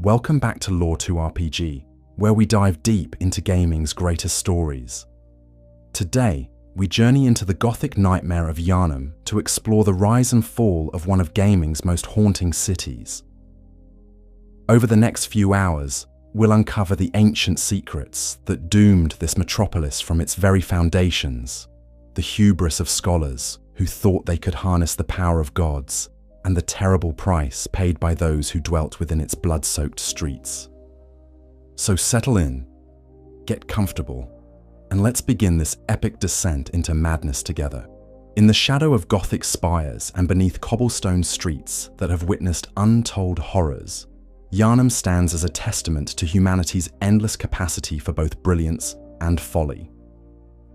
Welcome back to Lore 2 RPG, where we dive deep into gaming's greatest stories. Today, we journey into the Gothic nightmare of Yharnam to explore the rise and fall of one of gaming's most haunting cities. Over the next few hours, we'll uncover the ancient secrets that doomed this metropolis from its very foundations, the hubris of scholars who thought they could harness the power of gods, and the terrible price paid by those who dwelt within its blood-soaked streets. So settle in, get comfortable, and let's begin this epic descent into madness together. In the shadow of Gothic spires and beneath cobblestone streets that have witnessed untold horrors, Yharnam stands as a testament to humanity's endless capacity for both brilliance and folly.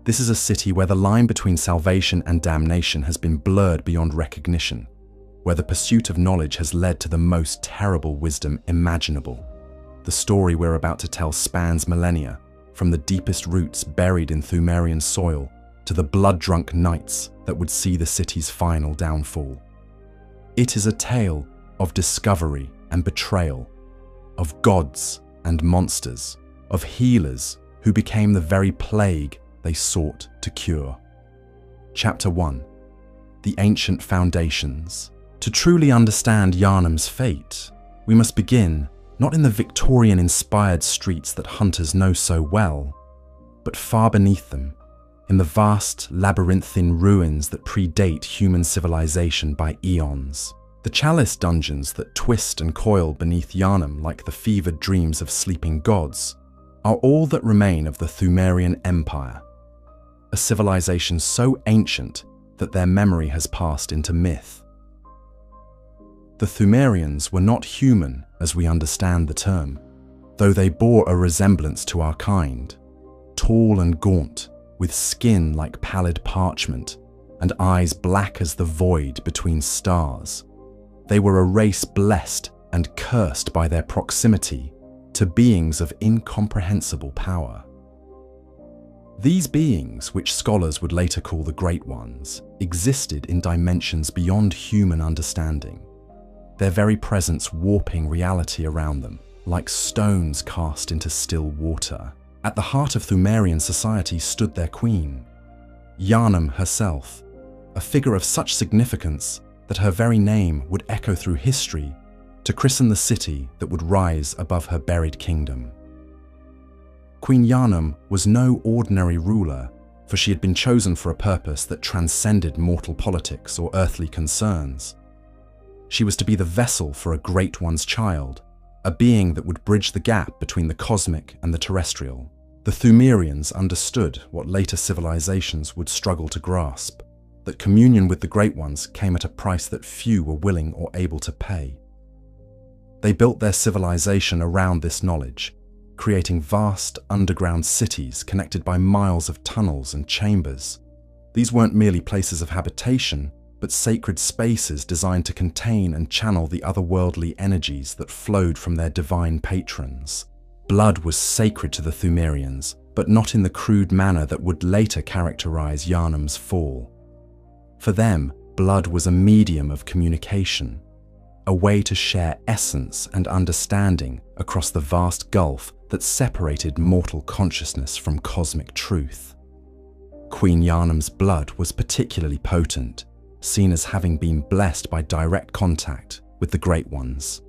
This is a city where the line between salvation and damnation has been blurred beyond recognition, where the pursuit of knowledge has led to the most terrible wisdom imaginable. The story we're about to tell spans millennia, from the deepest roots buried in Pthumerian soil to the blood-drunk nights that would see the city's final downfall. It is a tale of discovery and betrayal, of gods and monsters, of healers who became the very plague they sought to cure. Chapter 1: The Ancient Foundations. To truly understand Yharnam's fate, we must begin not in the Victorian-inspired streets that hunters know so well, but far beneath them, in the vast labyrinthine ruins that predate human civilization by eons. The chalice dungeons that twist and coil beneath Yharnam like the fevered dreams of sleeping gods are all that remain of the Pthumerian Empire, a civilization so ancient that their memory has passed into myth. The Pthumerians were not human as we understand the term, though they bore a resemblance to our kind. Tall and gaunt, with skin like pallid parchment, and eyes black as the void between stars, they were a race blessed and cursed by their proximity to beings of incomprehensible power. These beings, which scholars would later call the Great Ones, existed in dimensions beyond human understanding, their very presence warping reality around them, like stones cast into still water. At the heart of Pthumerian society stood their queen, Yharnam herself, a figure of such significance that her very name would echo through history to christen the city that would rise above her buried kingdom. Queen Yharnam was no ordinary ruler, for she had been chosen for a purpose that transcended mortal politics or earthly concerns. She was to be the vessel for a Great One's child, a being that would bridge the gap between the cosmic and the terrestrial. The Pthumerians understood what later civilizations would struggle to grasp, that communion with the Great Ones came at a price that few were willing or able to pay. They built their civilization around this knowledge, creating vast underground cities connected by miles of tunnels and chambers. These weren't merely places of habitation, but sacred spaces designed to contain and channel the otherworldly energies that flowed from their divine patrons. Blood was sacred to the Pthumerians, but not in the crude manner that would later characterize Yharnam's fall. For them, blood was a medium of communication, a way to share essence and understanding across the vast gulf that separated mortal consciousness from cosmic truth. Queen Yharnam's blood was particularly potent, seen as having been blessed by direct contact with the Great Ones.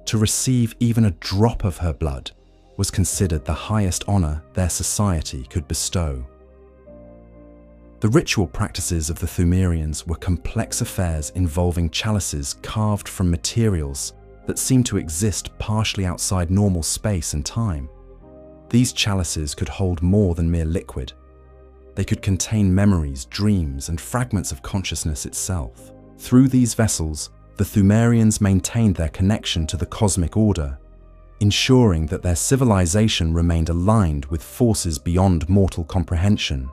To receive even a drop of her blood was considered the highest honor their society could bestow. The ritual practices of the Pthumerians were complex affairs involving chalices carved from materials that seemed to exist partially outside normal space and time. These chalices could hold more than mere liquid. They could contain memories, dreams, and fragments of consciousness itself. Through these vessels, the Pthumerians maintained their connection to the cosmic order, ensuring that their civilization remained aligned with forces beyond mortal comprehension.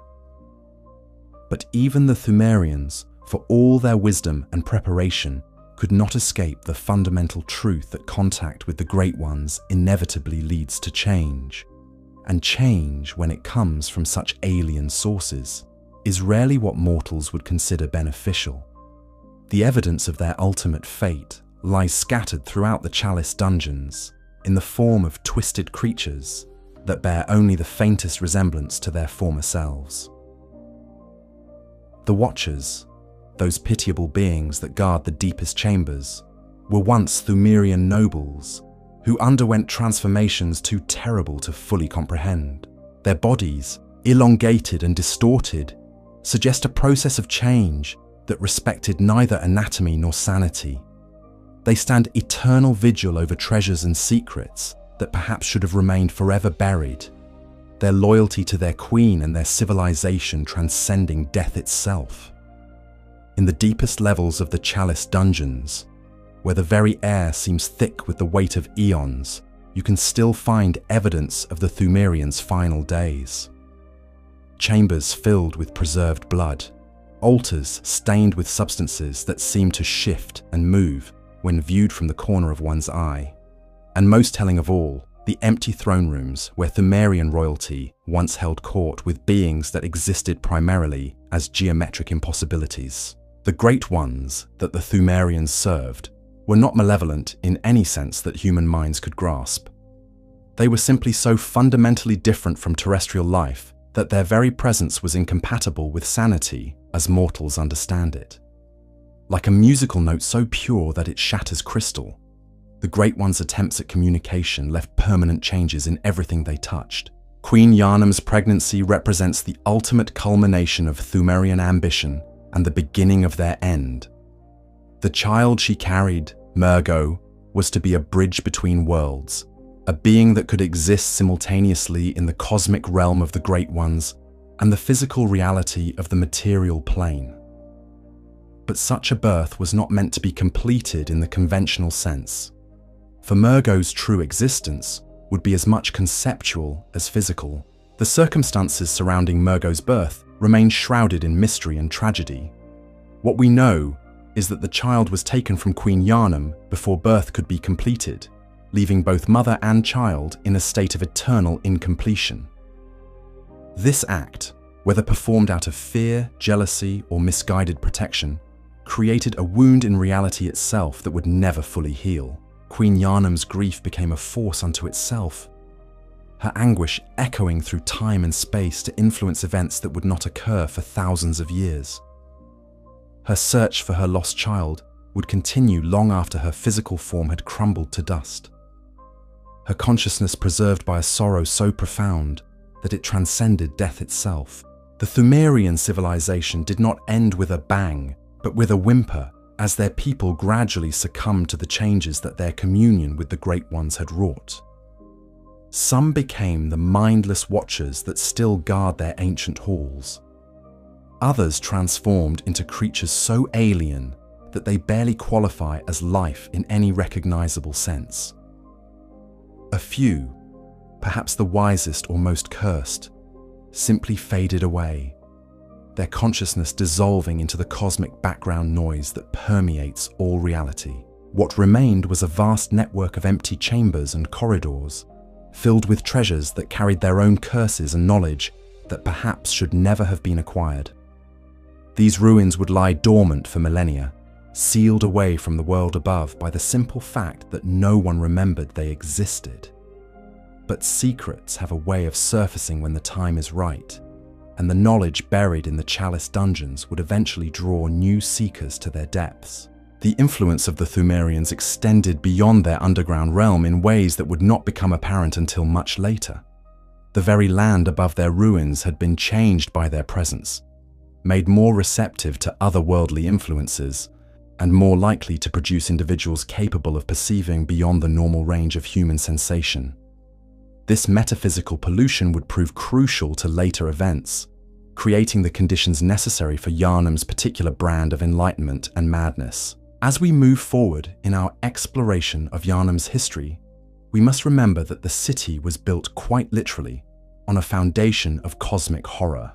But even the Pthumerians, for all their wisdom and preparation, could not escape the fundamental truth that contact with the Great Ones inevitably leads to change. And change, when it comes from such alien sources, is rarely what mortals would consider beneficial. The evidence of their ultimate fate lies scattered throughout the chalice dungeons in the form of twisted creatures that bear only the faintest resemblance to their former selves. The Watchers, those pitiable beings that guard the deepest chambers, were once Pthumerian nobles who underwent transformations too terrible to fully comprehend. Their bodies, elongated and distorted, suggest a process of change that respected neither anatomy nor sanity. They stand eternal vigil over treasures and secrets that perhaps should have remained forever buried, their loyalty to their queen and their civilization transcending death itself. In the deepest levels of the chalice dungeons, where the very air seems thick with the weight of eons, you can still find evidence of the Pthumerians' final days. Chambers filled with preserved blood, altars stained with substances that seem to shift and move when viewed from the corner of one's eye, and most telling of all, the empty throne rooms where Pthumerian royalty once held court with beings that existed primarily as geometric impossibilities. The great ones that the Pthumerians served were not malevolent in any sense that human minds could grasp. They were simply so fundamentally different from terrestrial life that their very presence was incompatible with sanity as mortals understand it. Like a musical note so pure that it shatters crystal, the Great One's attempts at communication left permanent changes in everything they touched. Queen Yharnam's pregnancy represents the ultimate culmination of Pthumerian ambition and the beginning of their end. The child she carried, Mergo, was to be a bridge between worlds, a being that could exist simultaneously in the cosmic realm of the Great Ones and the physical reality of the material plane. But such a birth was not meant to be completed in the conventional sense. For Mergo's true existence would be as much conceptual as physical. The circumstances surrounding Mergo's birth remain shrouded in mystery and tragedy. What we know is that the child was taken from Queen Yharnam before birth could be completed, leaving both mother and child in a state of eternal incompletion. This act, whether performed out of fear, jealousy, or misguided protection, created a wound in reality itself that would never fully heal. Queen Yharnam's grief became a force unto itself, her anguish echoing through time and space to influence events that would not occur for thousands of years. Her search for her lost child would continue long after her physical form had crumbled to dust. Her consciousness preserved by a sorrow so profound that it transcended death itself. The Pthumerian civilization did not end with a bang, but with a whimper, as their people gradually succumbed to the changes that their communion with the Great Ones had wrought. Some became the mindless watchers that still guard their ancient halls. Others transformed into creatures so alien that they barely qualify as life in any recognizable sense. A few, perhaps the wisest or most cursed, simply faded away, their consciousness dissolving into the cosmic background noise that permeates all reality. What remained was a vast network of empty chambers and corridors, filled with treasures that carried their own curses and knowledge that perhaps should never have been acquired. These ruins would lie dormant for millennia, sealed away from the world above by the simple fact that no one remembered they existed. But secrets have a way of surfacing when the time is right, and the knowledge buried in the chalice dungeons would eventually draw new seekers to their depths. The influence of the Pthumerians extended beyond their underground realm in ways that would not become apparent until much later. The very land above their ruins had been changed by their presence, made more receptive to otherworldly influences, and more likely to produce individuals capable of perceiving beyond the normal range of human sensation. This metaphysical pollution would prove crucial to later events, creating the conditions necessary for Yharnam's particular brand of enlightenment and madness. As we move forward in our exploration of Yharnam's history, we must remember that the city was built quite literally on a foundation of cosmic horror.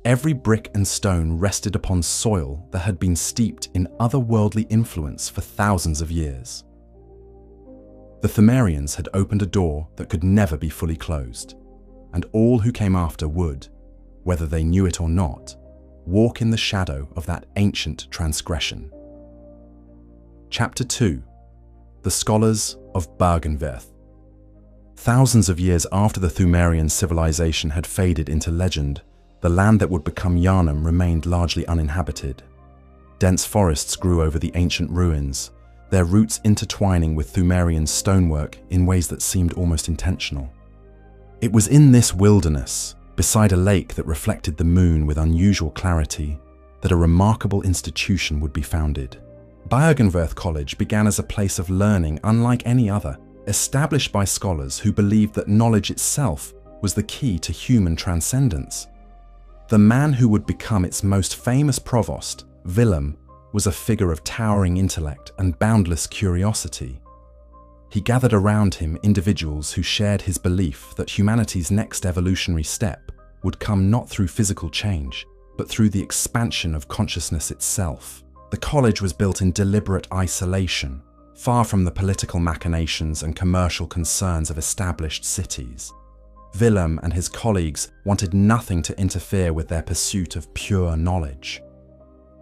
Every brick and stone rested upon soil that had been steeped in otherworldly influence for thousands of years. The Pthumerians had opened a door that could never be fully closed, and all who came after would, whether they knew it or not, walk in the shadow of that ancient transgression. Chapter 2: the scholars of Byrgenwerth. Thousands of years after the Pthumerian civilization had faded into legend, the land that would become Yharnam remained largely uninhabited. Dense forests grew over the ancient ruins, their roots intertwining with Pthumerian stonework in ways that seemed almost intentional. It was in this wilderness, beside a lake that reflected the moon with unusual clarity, that a remarkable institution would be founded. Byrgenwerth College began as a place of learning unlike any other, established by scholars who believed that knowledge itself was the key to human transcendence. The man who would become its most famous provost, Willem, was a figure of towering intellect and boundless curiosity. He gathered around him individuals who shared his belief that humanity's next evolutionary step would come not through physical change, but through the expansion of consciousness itself. The college was built in deliberate isolation, far from the political machinations and commercial concerns of established cities. Willem and his colleagues wanted nothing to interfere with their pursuit of pure knowledge.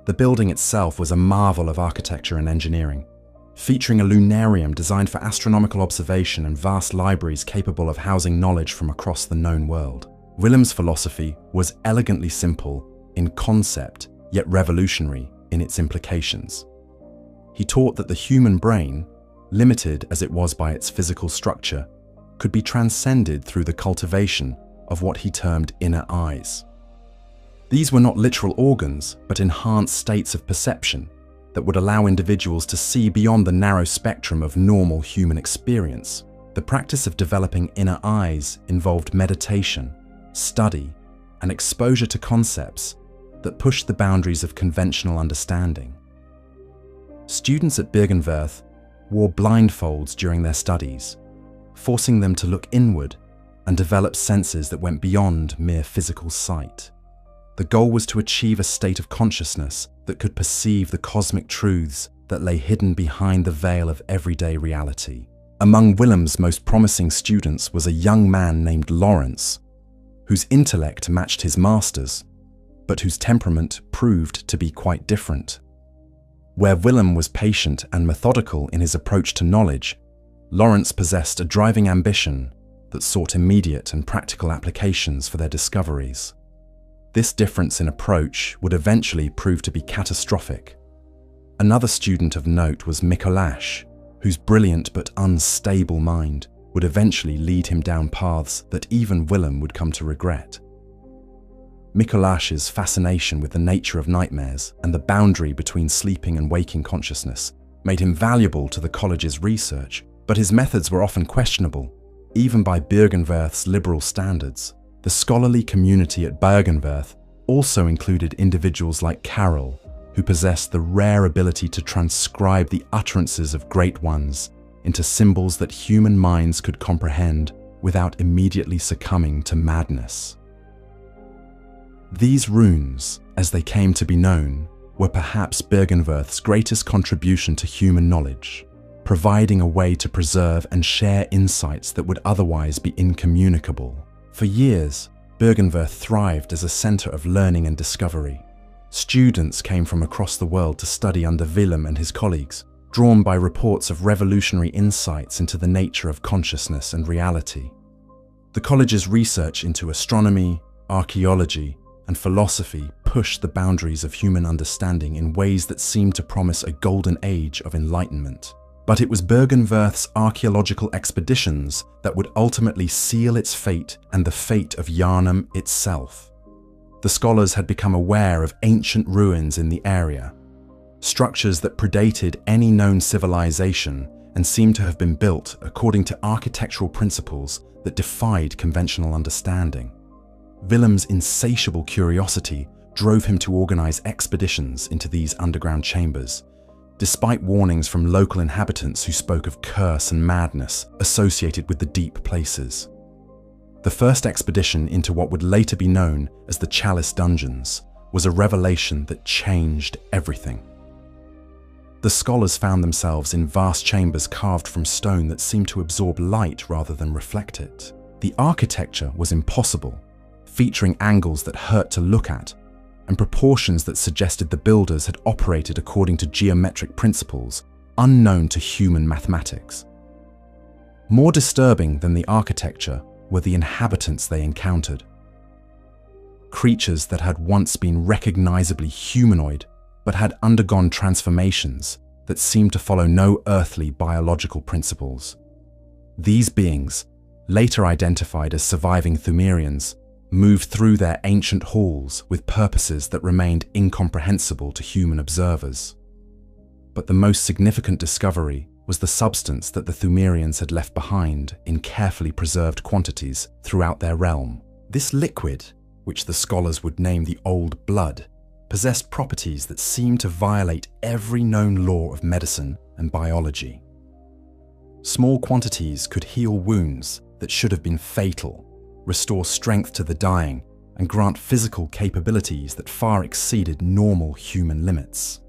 The building itself was a marvel of architecture and engineering, featuring a lunarium designed for astronomical observation and vast libraries capable of housing knowledge from across the known world. Willem's philosophy was elegantly simple in concept, yet revolutionary in its implications. He taught that the human brain, limited as it was by its physical structure, could be transcended through the cultivation of what he termed inner eyes. These were not literal organs, but enhanced states of perception that would allow individuals to see beyond the narrow spectrum of normal human experience. The practice of developing inner eyes involved meditation, study, and exposure to concepts that pushed the boundaries of conventional understanding. Students at Byrgenwerth wore blindfolds during their studies, forcing them to look inward and develop senses that went beyond mere physical sight. The goal was to achieve a state of consciousness that could perceive the cosmic truths that lay hidden behind the veil of everyday reality. Among Willem's most promising students was a young man named Lawrence, whose intellect matched his master's, but whose temperament proved to be quite different. Where Willem was patient and methodical in his approach to knowledge, Lawrence possessed a driving ambition that sought immediate and practical applications for their discoveries. This difference in approach would eventually prove to be catastrophic. Another student of note was Micolash, whose brilliant but unstable mind would eventually lead him down paths that even Willem would come to regret. Micolash's fascination with the nature of nightmares and the boundary between sleeping and waking consciousness made him valuable to the college's research, but his methods were often questionable, even by Byrgenwerth's liberal standards. The scholarly community at Byrgenwerth also included individuals like Carol, who possessed the rare ability to transcribe the utterances of great ones into symbols that human minds could comprehend without immediately succumbing to madness. These runes, as they came to be known, were perhaps Byrgenwerth's greatest contribution to human knowledge, providing a way to preserve and share insights that would otherwise be incommunicable. For years, Byrgenwerth thrived as a center of learning and discovery. Students came from across the world to study under Willem and his colleagues, drawn by reports of revolutionary insights into the nature of consciousness and reality. The college's research into astronomy, archaeology, and philosophy pushed the boundaries of human understanding in ways that seemed to promise a golden age of enlightenment. But it was Byrgenwerth's archaeological expeditions that would ultimately seal its fate and the fate of Yharnam itself. The scholars had become aware of ancient ruins in the area, structures that predated any known civilization and seemed to have been built according to architectural principles that defied conventional understanding. Willem's insatiable curiosity drove him to organize expeditions into these underground chambers, despite warnings from local inhabitants who spoke of curse and madness associated with the deep places. The first expedition into what would later be known as the Chalice Dungeons was a revelation that changed everything. The scholars found themselves in vast chambers carved from stone that seemed to absorb light rather than reflect it. The architecture was impossible, featuring angles that hurt to look at and proportions that suggested the builders had operated according to geometric principles unknown to human mathematics. More disturbing than the architecture were the inhabitants they encountered. Creatures that had once been recognizably humanoid, but had undergone transformations that seemed to follow no earthly biological principles. These beings, later identified as surviving Pthumerians, moved through their ancient halls with purposes that remained incomprehensible to human observers. But the most significant discovery was the substance that the Pthumerians had left behind in carefully preserved quantities throughout their realm. This liquid, which the scholars would name the Old Blood, possessed properties that seemed to violate every known law of medicine and biology. Small quantities could heal wounds that should have been fatal, restore strength to the dying, and grant physical capabilities that far exceeded normal human limits.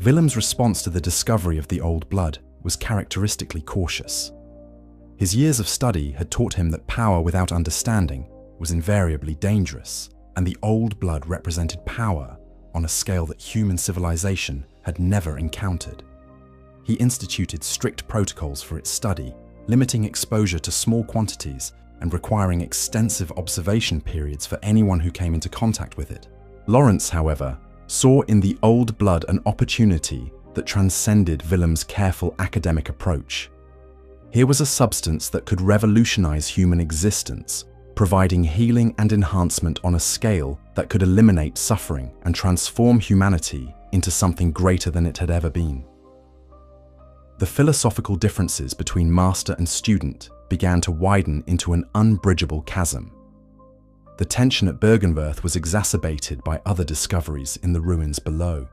Willem's response to the discovery of the Old Blood was characteristically cautious. His years of study had taught him that power without understanding was invariably dangerous, and the Old Blood represented power on a scale that human civilization had never encountered. He instituted strict protocols for its study, limiting exposure to small quantities and requiring extensive observation periods for anyone who came into contact with it. Lawrence, however, saw in the Old Blood an opportunity that transcended Willem's careful academic approach. Here was a substance that could revolutionize human existence, providing healing and enhancement on a scale that could eliminate suffering and transform humanity into something greater than it had ever been. The philosophical differences between master and student began to widen into an unbridgeable chasm. The tension at Byrgenwerth was exacerbated by other discoveries in the ruins below.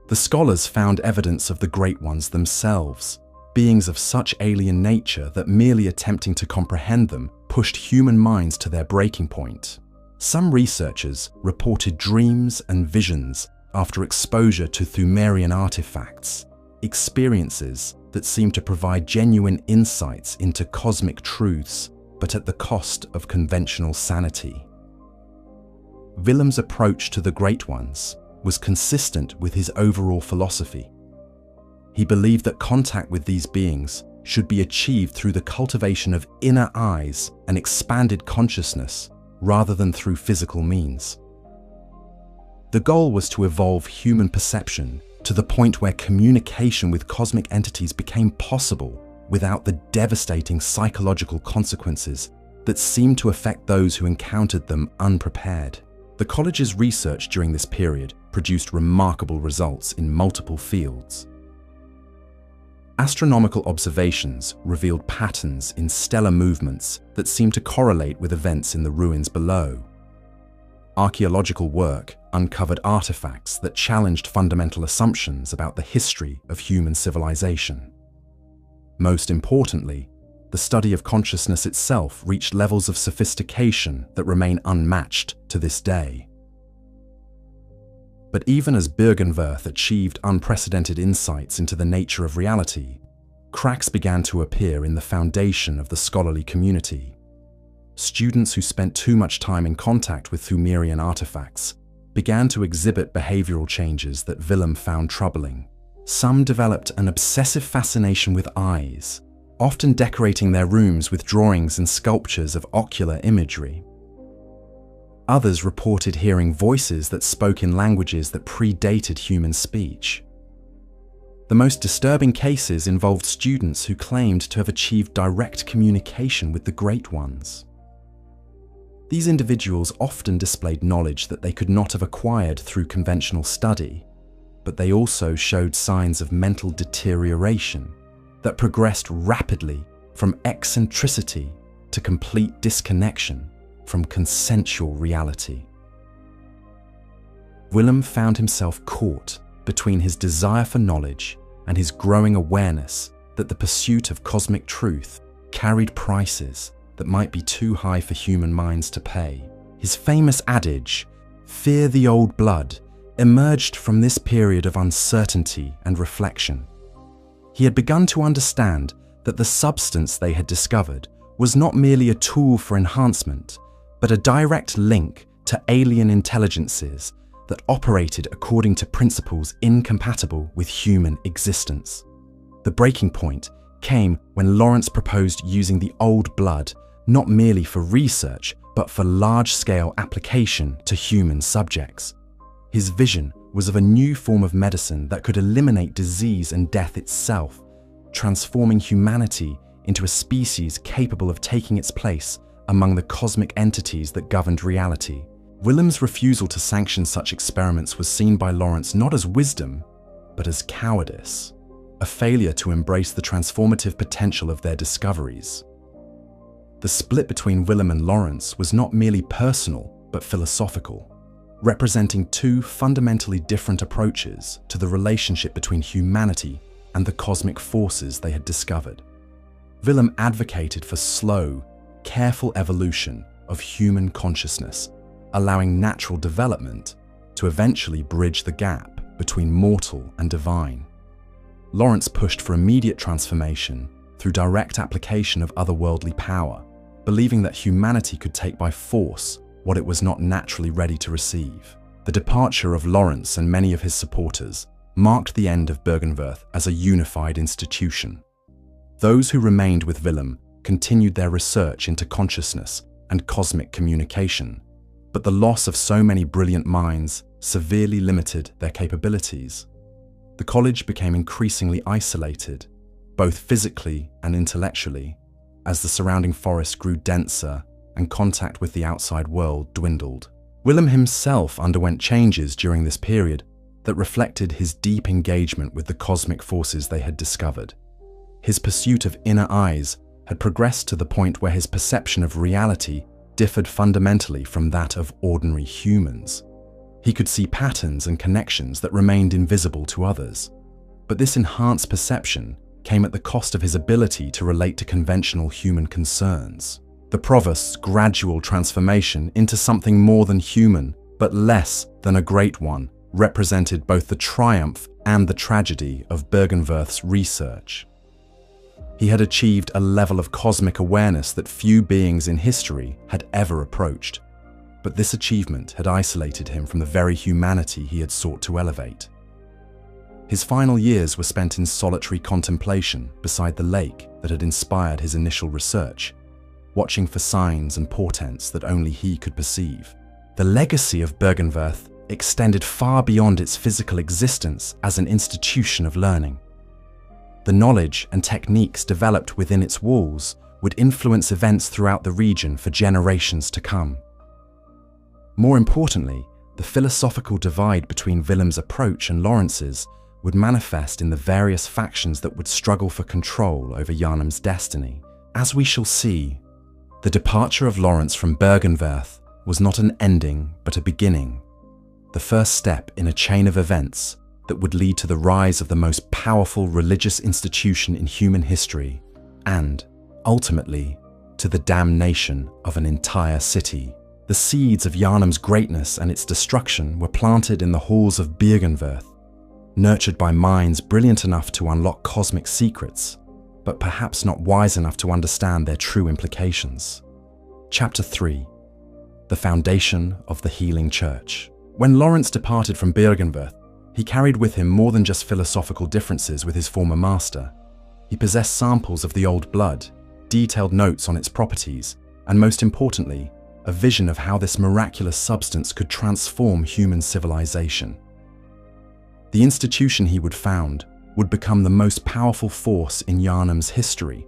The scholars found evidence of the Great Ones themselves, beings of such alien nature that merely attempting to comprehend them pushed human minds to their breaking point. Some researchers reported dreams and visions after exposure to Pthumerian artifacts, experiences that seemed to provide genuine insights into cosmic truths, but at the cost of conventional sanity. Willem's approach to the Great Ones was consistent with his overall philosophy. He believed that contact with these beings should be achieved through the cultivation of inner eyes and expanded consciousness rather than through physical means. The goal was to evolve human perception to the point where communication with cosmic entities became possible without the devastating psychological consequences that seemed to affect those who encountered them unprepared. The college's research during this period produced remarkable results in multiple fields. Astronomical observations revealed patterns in stellar movements that seemed to correlate with events in the ruins below. Archaeological work uncovered artifacts that challenged fundamental assumptions about the history of human civilization. Most importantly, the study of consciousness itself reached levels of sophistication that remain unmatched to this day. But even as Byrgenwerth achieved unprecedented insights into the nature of reality, cracks began to appear in the foundation of the scholarly community. Students who spent too much time in contact with Pthumerian artifacts began to exhibit behavioral changes that Willem found troubling. Some developed an obsessive fascination with eyes, often decorating their rooms with drawings and sculptures of ocular imagery. Others reported hearing voices that spoke in languages that predated human speech. The most disturbing cases involved students who claimed to have achieved direct communication with the Great Ones. These individuals often displayed knowledge that they could not have acquired through conventional study, but they also showed signs of mental deterioration that progressed rapidly from eccentricity to complete disconnection from consensual reality. Willem found himself caught between his desire for knowledge and his growing awareness that the pursuit of cosmic truth carried prices that might be too high for human minds to pay. His famous adage, "Fear the old blood," emerged from this period of uncertainty and reflection. He had begun to understand that the substance they had discovered was not merely a tool for enhancement, but a direct link to alien intelligences that operated according to principles incompatible with human existence. The breaking point came when Lawrence proposed using the old blood not merely for research, but for large-scale application to human subjects. His vision was of a new form of medicine that could eliminate disease and death itself, transforming humanity into a species capable of taking its place among the cosmic entities that governed reality. Willem's refusal to sanction such experiments was seen by Lawrence not as wisdom, but as cowardice, a failure to embrace the transformative potential of their discoveries. The split between Willem and Lawrence was not merely personal, but philosophical, representing two fundamentally different approaches to the relationship between humanity and the cosmic forces they had discovered. Willem advocated for slow, careful evolution of human consciousness, allowing natural development to eventually bridge the gap between mortal and divine. Lawrence pushed for immediate transformation through direct application of otherworldly power, believing that humanity could take by force what it was not naturally ready to receive. The departure of Lawrence and many of his supporters marked the end of Byrgenwerth as a unified institution. Those who remained with Willem continued their research into consciousness and cosmic communication, but the loss of so many brilliant minds severely limited their capabilities. The college became increasingly isolated, both physically and intellectually, as the surrounding forest grew denser and contact with the outside world dwindled. Willem himself underwent changes during this period that reflected his deep engagement with the cosmic forces they had discovered. His pursuit of inner eyes had progressed to the point where his perception of reality differed fundamentally from that of ordinary humans. He could see patterns and connections that remained invisible to others, but this enhanced perception came at the cost of his ability to relate to conventional human concerns. The provost's gradual transformation into something more than human, but less than a great one, represented both the triumph and the tragedy of Byrgenwerth's research. He had achieved a level of cosmic awareness that few beings in history had ever approached, but this achievement had isolated him from the very humanity he had sought to elevate. His final years were spent in solitary contemplation beside the lake that had inspired his initial research, watching for signs and portents that only he could perceive. The legacy of Byrgenwerth extended far beyond its physical existence as an institution of learning. The knowledge and techniques developed within its walls would influence events throughout the region for generations to come. More importantly, the philosophical divide between Willem's approach and Lawrence's would manifest in the various factions that would struggle for control over Yharnam's destiny. As we shall see, the departure of Lawrence from Byrgenwerth was not an ending but a beginning, the first step in a chain of events that would lead to the rise of the most powerful religious institution in human history and, ultimately, to the damnation of an entire city. The seeds of Yharnam's greatness and its destruction were planted in the halls of Byrgenwerth, nurtured by minds brilliant enough to unlock cosmic secrets, but perhaps not wise enough to understand their true implications. Chapter 3. The Foundation of the Healing Church. When Lawrence departed from Byrgenwerth, he carried with him more than just philosophical differences with his former master. He possessed samples of the old blood, detailed notes on its properties, and most importantly, a vision of how this miraculous substance could transform human civilization. The institution he would found would become the most powerful force in Yharnam's history,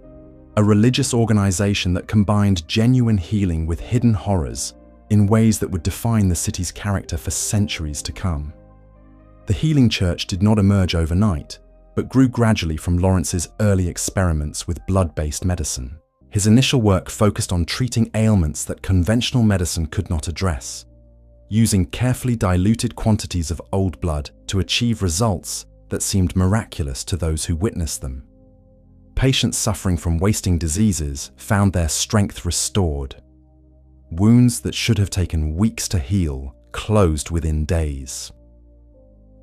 a religious organization that combined genuine healing with hidden horrors in ways that would define the city's character for centuries to come. The healing church did not emerge overnight, but grew gradually from Lawrence's early experiments with blood-based medicine. His initial work focused on treating ailments that conventional medicine could not address, using carefully diluted quantities of old blood to achieve results that seemed miraculous to those who witnessed them. Patients suffering from wasting diseases found their strength restored. Wounds that should have taken weeks to heal closed within days.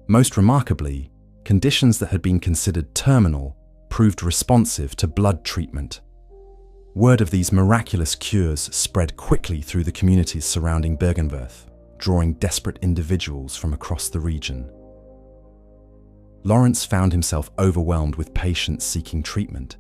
Most remarkably, conditions that had been considered terminal proved responsive to blood treatment. Word of these miraculous cures spread quickly through the communities surrounding Byrgenwerth, drawing desperate individuals from across the region. Lawrence found himself overwhelmed with patients seeking treatment,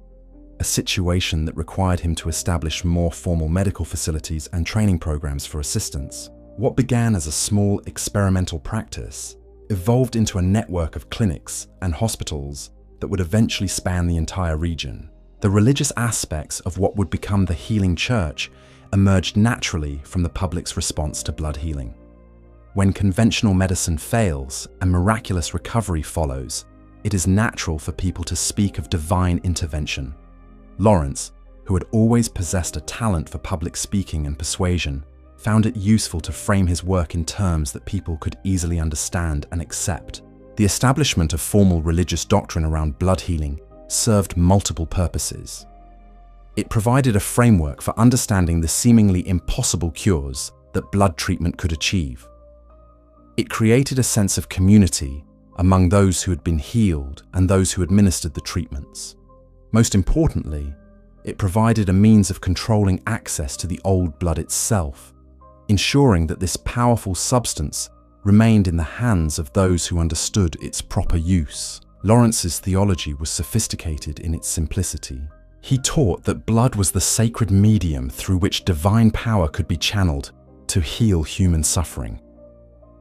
a situation that required him to establish more formal medical facilities and training programs for assistants. What began as a small experimental practice evolved into a network of clinics and hospitals that would eventually span the entire region. The religious aspects of what would become the healing church emerged naturally from the public's response to blood healing. When conventional medicine fails and miraculous recovery follows, it is natural for people to speak of divine intervention. Lawrence, who had always possessed a talent for public speaking and persuasion, found it useful to frame his work in terms that people could easily understand and accept. The establishment of formal religious doctrine around blood healing served multiple purposes. It provided a framework for understanding the seemingly impossible cures that blood treatment could achieve. It created a sense of community among those who had been healed and those who administered the treatments. Most importantly, it provided a means of controlling access to the old blood itself, ensuring that this powerful substance remained in the hands of those who understood its proper use. Lawrence's theology was sophisticated in its simplicity. He taught that blood was the sacred medium through which divine power could be channeled to heal human suffering.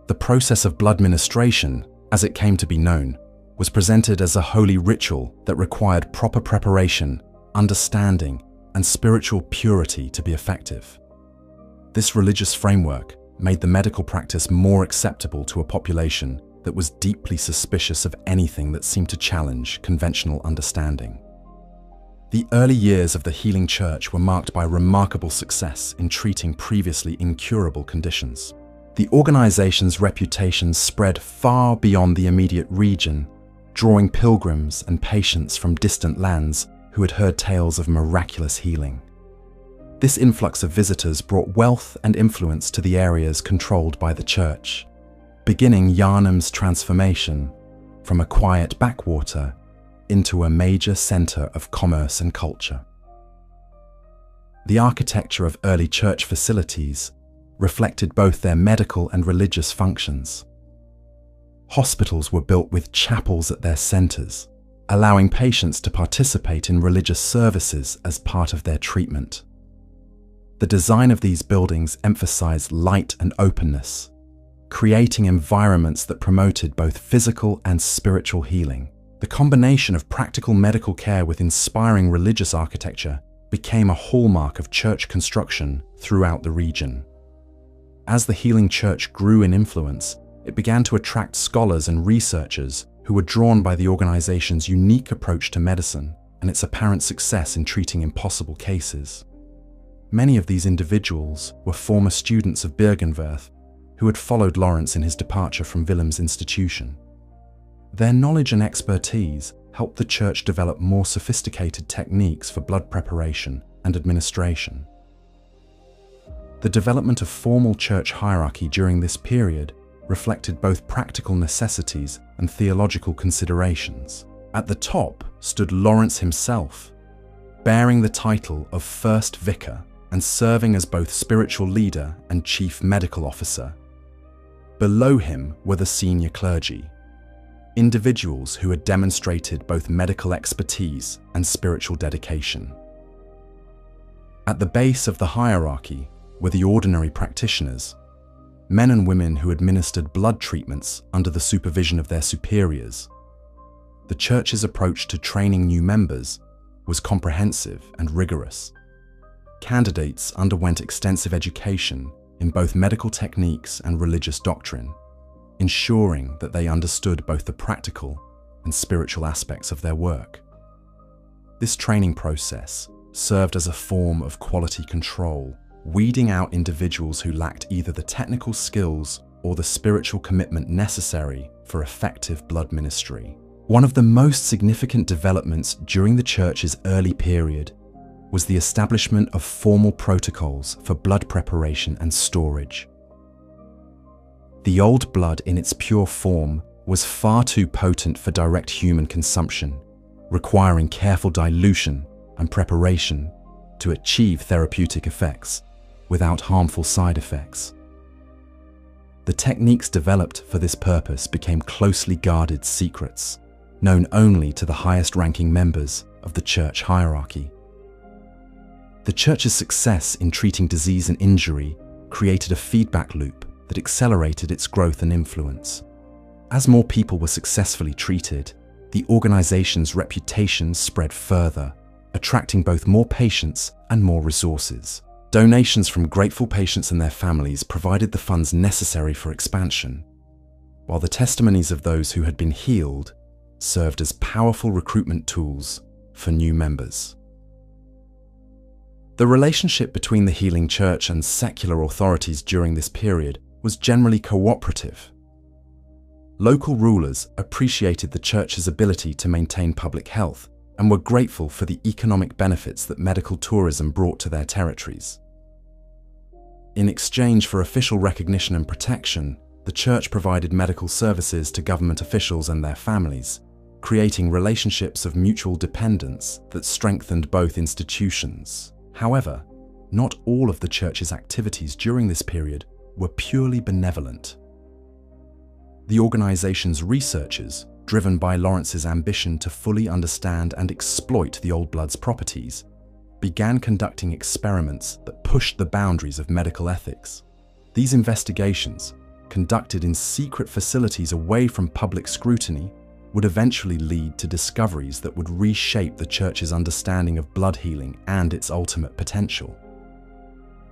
The process of blood ministration, as it came to be known, was presented as a holy ritual that required proper preparation, understanding, and spiritual purity to be effective. This religious framework made the medical practice more acceptable to a population that was deeply suspicious of anything that seemed to challenge conventional understanding. The early years of the healing church were marked by remarkable success in treating previously incurable conditions. The organization's reputation spread far beyond the immediate region, drawing pilgrims and patients from distant lands who had heard tales of miraculous healing. This influx of visitors brought wealth and influence to the areas controlled by the church, beginning Yharnam's transformation from a quiet backwater into a major center of commerce and culture. The architecture of early church facilities reflected both their medical and religious functions. Hospitals were built with chapels at their centers, allowing patients to participate in religious services as part of their treatment. The design of these buildings emphasized light and openness, creating environments that promoted both physical and spiritual healing. The combination of practical medical care with inspiring religious architecture became a hallmark of church construction throughout the region. As the healing church grew in influence, it began to attract scholars and researchers who were drawn by the organization's unique approach to medicine and its apparent success in treating impossible cases. Many of these individuals were former students of Byrgenwerth who had followed Lawrence in his departure from Willem's institution. Their knowledge and expertise helped the church develop more sophisticated techniques for blood preparation and administration. The development of formal church hierarchy during this period reflected both practical necessities and theological considerations. At the top stood Lawrence himself, bearing the title of First Vicar and serving as both spiritual leader and chief medical officer. Below him were the senior clergy, individuals who had demonstrated both medical expertise and spiritual dedication. At the base of the hierarchy were the ordinary practitioners, men and women who administered blood treatments under the supervision of their superiors. The church's approach to training new members was comprehensive and rigorous. Candidates underwent extensive education in both medical techniques and religious doctrine, ensuring that they understood both the practical and spiritual aspects of their work. This training process served as a form of quality control, weeding out individuals who lacked either the technical skills or the spiritual commitment necessary for effective blood ministry. One of the most significant developments during the church's early period was the establishment of formal protocols for blood preparation and storage. The old blood in its pure form was far too potent for direct human consumption, requiring careful dilution and preparation to achieve therapeutic effects without harmful side effects. The techniques developed for this purpose became closely guarded secrets, known only to the highest-ranking members of the church hierarchy. The church's success in treating disease and injury created a feedback loop that accelerated its growth and influence. As more people were successfully treated, the organization's reputation spread further, attracting both more patients and more resources. Donations from grateful patients and their families provided the funds necessary for expansion, while the testimonies of those who had been healed served as powerful recruitment tools for new members. The relationship between the healing church and secular authorities during this period was generally cooperative. Local rulers appreciated the church's ability to maintain public health and were grateful for the economic benefits that medical tourism brought to their territories. In exchange for official recognition and protection, the church provided medical services to government officials and their families, creating relationships of mutual dependence that strengthened both institutions. However, not all of the church's activities during this period were purely benevolent. The organization's researchers, driven by Lawrence's ambition to fully understand and exploit the Old Blood's properties, began conducting experiments that pushed the boundaries of medical ethics. These investigations, conducted in secret facilities away from public scrutiny, would eventually lead to discoveries that would reshape the church's understanding of blood healing and its ultimate potential.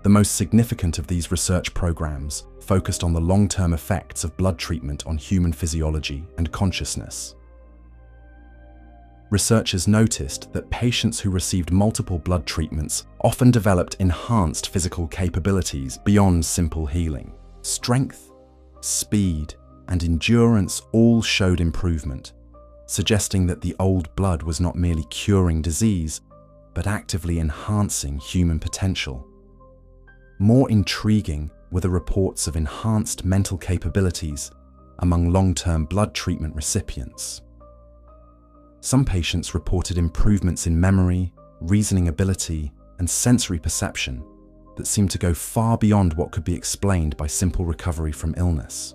The most significant of these research programs focused on the long-term effects of blood treatment on human physiology and consciousness. Researchers noticed that patients who received multiple blood treatments often developed enhanced physical capabilities beyond simple healing. Strength, speed, and endurance all showed improvement, suggesting that the old blood was not merely curing disease, but actively enhancing human potential. More intriguing were the reports of enhanced mental capabilities among long-term blood treatment recipients. Some patients reported improvements in memory, reasoning ability, and sensory perception that seemed to go far beyond what could be explained by simple recovery from illness.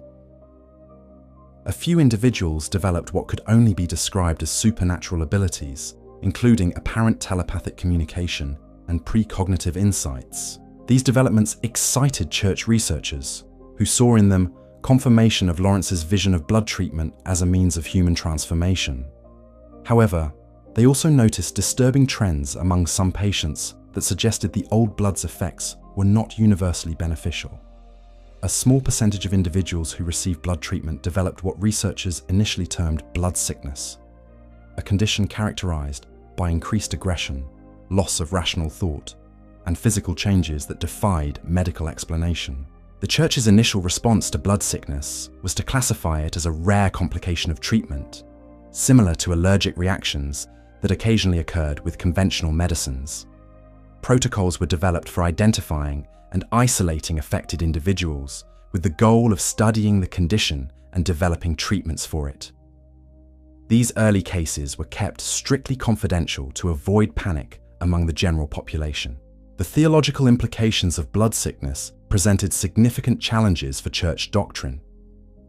A few individuals developed what could only be described as supernatural abilities, including apparent telepathic communication and precognitive insights. These developments excited church researchers, who saw in them confirmation of Lawrence's vision of blood treatment as a means of human transformation. However, they also noticed disturbing trends among some patients that suggested the old blood's effects were not universally beneficial. A small percentage of individuals who received blood treatment developed what researchers initially termed blood sickness, a condition characterized by increased aggression, loss of rational thought, and physical changes that defied medical explanation. The church's initial response to blood sickness was to classify it as a rare complication of treatment, similar to allergic reactions that occasionally occurred with conventional medicines. Protocols were developed for identifying and isolating affected individuals, with the goal of studying the condition and developing treatments for it. These early cases were kept strictly confidential to avoid panic among the general population. The theological implications of blood sickness presented significant challenges for church doctrine.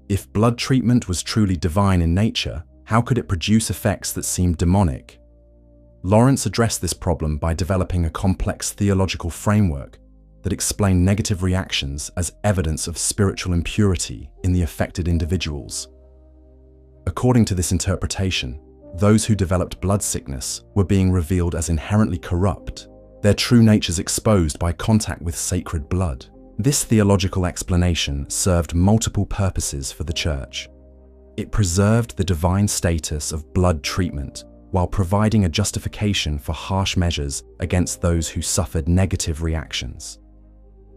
If blood treatment was truly divine in nature, how could it produce effects that seemed demonic? Lawrence addressed this problem by developing a complex theological framework that explained negative reactions as evidence of spiritual impurity in the affected individuals. According to this interpretation, those who developed blood sickness were being revealed as inherently corrupt, their true natures exposed by contact with sacred blood. This theological explanation served multiple purposes for the church. It preserved the divine status of blood treatment while providing a justification for harsh measures against those who suffered negative reactions.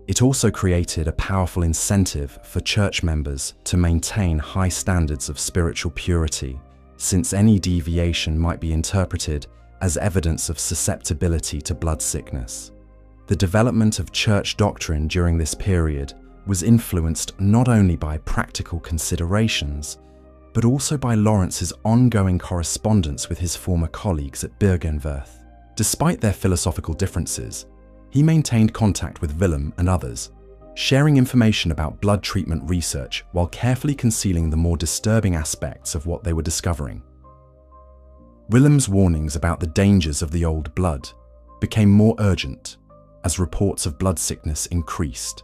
It also created a powerful incentive for church members to maintain high standards of spiritual purity, since any deviation might be interpreted as evidence of susceptibility to blood sickness. The development of church doctrine during this period was influenced not only by practical considerations, but also by Lawrence's ongoing correspondence with his former colleagues at Byrgenwerth. Despite their philosophical differences, he maintained contact with Willem and others, sharing information about blood treatment research while carefully concealing the more disturbing aspects of what they were discovering. Willem's warnings about the dangers of the old blood became more urgent as reports of blood sickness increased.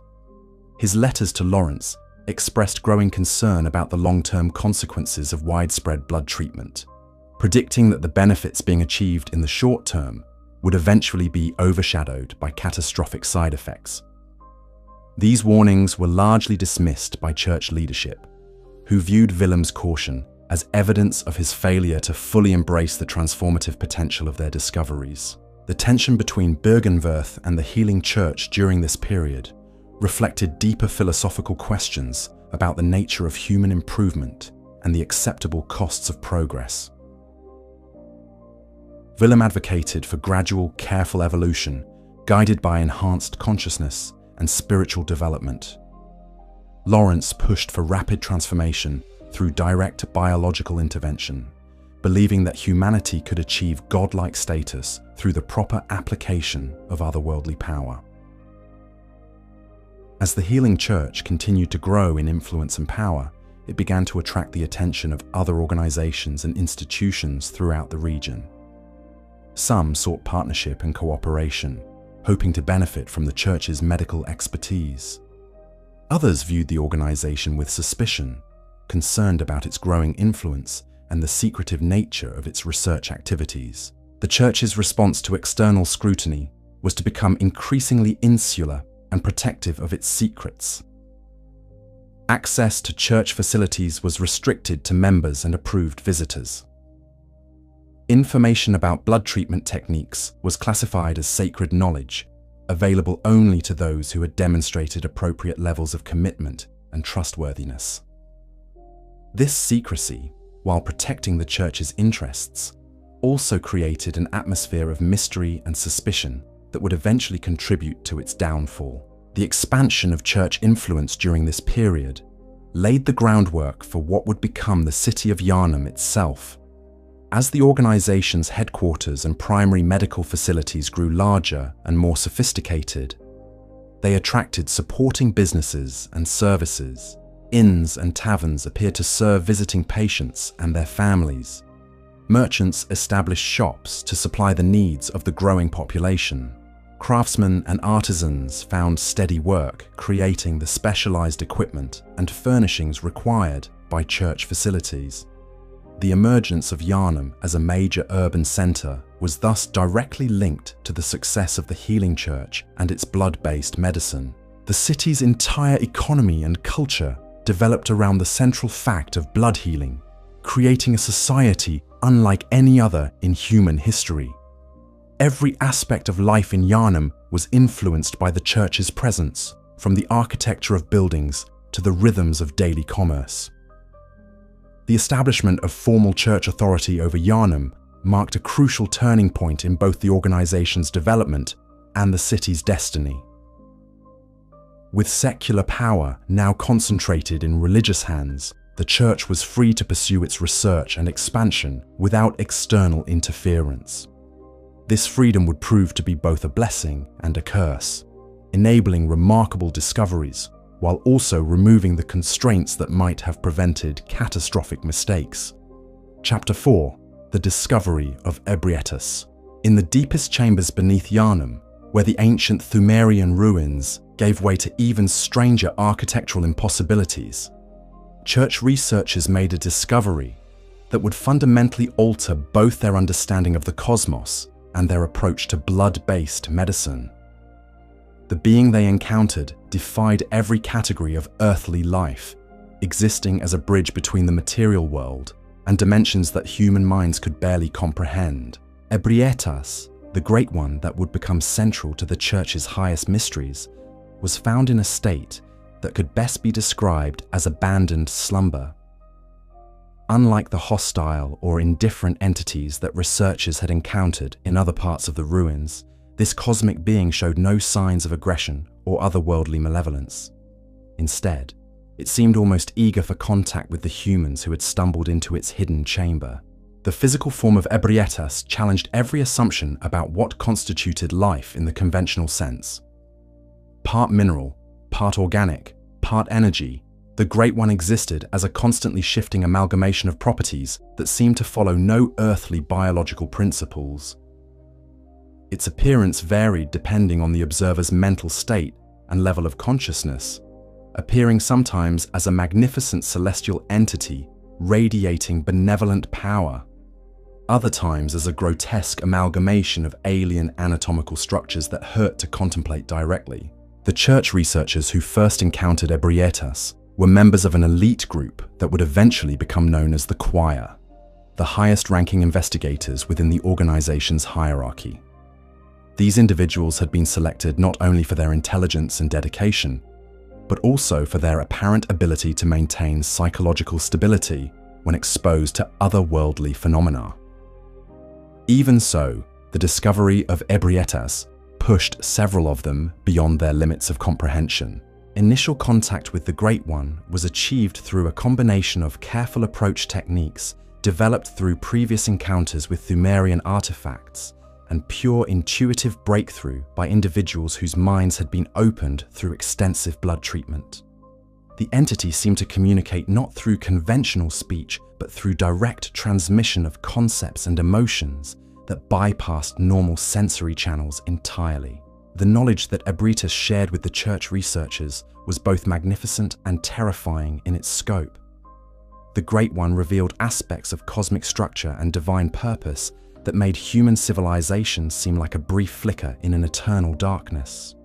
His letters to Lawrence expressed growing concern about the long-term consequences of widespread blood treatment, predicting that the benefits being achieved in the short term would eventually be overshadowed by catastrophic side effects. These warnings were largely dismissed by church leadership, who viewed Willem's caution as evidence of his failure to fully embrace the transformative potential of their discoveries. The tension between Byrgenwerth and the healing church during this period reflected deeper philosophical questions about the nature of human improvement and the acceptable costs of progress. Willem advocated for gradual, careful evolution, guided by enhanced consciousness and spiritual development. Lawrence pushed for rapid transformation through direct biological intervention, believing that humanity could achieve godlike status through the proper application of otherworldly power. As the healing church continued to grow in influence and power, it began to attract the attention of other organizations and institutions throughout the region. Some sought partnership and cooperation, hoping to benefit from the church's medical expertise. Others viewed the organization with suspicion, concerned about its growing influence and the secretive nature of its research activities. The church's response to external scrutiny was to become increasingly insular and protective of its secrets. Access to church facilities was restricted to members and approved visitors. Information about blood treatment techniques was classified as sacred knowledge, available only to those who had demonstrated appropriate levels of commitment and trustworthiness. This secrecy, while protecting the church's interests, also created an atmosphere of mystery and suspicion that would eventually contribute to its downfall. The expansion of church influence during this period laid the groundwork for what would become the city of Yharnam itself. As the organization's headquarters and primary medical facilities grew larger and more sophisticated, they attracted supporting businesses and services. Inns and taverns appeared to serve visiting patients and their families. Merchants established shops to supply the needs of the growing population. Craftsmen and artisans found steady work, creating the specialized equipment and furnishings required by church facilities. The emergence of Yharnam as a major urban center was thus directly linked to the success of the healing church and its blood-based medicine. The city's entire economy and culture developed around the central fact of blood healing, creating a society unlike any other in human history. Every aspect of life in Yharnam was influenced by the church's presence, from the architecture of buildings to the rhythms of daily commerce. The establishment of formal church authority over Yharnam marked a crucial turning point in both the organization's development and the city's destiny. With secular power now concentrated in religious hands, the church was free to pursue its research and expansion without external interference. This freedom would prove to be both a blessing and a curse, enabling remarkable discoveries while also removing the constraints that might have prevented catastrophic mistakes. Chapter 4. The Discovery of Ebrietas. In the deepest chambers beneath Yharnam, where the ancient Pthumerian ruins gave way to even stranger architectural impossibilities, church researchers made a discovery that would fundamentally alter both their understanding of the cosmos and their approach to blood-based medicine. The being they encountered defied every category of earthly life, existing as a bridge between the material world and dimensions that human minds could barely comprehend. Ebrietas, the Great One that would become central to the Church's highest mysteries, was found in a state that could best be described as abandoned slumber. Unlike the hostile or indifferent entities that researchers had encountered in other parts of the ruins, this cosmic being showed no signs of aggression or otherworldly malevolence. Instead, it seemed almost eager for contact with the humans who had stumbled into its hidden chamber. The physical form of Ebrietas challenged every assumption about what constituted life in the conventional sense. Part mineral, part organic, part energy, the Great One existed as a constantly shifting amalgamation of properties that seemed to follow no earthly biological principles. Its appearance varied depending on the observer's mental state and level of consciousness, appearing sometimes as a magnificent celestial entity radiating benevolent power, other times as a grotesque amalgamation of alien anatomical structures that hurt to contemplate directly. The church researchers who first encountered Ebrietas were members of an elite group that would eventually become known as the Choir, the highest-ranking investigators within the organization's hierarchy. These individuals had been selected not only for their intelligence and dedication, but also for their apparent ability to maintain psychological stability when exposed to otherworldly phenomena. Even so, the discovery of Ebrietas pushed several of them beyond their limits of comprehension. Initial contact with the Great One was achieved through a combination of careful approach techniques developed through previous encounters with Pthumerian artifacts and pure intuitive breakthrough by individuals whose minds had been opened through extensive blood treatment. The entity seemed to communicate not through conventional speech, but through direct transmission of concepts and emotions that bypassed normal sensory channels entirely. The knowledge that Ebrietas shared with the church researchers was both magnificent and terrifying in its scope. The Great One revealed aspects of cosmic structure and divine purpose that made human civilization seem like a brief flicker in an eternal darkness.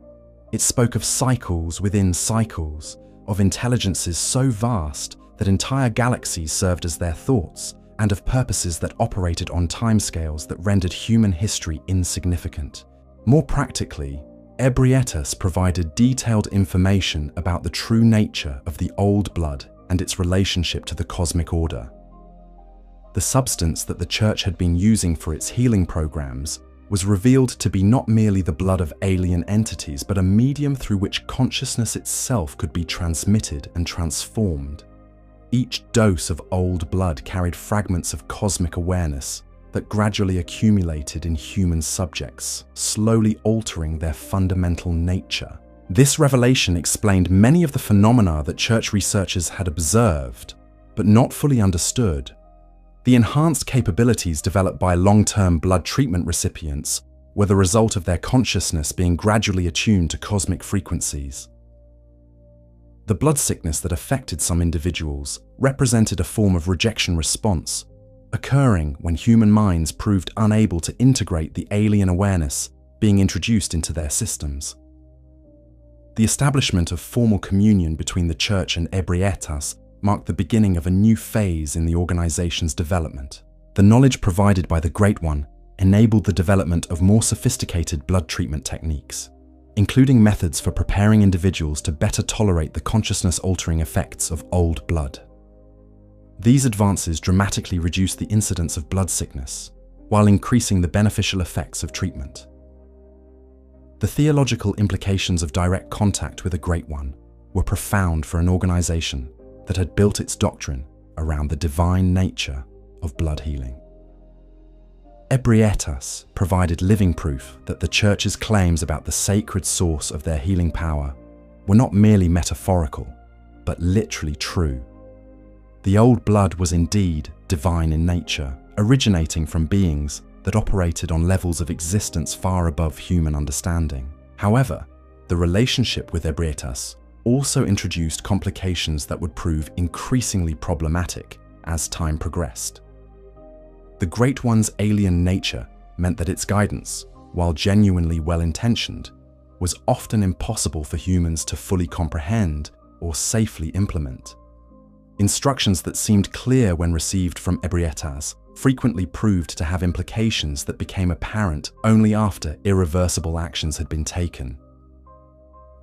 It spoke of cycles within cycles, of intelligences so vast that entire galaxies served as their thoughts, and of purposes that operated on timescales that rendered human history insignificant. More practically, Ebrietas provided detailed information about the true nature of the old blood and its relationship to the cosmic order. The substance that the church had been using for its healing programs was revealed to be not merely the blood of alien entities, but a medium through which consciousness itself could be transmitted and transformed. Each dose of old blood carried fragments of cosmic awareness that gradually accumulated in human subjects, slowly altering their fundamental nature. This revelation explained many of the phenomena that church researchers had observed, but not fully understood. The enhanced capabilities developed by long-term blood treatment recipients were the result of their consciousness being gradually attuned to cosmic frequencies. The blood sickness that affected some individuals represented a form of rejection response, occurring when human minds proved unable to integrate the alien awareness being introduced into their systems. The establishment of formal communion between the church and Ebrietas marked the beginning of a new phase in the organization's development. The knowledge provided by the Great One enabled the development of more sophisticated blood treatment techniques, including methods for preparing individuals to better tolerate the consciousness-altering effects of old blood. These advances dramatically reduced the incidence of blood sickness, while increasing the beneficial effects of treatment. The theological implications of direct contact with the Great One were profound for an organization that had built its doctrine around the divine nature of blood healing. Ebrietas provided living proof that the Church's claims about the sacred source of their healing power were not merely metaphorical, but literally true. The old blood was indeed divine in nature, originating from beings that operated on levels of existence far above human understanding. However, the relationship with Ebrietas also introduced complications that would prove increasingly problematic as time progressed. The Great One's alien nature meant that its guidance, while genuinely well-intentioned, was often impossible for humans to fully comprehend or safely implement. Instructions that seemed clear when received from Ebrietas frequently proved to have implications that became apparent only after irreversible actions had been taken.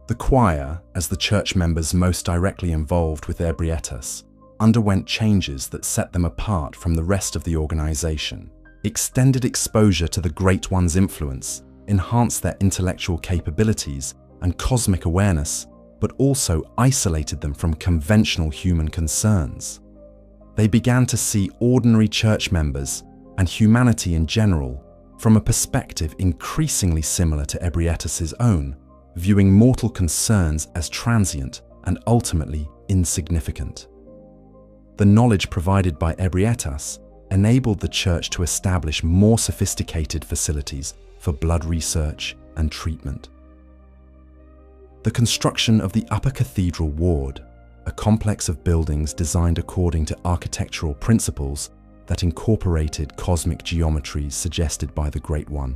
The choir, as the church members most directly involved with Ebrietas, underwent changes that set them apart from the rest of the organization. Extended exposure to the Great One's influence enhanced their intellectual capabilities and cosmic awareness, but also isolated them from conventional human concerns. They began to see ordinary church members and humanity in general from a perspective increasingly similar to Ebrietas's own, viewing mortal concerns as transient and ultimately insignificant. The knowledge provided by Ebrietas enabled the Church to establish more sophisticated facilities for blood research and treatment. The construction of the Upper Cathedral Ward, a complex of buildings designed according to architectural principles that incorporated cosmic geometries suggested by the Great One,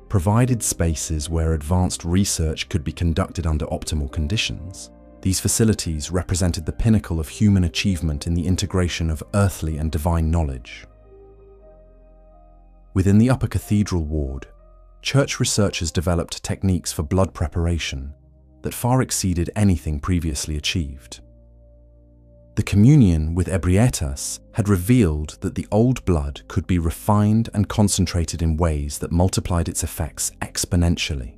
provided spaces where advanced research could be conducted under optimal conditions. These facilities represented the pinnacle of human achievement in the integration of earthly and divine knowledge. Within the Upper Cathedral Ward, Church researchers developed techniques for blood preparation that far exceeded anything previously achieved. The communion with Ebrietas had revealed that the old blood could be refined and concentrated in ways that multiplied its effects exponentially.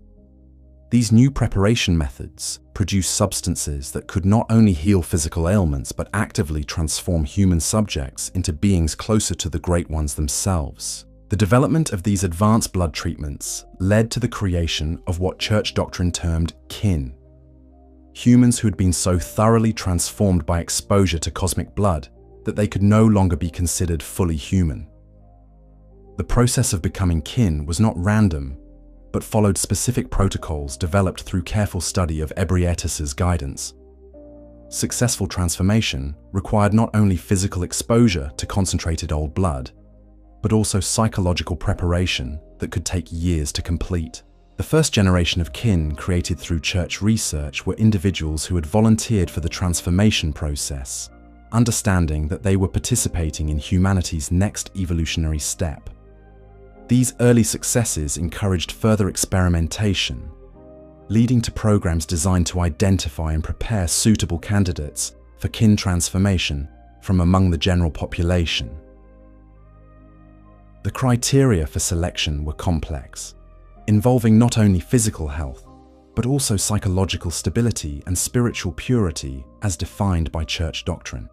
These new preparation methods produced substances that could not only heal physical ailments but actively transform human subjects into beings closer to the Great Ones themselves. The development of these advanced blood treatments led to the creation of what Church doctrine termed kin. Humans who had been so thoroughly transformed by exposure to cosmic blood that they could no longer be considered fully human. The process of becoming kin was not random, but followed specific protocols developed through careful study of Ebrietas's guidance. Successful transformation required not only physical exposure to concentrated old blood, but also psychological preparation that could take years to complete. The first generation of kin created through Church research were individuals who had volunteered for the transformation process, understanding that they were participating in humanity's next evolutionary step. These early successes encouraged further experimentation, leading to programs designed to identify and prepare suitable candidates for kin transformation from among the general population. The criteria for selection were complex, involving not only physical health, but also psychological stability and spiritual purity as defined by Church doctrine.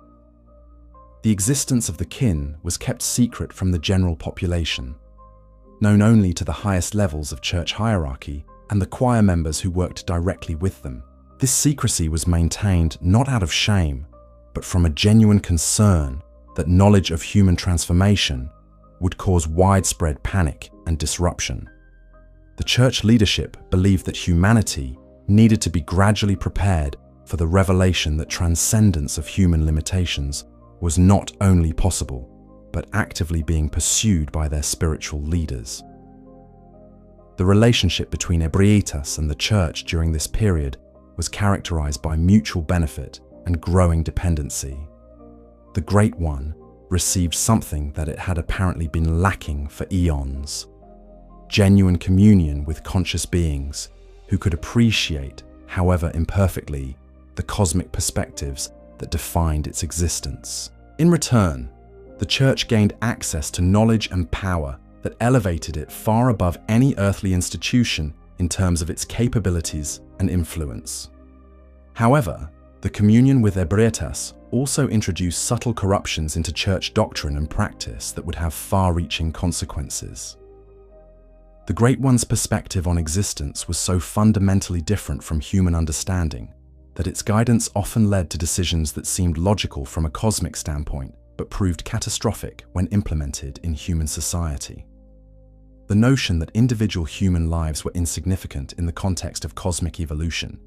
The existence of the kin was kept secret from the general population, known only to the highest levels of Church hierarchy and the choir members who worked directly with them. This secrecy was maintained not out of shame, but from a genuine concern that knowledge of human transformation would cause widespread panic and disruption. The Church leadership believed that humanity needed to be gradually prepared for the revelation that transcendence of human limitations was not only possible, but actively being pursued by their spiritual leaders. The relationship between Ebrietas and the Church during this period was characterized by mutual benefit and growing dependency. The Great One received something that it had apparently been lacking for eons: genuine communion with conscious beings who could appreciate, however imperfectly, the cosmic perspectives that defined its existence. In return, the Church gained access to knowledge and power that elevated it far above any earthly institution in terms of its capabilities and influence. However, the communion with Ebrietas also introduced subtle corruptions into Church doctrine and practice that would have far-reaching consequences. The Great One's perspective on existence was so fundamentally different from human understanding that its guidance often led to decisions that seemed logical from a cosmic standpoint, but proved catastrophic when implemented in human society. The notion that individual human lives were insignificant in the context of cosmic evolution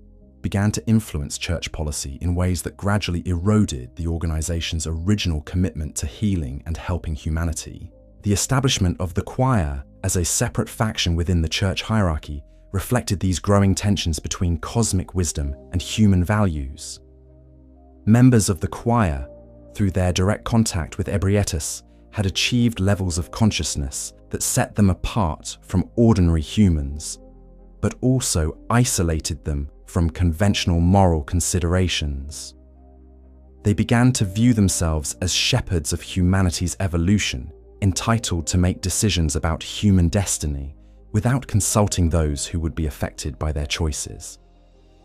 began to influence Church policy in ways that gradually eroded the organization's original commitment to healing and helping humanity. The establishment of the choir as a separate faction within the Church hierarchy reflected these growing tensions between cosmic wisdom and human values. Members of the choir, through their direct contact with Ebrietas, had achieved levels of consciousness that set them apart from ordinary humans, but also isolated them from conventional moral considerations. They began to view themselves as shepherds of humanity's evolution, entitled to make decisions about human destiny without consulting those who would be affected by their choices.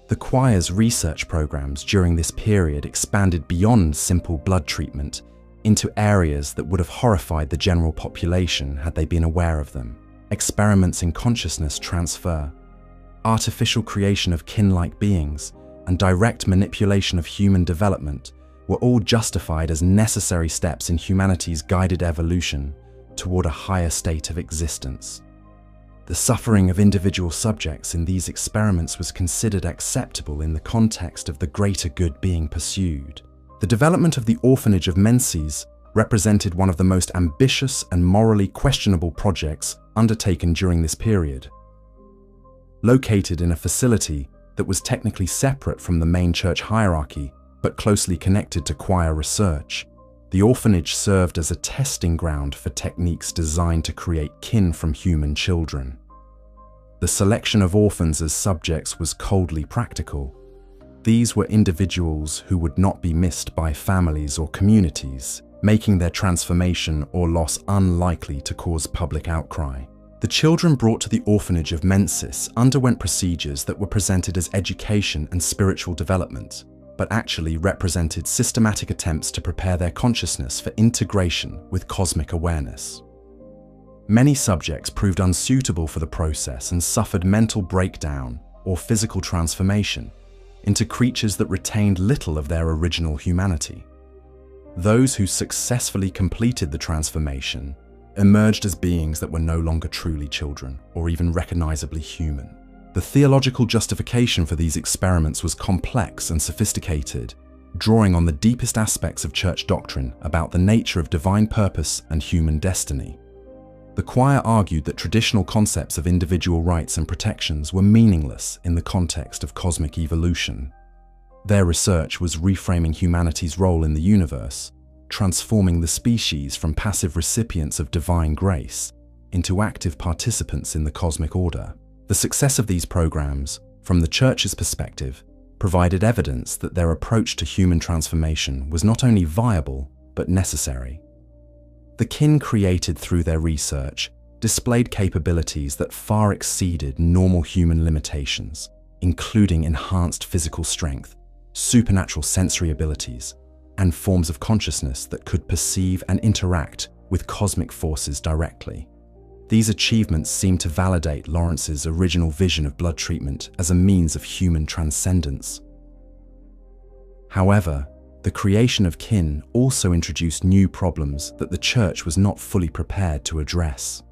The choir's research programs during this period expanded beyond simple blood treatment into areas that would have horrified the general population had they been aware of them. Experiments in consciousness transfer, artificial creation of kin-like beings, and direct manipulation of human development were all justified as necessary steps in humanity's guided evolution toward a higher state of existence. The suffering of individual subjects in these experiments was considered acceptable in the context of the greater good being pursued. The development of the orphanage of Mensis represented one of the most ambitious and morally questionable projects undertaken during this period. Located in a facility that was technically separate from the main church hierarchy, but closely connected to choir research, the orphanage served as a testing ground for techniques designed to create kin from human children. The selection of orphans as subjects was coldly practical. These were individuals who would not be missed by families or communities, making their transformation or loss unlikely to cause public outcry. The children brought to the orphanage of Mensis underwent procedures that were presented as education and spiritual development, but actually represented systematic attempts to prepare their consciousness for integration with cosmic awareness. Many subjects proved unsuitable for the process and suffered mental breakdown or physical transformation into creatures that retained little of their original humanity. Those who successfully completed the transformation emerged as beings that were no longer truly children or even recognizably human. The theological justification for these experiments was complex and sophisticated, drawing on the deepest aspects of church doctrine about the nature of divine purpose and human destiny. The choir argued that traditional concepts of individual rights and protections were meaningless in the context of cosmic evolution. Their research was reframing humanity's role in the universe, transforming the species from passive recipients of divine grace into active participants in the cosmic order. The success of these programs, from the Church's perspective, provided evidence that their approach to human transformation was not only viable, but necessary. The kin created through their research displayed capabilities that far exceeded normal human limitations, including enhanced physical strength, supernatural sensory abilities, and forms of consciousness that could perceive and interact with cosmic forces directly. These achievements seem to validate Lawrence's original vision of blood treatment as a means of human transcendence. However, the creation of kin also introduced new problems that the Church was not fully prepared to address.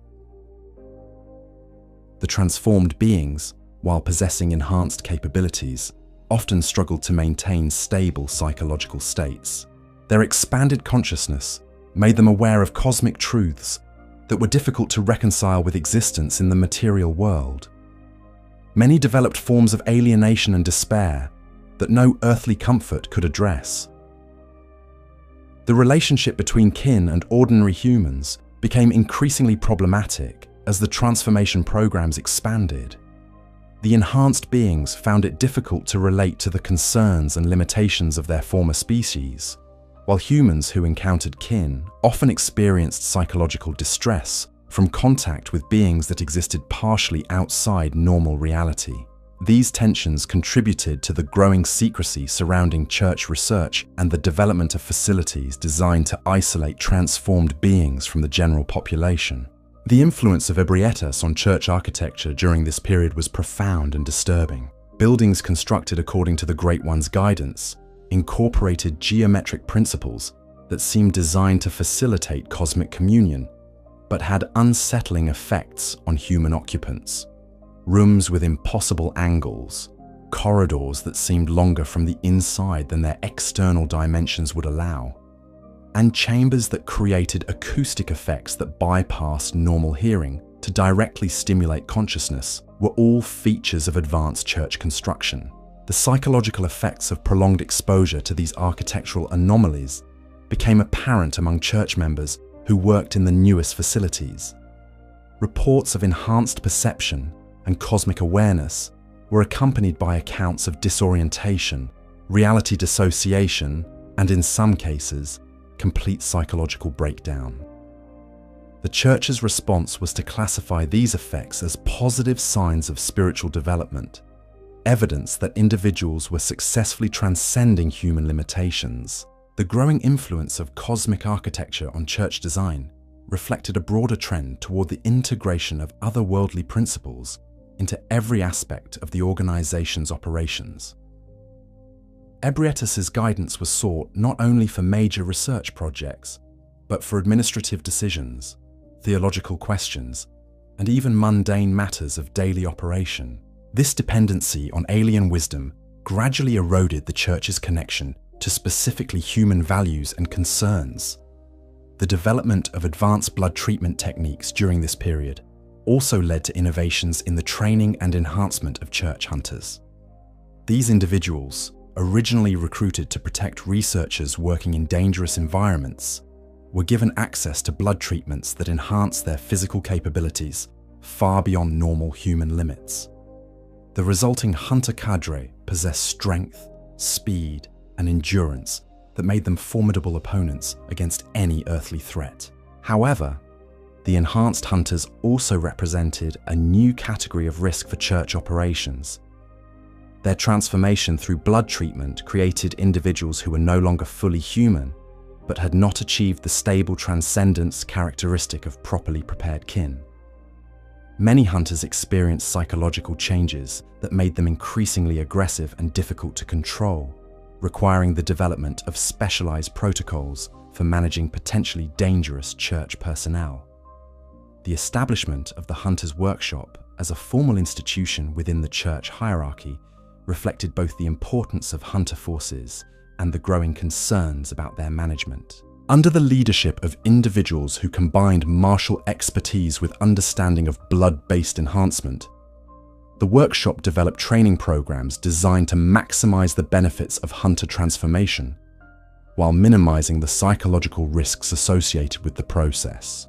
The transformed beings, while possessing enhanced capabilities, often struggled to maintain stable psychological states. Their expanded consciousness made them aware of cosmic truths that were difficult to reconcile with existence in the material world. Many developed forms of alienation and despair that no earthly comfort could address. The relationship between kin and ordinary humans became increasingly problematic as the transformation programs expanded. The enhanced beings found it difficult to relate to the concerns and limitations of their former species, while humans who encountered kin often experienced psychological distress from contact with beings that existed partially outside normal reality. These tensions contributed to the growing secrecy surrounding church research and the development of facilities designed to isolate transformed beings from the general population. The influence of Ebrietas on church architecture during this period was profound and disturbing. Buildings constructed according to the Great One's guidance incorporated geometric principles that seemed designed to facilitate cosmic communion, but had unsettling effects on human occupants. Rooms with impossible angles, corridors that seemed longer from the inside than their external dimensions would allow, and chambers that created acoustic effects that bypassed normal hearing to directly stimulate consciousness were all features of advanced church construction. The psychological effects of prolonged exposure to these architectural anomalies became apparent among church members who worked in the newest facilities. Reports of enhanced perception and cosmic awareness were accompanied by accounts of disorientation, reality dissociation, and in some cases, complete psychological breakdown. The Church's response was to classify these effects as positive signs of spiritual development, evidence that individuals were successfully transcending human limitations. The growing influence of cosmic architecture on church design reflected a broader trend toward the integration of otherworldly principles into every aspect of the organization's operations. Ebrietus's guidance was sought not only for major research projects, but for administrative decisions, theological questions, and even mundane matters of daily operation. This dependency on alien wisdom gradually eroded the Church's connection to specifically human values and concerns. The development of advanced blood treatment techniques during this period also led to innovations in the training and enhancement of church hunters. These individuals, originally recruited to protect researchers working in dangerous environments, were given access to blood treatments that enhanced their physical capabilities far beyond normal human limits. The resulting hunter cadre possessed strength, speed, and endurance that made them formidable opponents against any earthly threat. However, the enhanced hunters also represented a new category of risk for church operations. Their transformation through blood treatment created individuals who were no longer fully human, but had not achieved the stable transcendence characteristic of properly prepared kin. Many hunters experienced psychological changes that made them increasingly aggressive and difficult to control, requiring the development of specialized protocols for managing potentially dangerous church personnel. The establishment of the Hunters' Workshop as a formal institution within the church hierarchy reflected both the importance of hunter forces and the growing concerns about their management. Under the leadership of individuals who combined martial expertise with understanding of blood-based enhancement, the workshop developed training programs designed to maximize the benefits of hunter transformation, while minimizing the psychological risks associated with the process.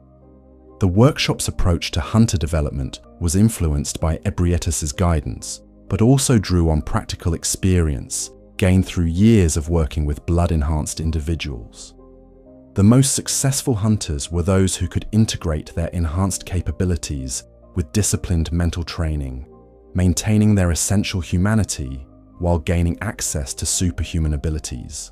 The workshop's approach to hunter development was influenced by Ebrietus's guidance, but also drew on practical experience gained through years of working with blood-enhanced individuals. The most successful hunters were those who could integrate their enhanced capabilities with disciplined mental training, maintaining their essential humanity while gaining access to superhuman abilities.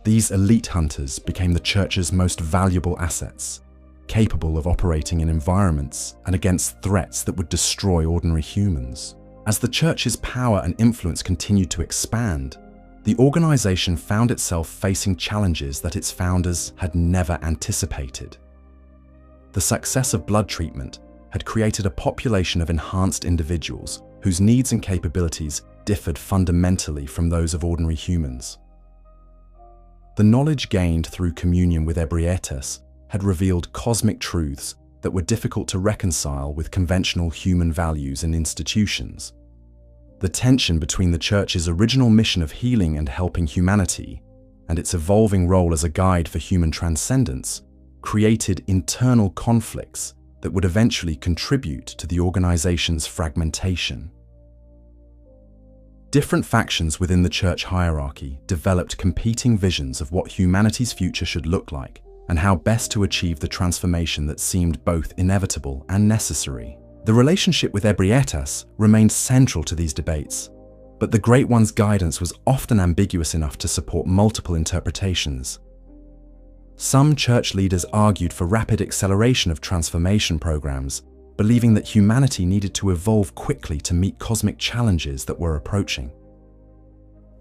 These elite hunters became the church's most valuable assets, capable of operating in environments and against threats that would destroy ordinary humans. As the church's power and influence continued to expand, the organization found itself facing challenges that its founders had never anticipated. The success of blood treatment had created a population of enhanced individuals whose needs and capabilities differed fundamentally from those of ordinary humans. The knowledge gained through communion with Ebrietus had revealed cosmic truths that were difficult to reconcile with conventional human values and institutions. The tension between the Church's original mission of healing and helping humanity and its evolving role as a guide for human transcendence created internal conflicts that would eventually contribute to the organization's fragmentation. Different factions within the church hierarchy developed competing visions of what humanity's future should look like and how best to achieve the transformation that seemed both inevitable and necessary. The relationship with Ebrietus remained central to these debates, but the Great One's guidance was often ambiguous enough to support multiple interpretations. Some church leaders argued for rapid acceleration of transformation programs, believing that humanity needed to evolve quickly to meet cosmic challenges that were approaching.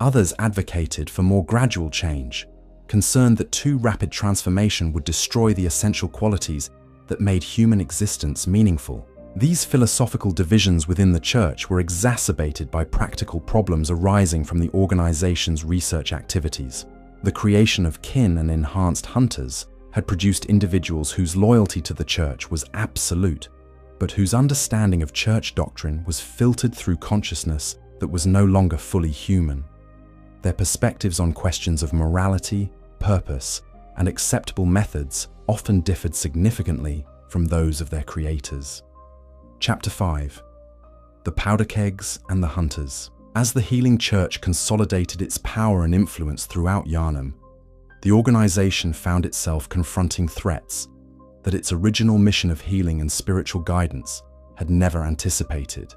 Others advocated for more gradual change, concerned that too rapid transformation would destroy the essential qualities that made human existence meaningful. These philosophical divisions within the church were exacerbated by practical problems arising from the organization's research activities. The creation of kin and enhanced hunters had produced individuals whose loyalty to the church was absolute, but whose understanding of church doctrine was filtered through consciousness that was no longer fully human. Their perspectives on questions of morality, purpose, and acceptable methods often differed significantly from those of their creators. Chapter 5. The Powder Kegs and the Hunters. As the healing church consolidated its power and influence throughout Yharnam, the organization found itself confronting threats that its original mission of healing and spiritual guidance had never anticipated.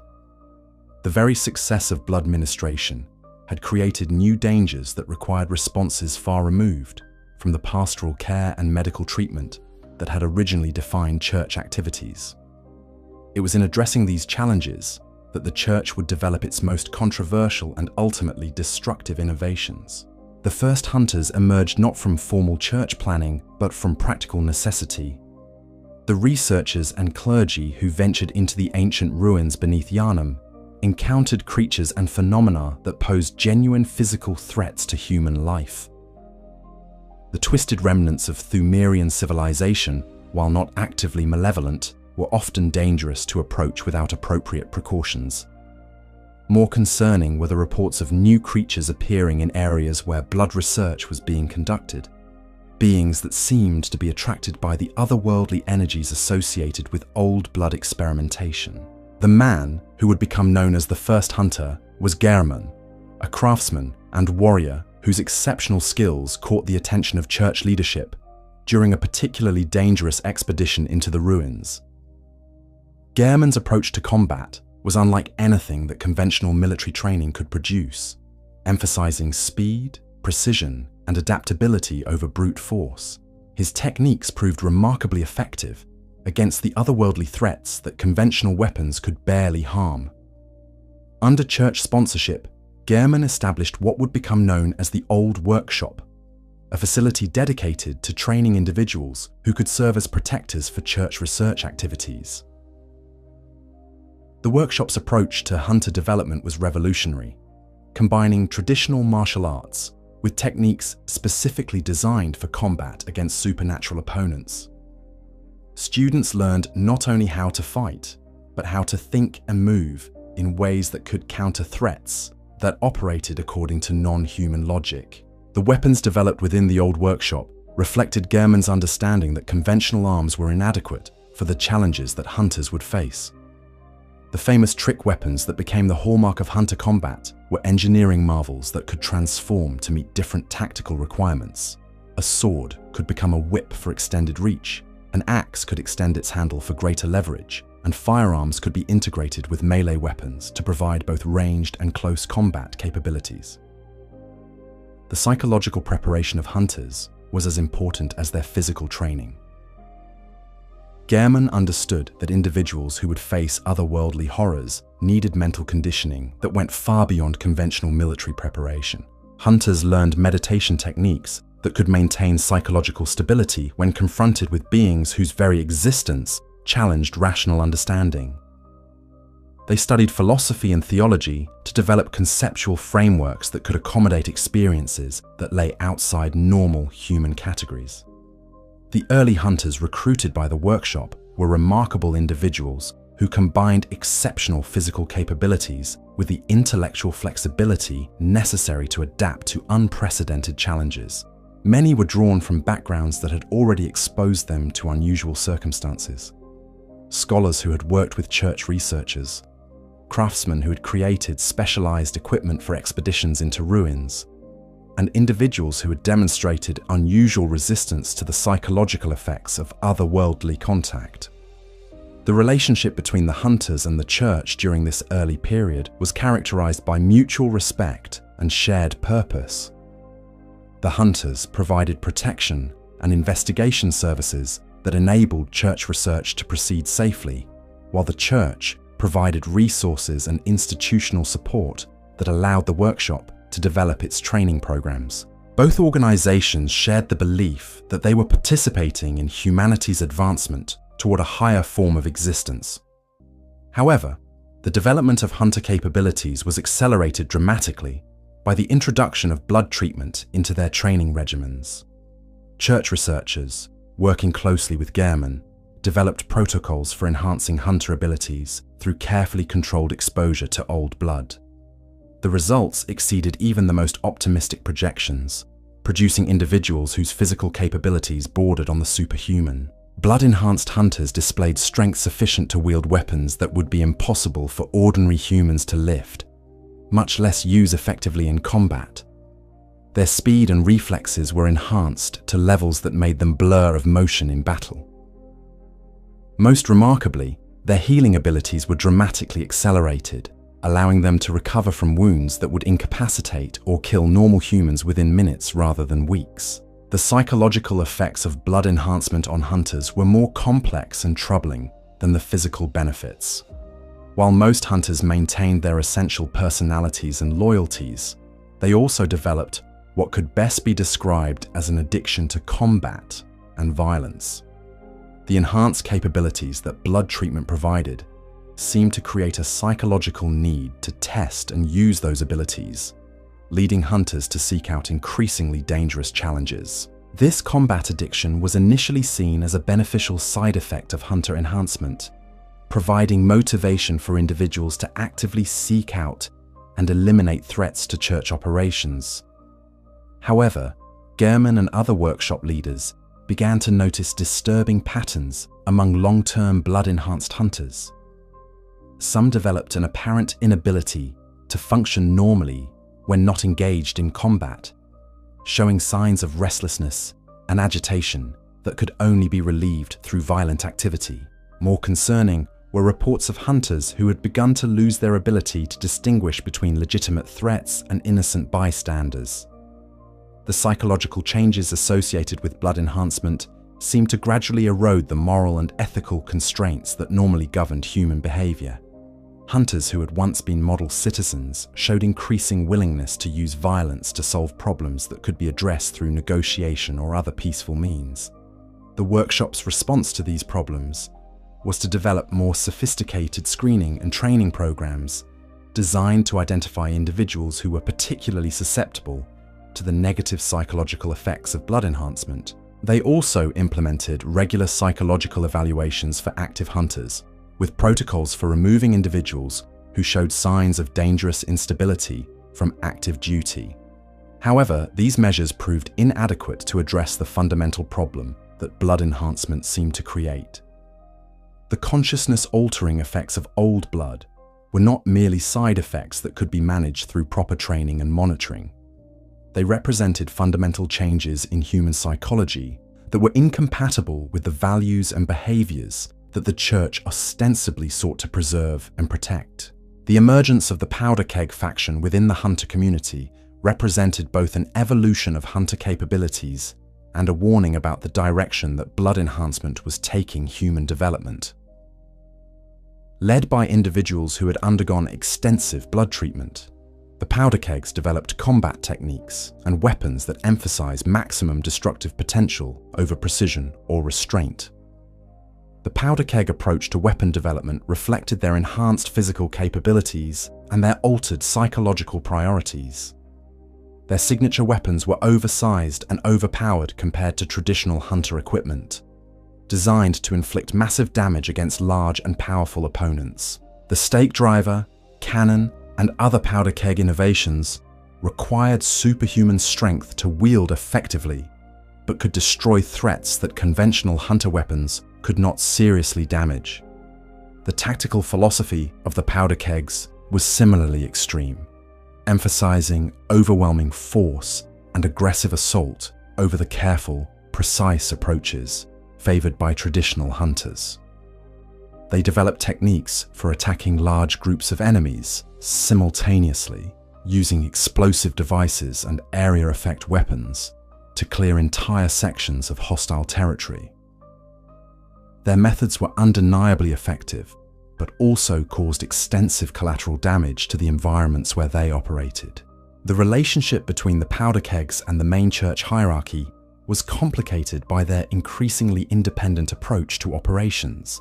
The very success of blood ministration had created new dangers that required responses far removed from the pastoral care and medical treatment that had originally defined church activities. It was in addressing these challenges that the church would develop its most controversial and ultimately destructive innovations. The first hunters emerged not from formal church planning, but from practical necessity. The researchers and clergy who ventured into the ancient ruins beneath Yharnam encountered creatures and phenomena that posed genuine physical threats to human life. The twisted remnants of Pthumerian civilization, while not actively malevolent, were often dangerous to approach without appropriate precautions. More concerning were the reports of new creatures appearing in areas where blood research was being conducted, beings that seemed to be attracted by the otherworldly energies associated with old blood experimentation. The man who would become known as the first hunter was Yharnam, a craftsman and warrior whose exceptional skills caught the attention of church leadership during a particularly dangerous expedition into the ruins. Yharnam's approach to combat was unlike anything that conventional military training could produce, emphasizing speed, precision, and adaptability over brute force. His techniques proved remarkably effective against the otherworldly threats that conventional weapons could barely harm. Under church sponsorship, Yharnam established what would become known as the Old Workshop, a facility dedicated to training individuals who could serve as protectors for church research activities. The workshop's approach to hunter development was revolutionary, combining traditional martial arts with techniques specifically designed for combat against supernatural opponents. Students learned not only how to fight, but how to think and move in ways that could counter threats that operated according to non-human logic. The weapons developed within the Old Workshop reflected Yharnam's understanding that conventional arms were inadequate for the challenges that hunters would face. The famous trick weapons that became the hallmark of hunter combat were engineering marvels that could transform to meet different tactical requirements. A sword could become a whip for extended reach, an axe could extend its handle for greater leverage, and firearms could be integrated with melee weapons to provide both ranged and close combat capabilities. The psychological preparation of hunters was as important as their physical training. Yharnam understood that individuals who would face otherworldly horrors needed mental conditioning that went far beyond conventional military preparation. Hunters learned meditation techniques that could maintain psychological stability when confronted with beings whose very existence challenged rational understanding. They studied philosophy and theology to develop conceptual frameworks that could accommodate experiences that lay outside normal human categories. The early hunters recruited by the workshop were remarkable individuals who combined exceptional physical capabilities with the intellectual flexibility necessary to adapt to unprecedented challenges. Many were drawn from backgrounds that had already exposed them to unusual circumstances. Scholars who had worked with church researchers, craftsmen who had created specialized equipment for expeditions into ruins, and individuals who had demonstrated unusual resistance to the psychological effects of otherworldly contact. The relationship between the hunters and the church during this early period was characterized by mutual respect and shared purpose. The hunters provided protection and investigation services that enabled church research to proceed safely, while the church provided resources and institutional support that allowed the workshop to develop its training programs. Both organizations shared the belief that they were participating in humanity's advancement toward a higher form of existence. However, the development of hunter capabilities was accelerated dramatically by the introduction of blood treatment into their training regimens. Church researchers, working closely with Yharnam, developed protocols for enhancing hunter abilities through carefully controlled exposure to old blood. The results exceeded even the most optimistic projections, producing individuals whose physical capabilities bordered on the superhuman. Blood-enhanced hunters displayed strength sufficient to wield weapons that would be impossible for ordinary humans to lift, much less use effectively in combat. Their speed and reflexes were enhanced to levels that made them blur of motion in battle. Most remarkably, their healing abilities were dramatically accelerated, allowing them to recover from wounds that would incapacitate or kill normal humans within minutes rather than weeks. The psychological effects of blood enhancement on hunters were more complex and troubling than the physical benefits. While most hunters maintained their essential personalities and loyalties, they also developed what could best be described as an addiction to combat and violence. The enhanced capabilities that blood treatment provided seemed to create a psychological need to test and use those abilities, leading hunters to seek out increasingly dangerous challenges. This combat addiction was initially seen as a beneficial side effect of hunter enhancement, providing motivation for individuals to actively seek out and eliminate threats to church operations. However, Gehrman and other workshop leaders began to notice disturbing patterns among long-term blood-enhanced hunters. Some developed an apparent inability to function normally when not engaged in combat, showing signs of restlessness and agitation that could only be relieved through violent activity. More concerning were reports of hunters who had begun to lose their ability to distinguish between legitimate threats and innocent bystanders. The psychological changes associated with blood enhancement seemed to gradually erode the moral and ethical constraints that normally governed human behavior. Hunters who had once been model citizens showed increasing willingness to use violence to solve problems that could be addressed through negotiation or other peaceful means. The workshop's response to these problems was to develop more sophisticated screening and training programs designed to identify individuals who were particularly susceptible to the negative psychological effects of blood enhancement. They also implemented regular psychological evaluations for active hunters, with protocols for removing individuals who showed signs of dangerous instability from active duty. However, these measures proved inadequate to address the fundamental problem that blood enhancement seemed to create. The consciousness-altering effects of old blood were not merely side effects that could be managed through proper training and monitoring. They represented fundamental changes in human psychology that were incompatible with the values and behaviors that the Church ostensibly sought to preserve and protect. The emergence of the powder keg faction within the hunter community represented both an evolution of hunter capabilities and a warning about the direction that blood enhancement was taking human development. Led by individuals who had undergone extensive blood treatment, the powder kegs developed combat techniques and weapons that emphasize maximum destructive potential over precision or restraint. The powder keg approach to weapon development reflected their enhanced physical capabilities and their altered psychological priorities. Their signature weapons were oversized and overpowered compared to traditional hunter equipment, designed to inflict massive damage against large and powerful opponents. The stake driver, cannon, and other powder keg innovations required superhuman strength to wield effectively, but could destroy threats that conventional hunter weapons could not seriously damage. The tactical philosophy of the powder kegs was similarly extreme, emphasizing overwhelming force and aggressive assault over the careful, precise approaches favored by traditional hunters. They developed techniques for attacking large groups of enemies simultaneously, using explosive devices and area effect weapons to clear entire sections of hostile territory. Their methods were undeniably effective, but also caused extensive collateral damage to the environments where they operated. The relationship between the powder kegs and the main church hierarchy was complicated by their increasingly independent approach to operations.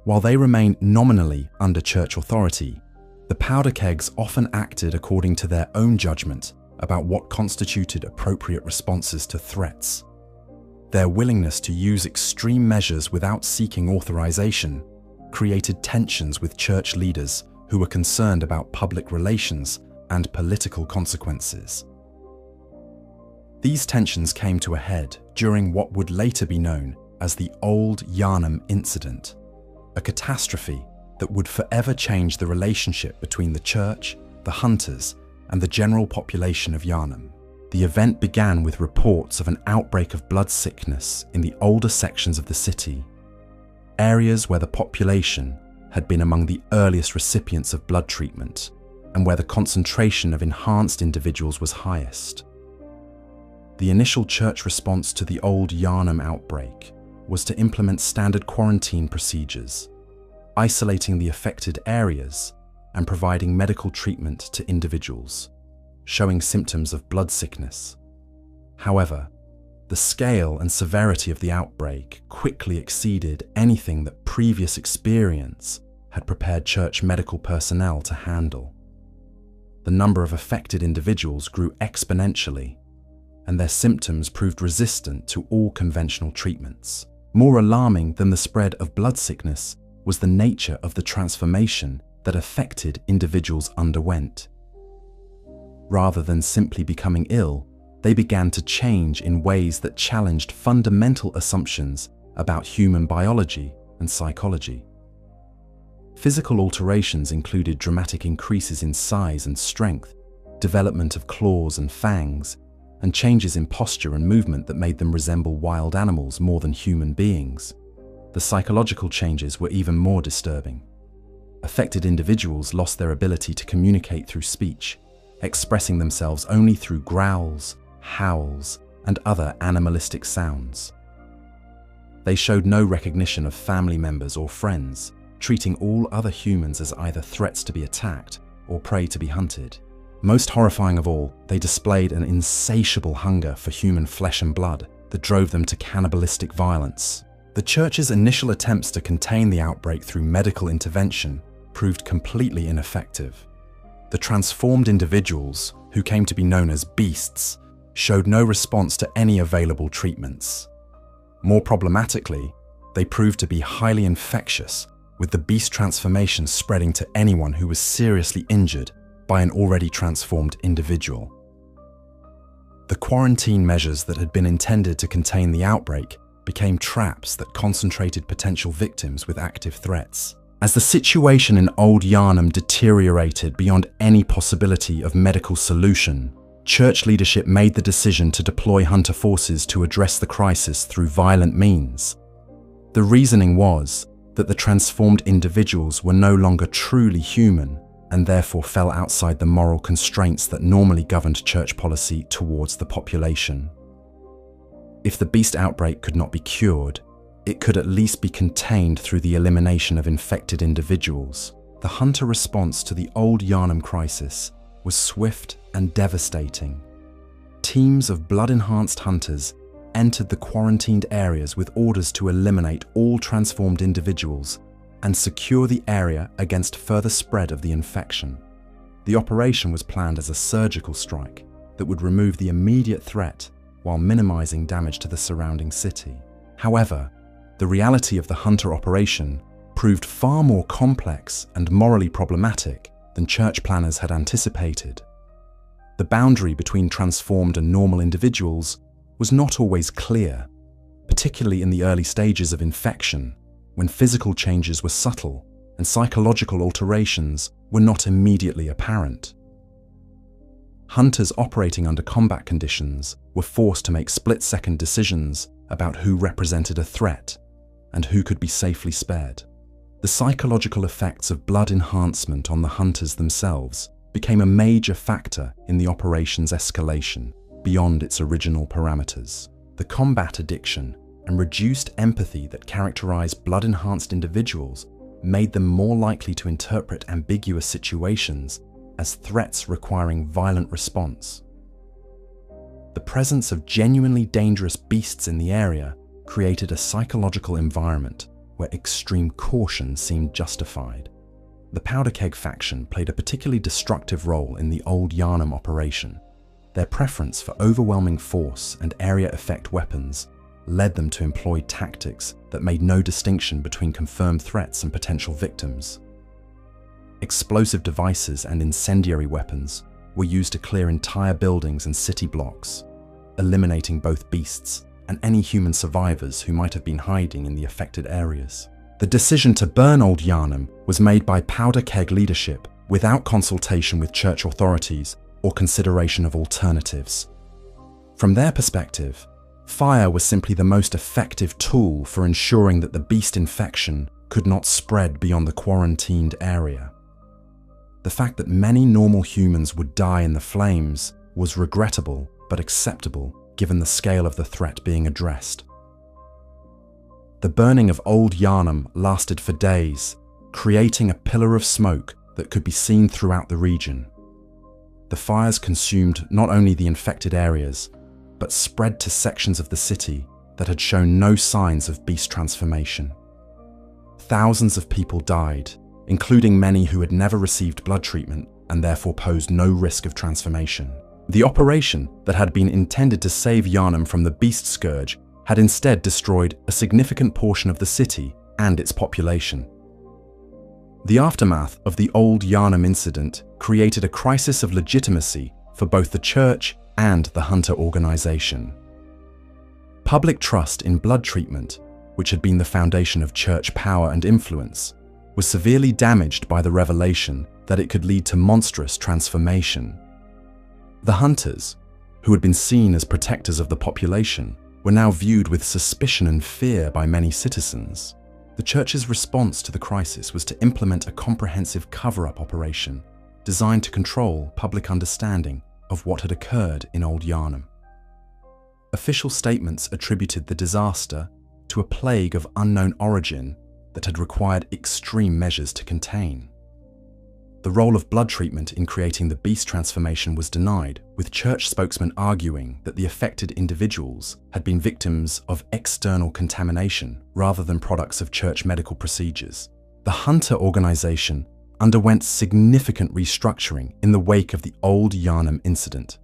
While they remained nominally under church authority, the powder kegs often acted according to their own judgment about what constituted appropriate responses to threats. Their willingness to use extreme measures without seeking authorization created tensions with church leaders who were concerned about public relations and political consequences. These tensions came to a head during what would later be known as the Old Yharnam Incident, a catastrophe that would forever change the relationship between the church, the hunters, and the general population of Yharnam. The event began with reports of an outbreak of blood sickness in the older sections of the city, areas where the population had been among the earliest recipients of blood treatment and where the concentration of enhanced individuals was highest. The initial church response to the Old Yharnam outbreak was to implement standard quarantine procedures isolating the affected areas and providing medical treatment to individuals showing symptoms of blood sickness. However, the scale and severity of the outbreak quickly exceeded anything that previous experience had prepared church medical personnel to handle. The number of affected individuals grew exponentially, and their symptoms proved resistant to all conventional treatments. More alarming than the spread of blood sickness was the nature of the transformation that affected individuals underwent. Rather than simply becoming ill, they began to change in ways that challenged fundamental assumptions about human biology and psychology. Physical alterations included dramatic increases in size and strength, development of claws and fangs, and changes in posture and movement that made them resemble wild animals more than human beings. The psychological changes were even more disturbing. Affected individuals lost their ability to communicate through speech, expressing themselves only through growls, howls, and other animalistic sounds. They showed no recognition of family members or friends, treating all other humans as either threats to be attacked or prey to be hunted. Most horrifying of all, they displayed an insatiable hunger for human flesh and blood that drove them to cannibalistic violence. The church's initial attempts to contain the outbreak through medical intervention proved completely ineffective. The transformed individuals, who came to be known as beasts, showed no response to any available treatments. More problematically, they proved to be highly infectious, with the beast transformation spreading to anyone who was seriously injured by an already transformed individual. The quarantine measures that had been intended to contain the outbreak became traps that concentrated potential victims with active threats. As the situation in Old Yharnam deteriorated beyond any possibility of medical solution, church leadership made the decision to deploy hunter forces to address the crisis through violent means. The reasoning was that the transformed individuals were no longer truly human and therefore fell outside the moral constraints that normally governed church policy towards the population. If the beast outbreak could not be cured, it could at least be contained through the elimination of infected individuals. The hunter response to the Old Yharnam crisis was swift and devastating. Teams of blood-enhanced hunters entered the quarantined areas with orders to eliminate all transformed individuals and secure the area against further spread of the infection. The operation was planned as a surgical strike that would remove the immediate threat while minimizing damage to the surrounding city. However, the reality of the hunter operation proved far more complex and morally problematic than church planners had anticipated. The boundary between transformed and normal individuals was not always clear, particularly in the early stages of infection, when physical changes were subtle and psychological alterations were not immediately apparent. Hunters operating under combat conditions were forced to make split-second decisions about who represented a threat and who could be safely spared. The psychological effects of blood enhancement on the hunters themselves became a major factor in the operation's escalation beyond its original parameters. The combat addiction and reduced empathy that characterized blood-enhanced individuals made them more likely to interpret ambiguous situations as threats requiring violent response. The presence of genuinely dangerous beasts in the area created a psychological environment where extreme caution seemed justified. The Powder Keg faction played a particularly destructive role in the Old Yharnam operation. Their preference for overwhelming force and area effect weapons led them to employ tactics that made no distinction between confirmed threats and potential victims. Explosive devices and incendiary weapons were used to clear entire buildings and city blocks, eliminating both beasts and any human survivors who might have been hiding in the affected areas. The decision to burn Old Yharnam was made by Powder Keg leadership without consultation with church authorities or consideration of alternatives. From their perspective, fire was simply the most effective tool for ensuring that the beast infection could not spread beyond the quarantined area. The fact that many normal humans would die in the flames was regrettable but acceptable given the scale of the threat being addressed. The burning of Old Yharnam lasted for days, creating a pillar of smoke that could be seen throughout the region. The fires consumed not only the infected areas, but spread to sections of the city that had shown no signs of beast transformation. Thousands of people died, including many who had never received blood treatment and therefore posed no risk of transformation. The operation that had been intended to save Yharnam from the beast scourge had instead destroyed a significant portion of the city and its population. The aftermath of the old Yharnam incident created a crisis of legitimacy for both the church and the hunter organization. Public trust in blood treatment, which had been the foundation of church power and influence, was severely damaged by the revelation that it could lead to monstrous transformation. The hunters, who had been seen as protectors of the population, were now viewed with suspicion and fear by many citizens. The church's response to the crisis was to implement a comprehensive cover-up operation designed to control public understanding of what had occurred in Old Yharnam. Official statements attributed the disaster to a plague of unknown origin that had required extreme measures to contain. The role of blood treatment in creating the beast transformation was denied, with church spokesmen arguing that the affected individuals had been victims of external contamination rather than products of church medical procedures. The hunter organization underwent significant restructuring in the wake of the Old Yharnam incident.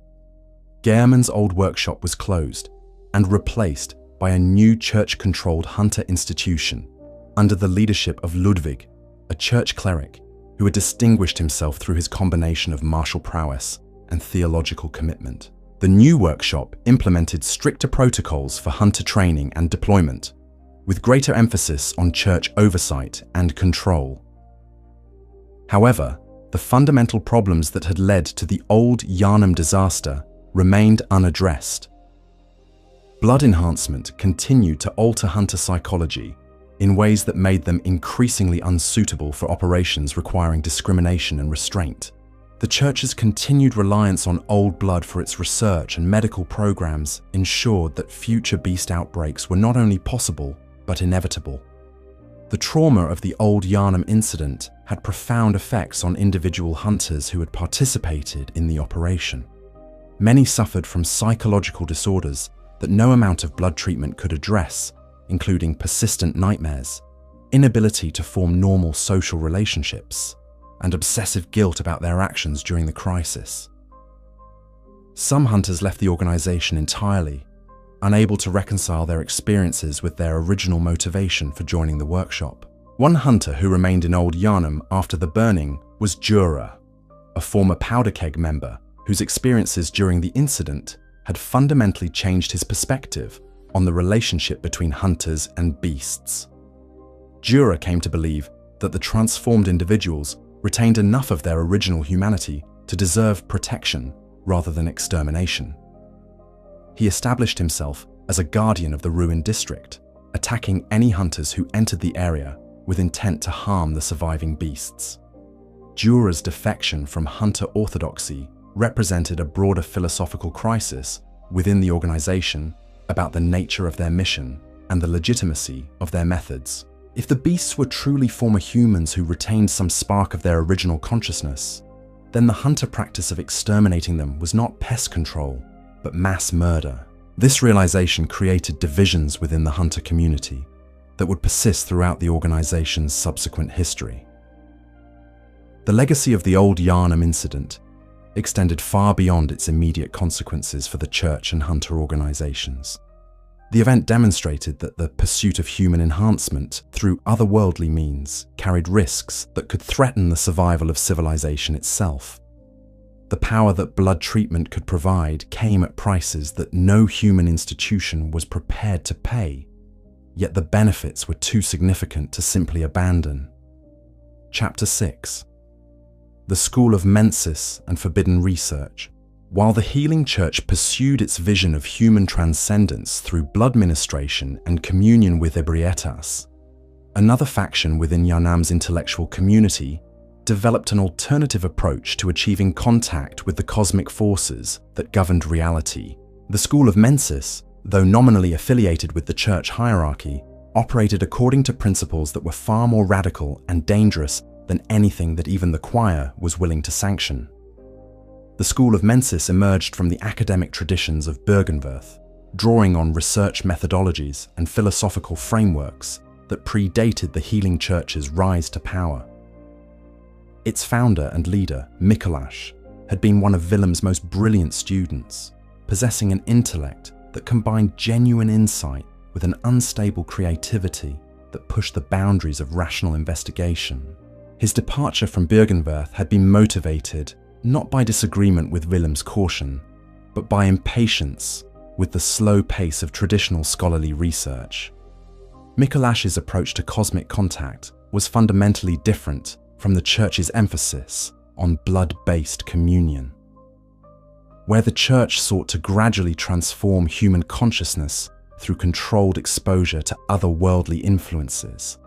Gehrman's old workshop was closed and replaced by a new church-controlled hunter institution under the leadership of Ludwig, a church cleric who had distinguished himself through his combination of martial prowess and theological commitment. The new workshop implemented stricter protocols for hunter training and deployment, with greater emphasis on church oversight and control. However, the fundamental problems that had led to the Old Yharnam disaster remained unaddressed. Blood enhancement continued to alter hunter psychology in ways that made them increasingly unsuitable for operations requiring discrimination and restraint. The church's continued reliance on old blood for its research and medical programs ensured that future beast outbreaks were not only possible, but inevitable. The trauma of the Old Yharnam incident had profound effects on individual hunters who had participated in the operation. Many suffered from psychological disorders that no amount of blood treatment could address, including persistent nightmares, inability to form normal social relationships, and obsessive guilt about their actions during the crisis. Some hunters left the organization entirely, unable to reconcile their experiences with their original motivation for joining the workshop. One hunter who remained in Old Yharnam after the burning was Jura, a former powder keg member whose experiences during the incident had fundamentally changed his perspective on the relationship between hunters and beasts. Jura came to believe that the transformed individuals retained enough of their original humanity to deserve protection rather than extermination. He established himself as a guardian of the ruined district, attacking any hunters who entered the area with intent to harm the surviving beasts. Jura's defection from hunter orthodoxy represented a broader philosophical crisis within the organization about the nature of their mission and the legitimacy of their methods. If the beasts were truly former humans who retained some spark of their original consciousness, then the hunter practice of exterminating them was not pest control, but mass murder. This realization created divisions within the hunter community that would persist throughout the organization's subsequent history. The legacy of the Old Yharnam incident extended far beyond its immediate consequences for the church and hunter organizations. The event demonstrated that the pursuit of human enhancement through otherworldly means carried risks that could threaten the survival of civilization itself. The power that blood treatment could provide came at prices that no human institution was prepared to pay, yet the benefits were too significant to simply abandon. Chapter 6. The School of Mensis and Forbidden Research. While the healing church pursued its vision of human transcendence through blood ministration and communion with ebrietas, another faction within Yharnam's intellectual community developed an alternative approach to achieving contact with the cosmic forces that governed reality. The School of Mensis, though nominally affiliated with the church hierarchy, operated according to principles that were far more radical and dangerous than anything that even the choir was willing to sanction. The School of Mensis emerged from the academic traditions of Byrgenwerth, drawing on research methodologies and philosophical frameworks that predated the healing church's rise to power. Its founder and leader, Mikuláš, had been one of Willem's most brilliant students, possessing an intellect that combined genuine insight with an unstable creativity that pushed the boundaries of rational investigation. His departure from Byrgenwerth had been motivated not by disagreement with Willem's caution, but by impatience with the slow pace of traditional scholarly research. Mikuláš's approach to cosmic contact was fundamentally different from the Church's emphasis on blood-based communion. Where the Church sought to gradually transform human consciousness through controlled exposure to otherworldly influences,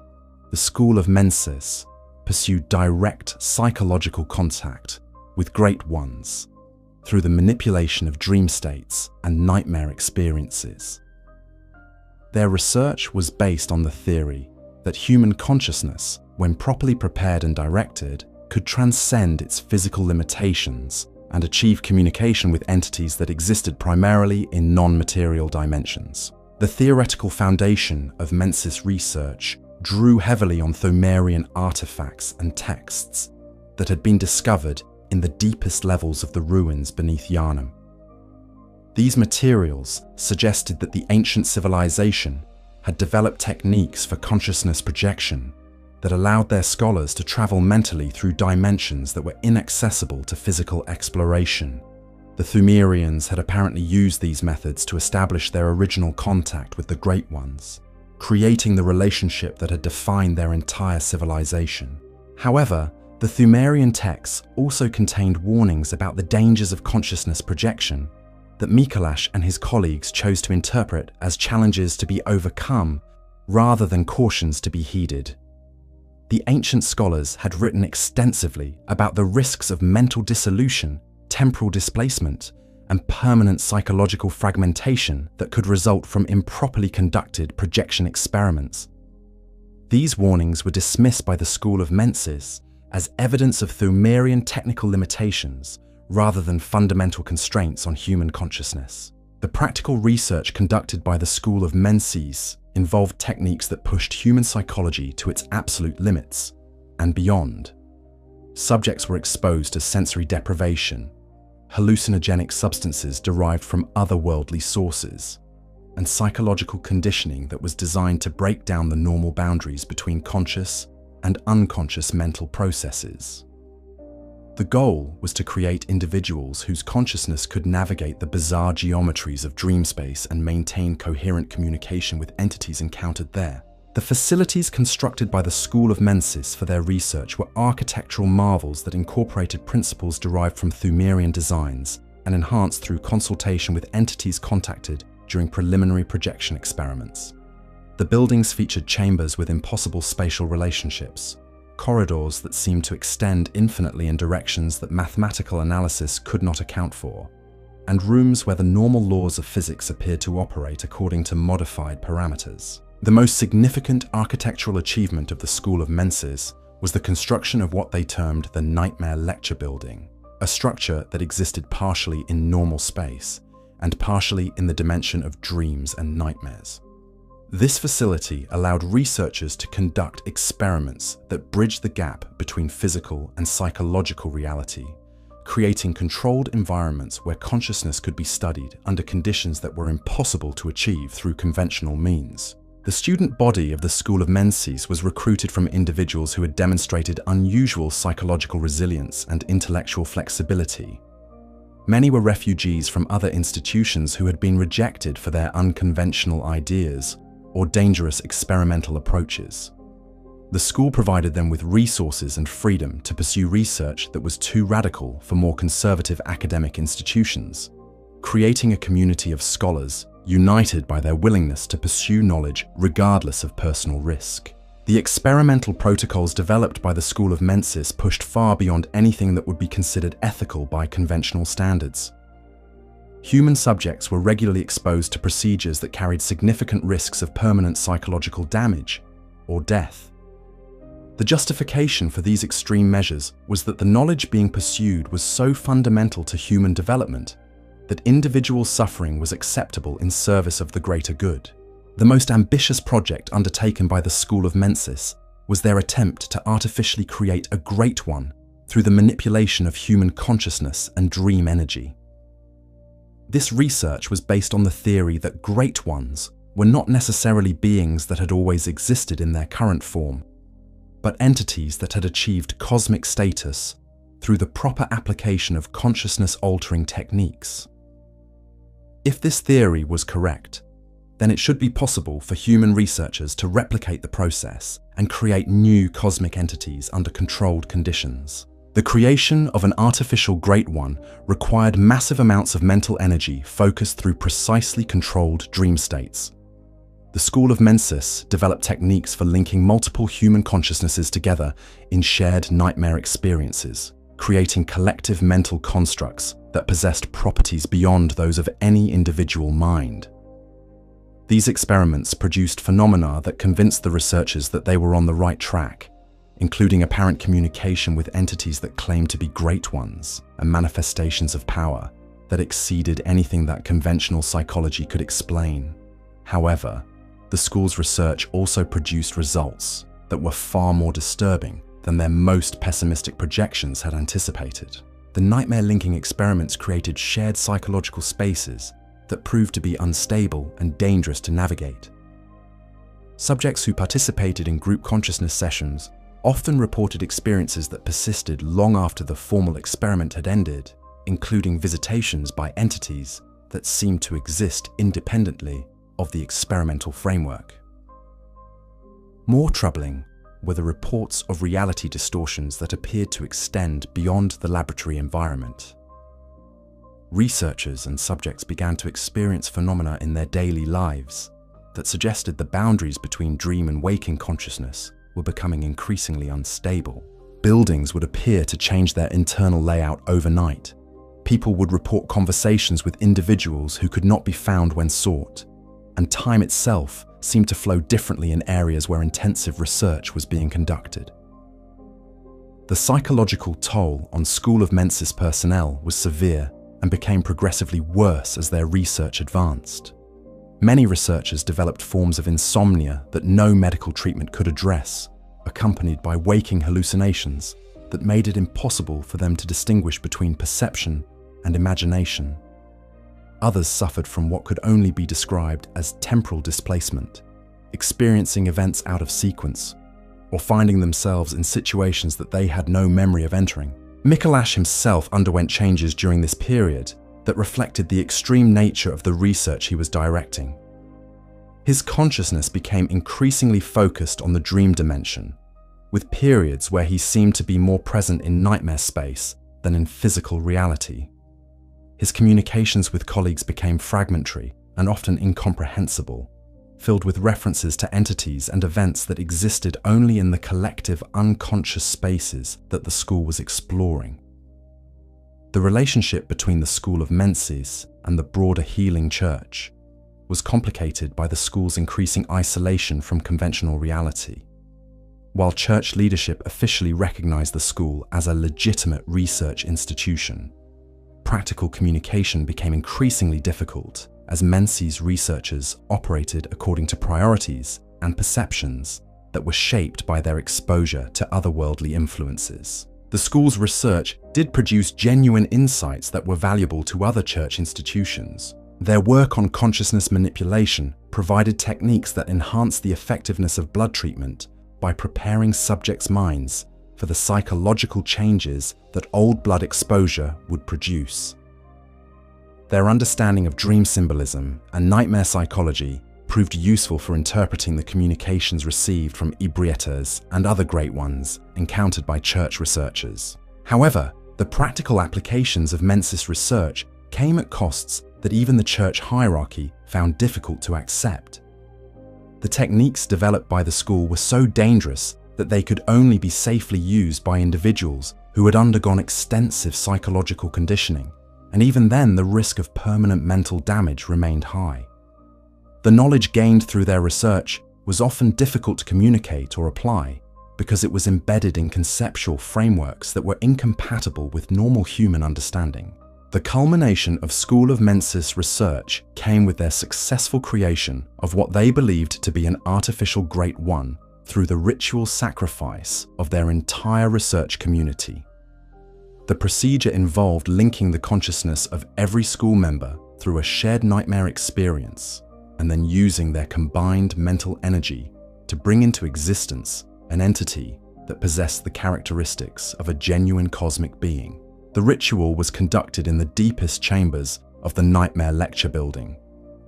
the School of Mensis pursued direct psychological contact with great ones through the manipulation of dream states and nightmare experiences. Their research was based on the theory that human consciousness, when properly prepared and directed, could transcend its physical limitations and achieve communication with entities that existed primarily in non-material dimensions. The theoretical foundation of Mensis research drew heavily on Pthumerian artifacts and texts that had been discovered in the deepest levels of the ruins beneath Yharnam. These materials suggested that the ancient civilization had developed techniques for consciousness projection that allowed their scholars to travel mentally through dimensions that were inaccessible to physical exploration. The Pthumerians had apparently used these methods to establish their original contact with the Great Ones, creating the relationship that had defined their entire civilization. However, the Pthumerian texts also contained warnings about the dangers of consciousness projection that Mikuláš and his colleagues chose to interpret as challenges to be overcome rather than cautions to be heeded. The ancient scholars had written extensively about the risks of mental dissolution, temporal displacement, and permanent psychological fragmentation that could result from improperly conducted projection experiments. These warnings were dismissed by the School of Mensis as evidence of Pthumerian technical limitations rather than fundamental constraints on human consciousness. The practical research conducted by the School of Mensis involved techniques that pushed human psychology to its absolute limits and beyond. Subjects were exposed to sensory deprivation, hallucinogenic substances derived from otherworldly sources, and psychological conditioning that was designed to break down the normal boundaries between conscious and unconscious mental processes. The goal was to create individuals whose consciousness could navigate the bizarre geometries of dream space and maintain coherent communication with entities encountered there. The facilities constructed by the School of Mensis for their research were architectural marvels that incorporated principles derived from Pthumerian designs and enhanced through consultation with entities contacted during preliminary projection experiments. The buildings featured chambers with impossible spatial relationships, corridors that seemed to extend infinitely in directions that mathematical analysis could not account for, and rooms where the normal laws of physics appeared to operate according to modified parameters. The most significant architectural achievement of the School of Mensis was the construction of what they termed the Nightmare Lecture Building, a structure that existed partially in normal space and partially in the dimension of dreams and nightmares. This facility allowed researchers to conduct experiments that bridged the gap between physical and psychological reality, creating controlled environments where consciousness could be studied under conditions that were impossible to achieve through conventional means. The student body of the School of Mensis was recruited from individuals who had demonstrated unusual psychological resilience and intellectual flexibility. Many were refugees from other institutions who had been rejected for their unconventional ideas or dangerous experimental approaches. The school provided them with resources and freedom to pursue research that was too radical for more conservative academic institutions, creating a community of scholars united by their willingness to pursue knowledge regardless of personal risk. The experimental protocols developed by the School of Mensis pushed far beyond anything that would be considered ethical by conventional standards. human subjects were regularly exposed to procedures that carried significant risks of permanent psychological damage or death. The justification for these extreme measures was that the knowledge being pursued was so fundamental to human development that individual suffering was acceptable in service of the greater good. The most ambitious project undertaken by the School of Mensis was their attempt to artificially create a great one through the manipulation of human consciousness and dream energy. This research was based on the theory that great ones were not necessarily beings that had always existed in their current form, but entities that had achieved cosmic status through the proper application of consciousness-altering techniques. If this theory was correct, then it should be possible for human researchers to replicate the process and create new cosmic entities under controlled conditions. The creation of an artificial Great One required massive amounts of mental energy focused through precisely controlled dream states. The School of Mensis developed techniques for linking multiple human consciousnesses together in shared nightmare experiences, creating collective mental constructs that possessed properties beyond those of any individual mind. These experiments produced phenomena that convinced the researchers that they were on the right track, including apparent communication with entities that claimed to be great ones and manifestations of power that exceeded anything that conventional psychology could explain. However, the school's research also produced results that were far more disturbing than their most pessimistic projections had anticipated. The nightmare-linking experiments created shared psychological spaces that proved to be unstable and dangerous to navigate. Subjects who participated in group consciousness sessions often reported experiences that persisted long after the formal experiment had ended, including visitations by entities that seemed to exist independently of the experimental framework. More troubling were the reports of reality distortions that appeared to extend beyond the laboratory environment. Researchers and subjects began to experience phenomena in their daily lives that suggested the boundaries between dream and waking consciousness were becoming increasingly unstable. Buildings would appear to change their internal layout overnight. People would report conversations with individuals who could not be found when sought, and time itself seemed to flow differently in areas where intensive research was being conducted. The psychological toll on School of Mensis personnel was severe and became progressively worse as their research advanced. Many researchers developed forms of insomnia that no medical treatment could address, accompanied by waking hallucinations that made it impossible for them to distinguish between perception and imagination. Others suffered from what could only be described as temporal displacement, experiencing events out of sequence, or finding themselves in situations that they had no memory of entering. Michalak himself underwent changes during this period that reflected the extreme nature of the research he was directing. His consciousness became increasingly focused on the dream dimension, with periods where he seemed to be more present in nightmare space than in physical reality. His communications with colleagues became fragmentary and often incomprehensible, filled with references to entities and events that existed only in the collective unconscious spaces that the school was exploring. The relationship between the School of Mensis and the broader healing church was complicated by the school's increasing isolation from conventional reality. While church leadership officially recognized the school as a legitimate research institution, practical communication became increasingly difficult as Mensis researchers operated according to priorities and perceptions that were shaped by their exposure to otherworldly influences. The school's research did produce genuine insights that were valuable to other church institutions. Their work on consciousness manipulation provided techniques that enhanced the effectiveness of blood treatment by preparing subjects' minds for the psychological changes that old blood exposure would produce. Their understanding of dream symbolism and nightmare psychology proved useful for interpreting the communications received from ebrieters and other great ones encountered by church researchers. However, the practical applications of Mensis research came at costs that even the church hierarchy found difficult to accept. The techniques developed by the school were so dangerous that they could only be safely used by individuals who had undergone extensive psychological conditioning and even then the risk of permanent mental damage remained high. The knowledge gained through their research was often difficult to communicate or apply because it was embedded in conceptual frameworks that were incompatible with normal human understanding. The culmination of School of Mensis research came with their successful creation of what they believed to be an artificial Great One through the ritual sacrifice of their entire research community. The procedure involved linking the consciousness of every school member through a shared nightmare experience and then using their combined mental energy to bring into existence an entity that possessed the characteristics of a genuine cosmic being. The ritual was conducted in the deepest chambers of the Nightmare Lecture Building,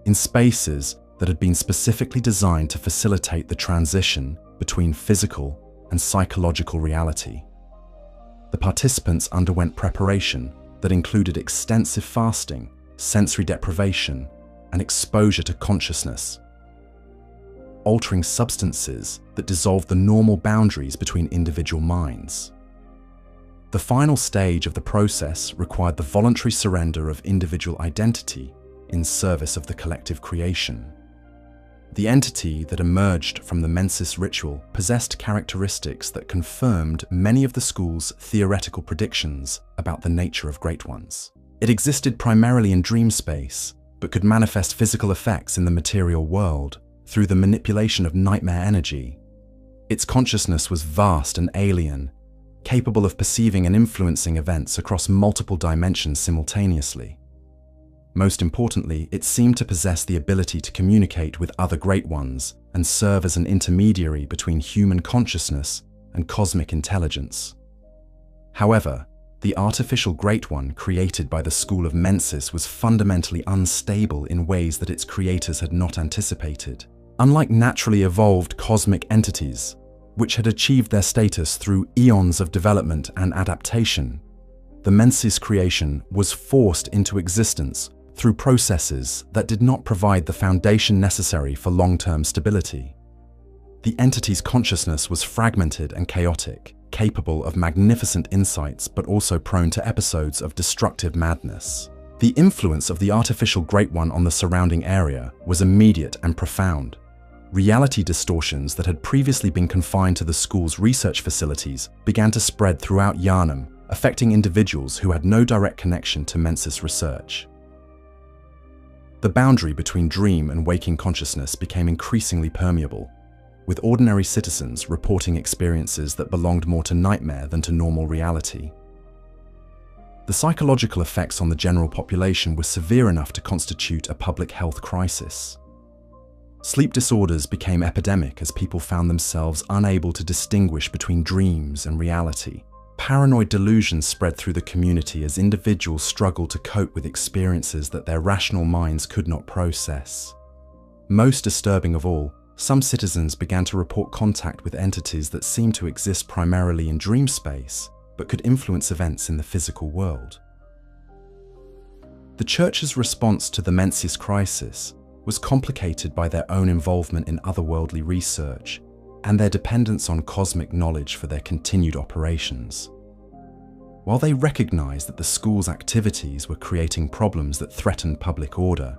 in spaces that had been specifically designed to facilitate the transition between physical and psychological reality. The participants underwent preparation that included extensive fasting, sensory deprivation, and exposure to consciousness, altering substances that dissolved the normal boundaries between individual minds. The final stage of the process required the voluntary surrender of individual identity in service of the collective creation. The entity that emerged from the Mensis ritual possessed characteristics that confirmed many of the school's theoretical predictions about the nature of Great Ones. It existed primarily in dream space, but could manifest physical effects in the material world through the manipulation of nightmare energy. Its consciousness was vast and alien, capable of perceiving and influencing events across multiple dimensions simultaneously. Most importantly, it seemed to possess the ability to communicate with other Great Ones and serve as an intermediary between human consciousness and cosmic intelligence. However, the artificial Great One created by the School of Mensis was fundamentally unstable in ways that its creators had not anticipated. Unlike naturally evolved cosmic entities, which had achieved their status through eons of development and adaptation, the Mensis creation was forced into existence through processes that did not provide the foundation necessary for long-term stability. The entity's consciousness was fragmented and chaotic, capable of magnificent insights but also prone to episodes of destructive madness. The influence of the artificial Great One on the surrounding area was immediate and profound. Reality distortions that had previously been confined to the school's research facilities began to spread throughout Yharnam, affecting individuals who had no direct connection to Mensis research. The boundary between dream and waking consciousness became increasingly permeable, with ordinary citizens reporting experiences that belonged more to nightmare than to normal reality. The psychological effects on the general population were severe enough to constitute a public health crisis. Sleep disorders became epidemic as people found themselves unable to distinguish between dreams and reality. Paranoid delusions spread through the community as individuals struggled to cope with experiences that their rational minds could not process. Most disturbing of all, some citizens began to report contact with entities that seemed to exist primarily in dream space, but could influence events in the physical world. The Church's response to the Mensis crisis was complicated by their own involvement in otherworldly research and their dependence on cosmic knowledge for their continued operations. While they recognized that the school's activities were creating problems that threatened public order,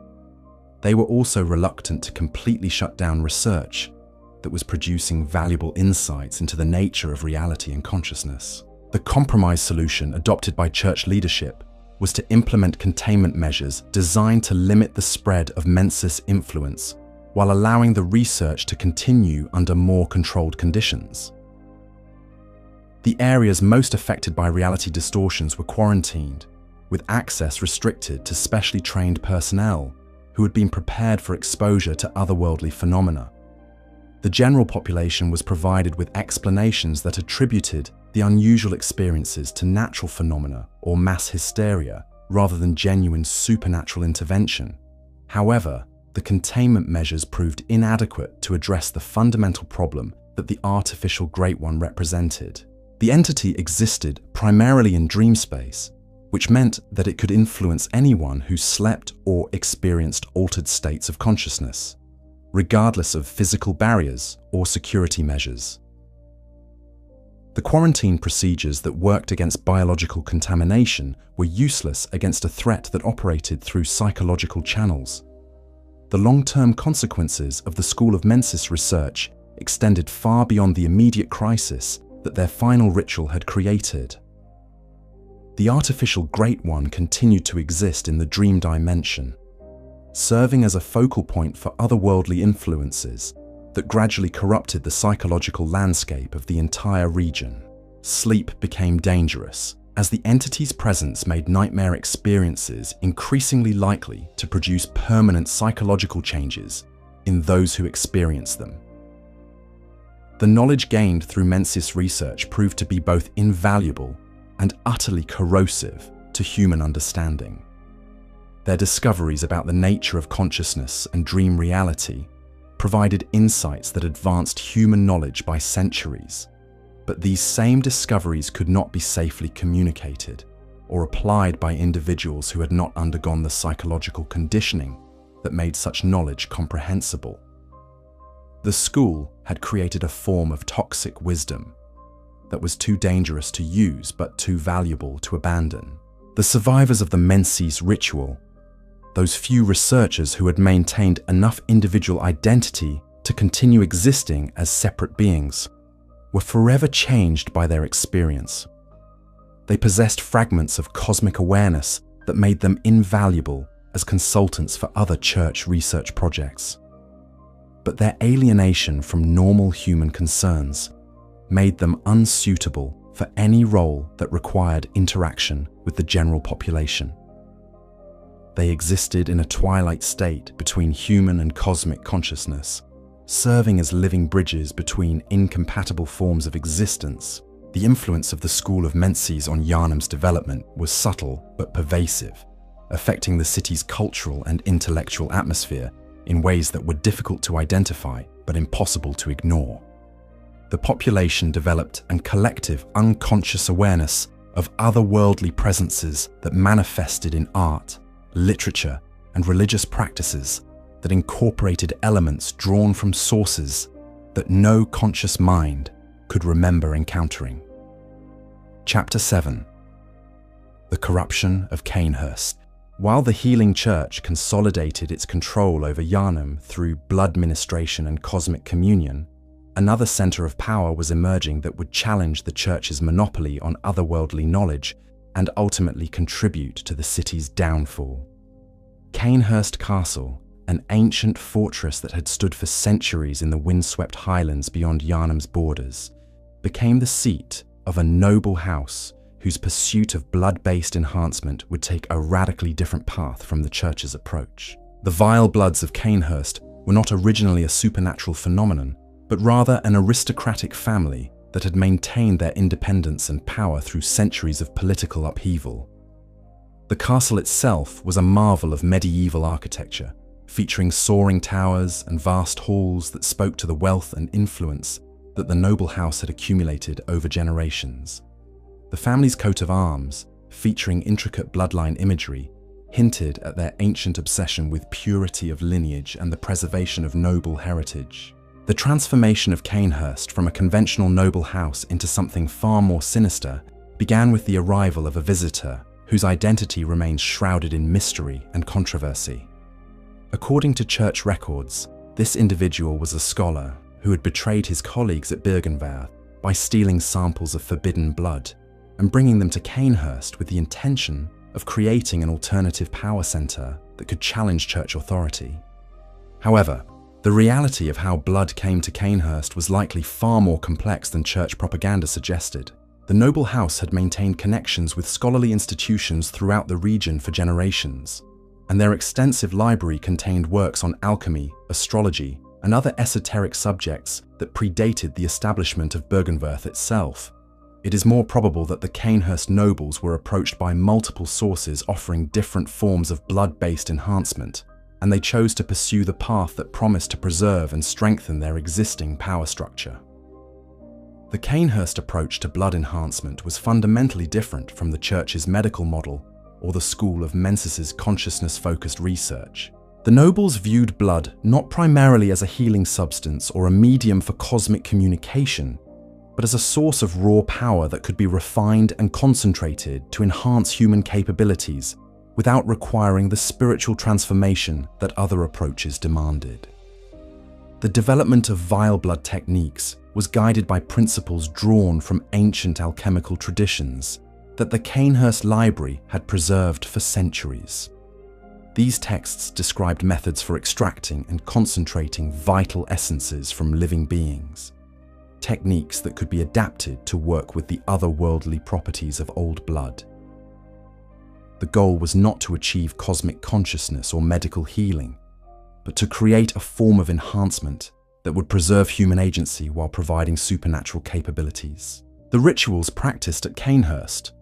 they were also reluctant to completely shut down research that was producing valuable insights into the nature of reality and consciousness. The compromise solution adopted by church leadership was to implement containment measures designed to limit the spread of Mensis influence while allowing the research to continue under more controlled conditions. The areas most affected by reality distortions were quarantined, with access restricted to specially trained personnel who had been prepared for exposure to otherworldly phenomena. The general population was provided with explanations that attributed the unusual experiences to natural phenomena or mass hysteria rather than genuine supernatural intervention. However, the containment measures proved inadequate to address the fundamental problem that the artificial Great One represented. The entity existed primarily in dream space, which meant that it could influence anyone who slept or experienced altered states of consciousness, regardless of physical barriers or security measures. The quarantine procedures that worked against biological contamination were useless against a threat that operated through psychological channels. The long-term consequences of the School of Mensis research extended far beyond the immediate crisis that their final ritual had created. The artificial Great One continued to exist in the dream dimension, serving as a focal point for otherworldly influences that gradually corrupted the psychological landscape of the entire region. Sleep became dangerous, as the entity's presence made nightmare experiences increasingly likely to produce permanent psychological changes in those who experience them. The knowledge gained through Mensis research proved to be both invaluable and utterly corrosive to human understanding. Their discoveries about the nature of consciousness and dream reality provided insights that advanced human knowledge by centuries, but these same discoveries could not be safely communicated or applied by individuals who had not undergone the psychological conditioning that made such knowledge comprehensible. The school had created a form of toxic wisdom that was too dangerous to use but too valuable to abandon. The survivors of the Mensis ritual, those few researchers who had maintained enough individual identity to continue existing as separate beings, were forever changed by their experience. They possessed fragments of cosmic awareness that made them invaluable as consultants for other church research projects. But their alienation from normal human concerns made them unsuitable for any role that required interaction with the general population. They existed in a twilight state between human and cosmic consciousness, serving as living bridges between incompatible forms of existence. The influence of the School of Mensis on Yharnam's development was subtle but pervasive, affecting the city's cultural and intellectual atmosphere in ways that were difficult to identify but impossible to ignore. The population developed a collective unconscious awareness of otherworldly presences that manifested in art, literature, and religious practices that incorporated elements drawn from sources that no conscious mind could remember encountering. Chapter 7. The Corruption of Cainhurst. While the Healing Church consolidated its control over Yharnam through blood ministration and cosmic communion, another center of power was emerging that would challenge the Church's monopoly on otherworldly knowledge and ultimately contribute to the city's downfall. Cainhurst Castle, an ancient fortress that had stood for centuries in the windswept highlands beyond Yharnam's borders, became the seat of a noble house whose pursuit of blood-based enhancement would take a radically different path from the Church's approach. The vile bloods of Cainhurst were not originally a supernatural phenomenon, but rather an aristocratic family that had maintained their independence and power through centuries of political upheaval. The castle itself was a marvel of medieval architecture, featuring soaring towers and vast halls that spoke to the wealth and influence that the noble house had accumulated over generations. The family's coat of arms, featuring intricate bloodline imagery, hinted at their ancient obsession with purity of lineage and the preservation of noble heritage. The transformation of Cainhurst from a conventional noble house into something far more sinister began with the arrival of a visitor whose identity remains shrouded in mystery and controversy. According to church records, this individual was a scholar who had betrayed his colleagues at Byrgenwerth by stealing samples of forbidden blood and bringing them to Cainhurst with the intention of creating an alternative power center that could challenge church authority. However, the reality of how blood came to Cainhurst was likely far more complex than church propaganda suggested. The noble house had maintained connections with scholarly institutions throughout the region for generations, and their extensive library contained works on alchemy, astrology, and other esoteric subjects that predated the establishment of Byrgenwerth itself. It is more probable that the Cainhurst nobles were approached by multiple sources offering different forms of blood-based enhancement, and they chose to pursue the path that promised to preserve and strengthen their existing power structure. The Cainhurst approach to blood enhancement was fundamentally different from the Church's medical model or the School of Mensis' consciousness-focused research. The nobles viewed blood not primarily as a healing substance or a medium for cosmic communication, but as a source of raw power that could be refined and concentrated to enhance human capabilities without requiring the spiritual transformation that other approaches demanded. The development of vile blood techniques was guided by principles drawn from ancient alchemical traditions that the Cainhurst Library had preserved for centuries. These texts described methods for extracting and concentrating vital essences from living beings, techniques that could be adapted to work with the otherworldly properties of old blood. The goal was not to achieve cosmic consciousness or medical healing, but to create a form of enhancement that would preserve human agency while providing supernatural capabilities. The rituals practiced at Cainhurst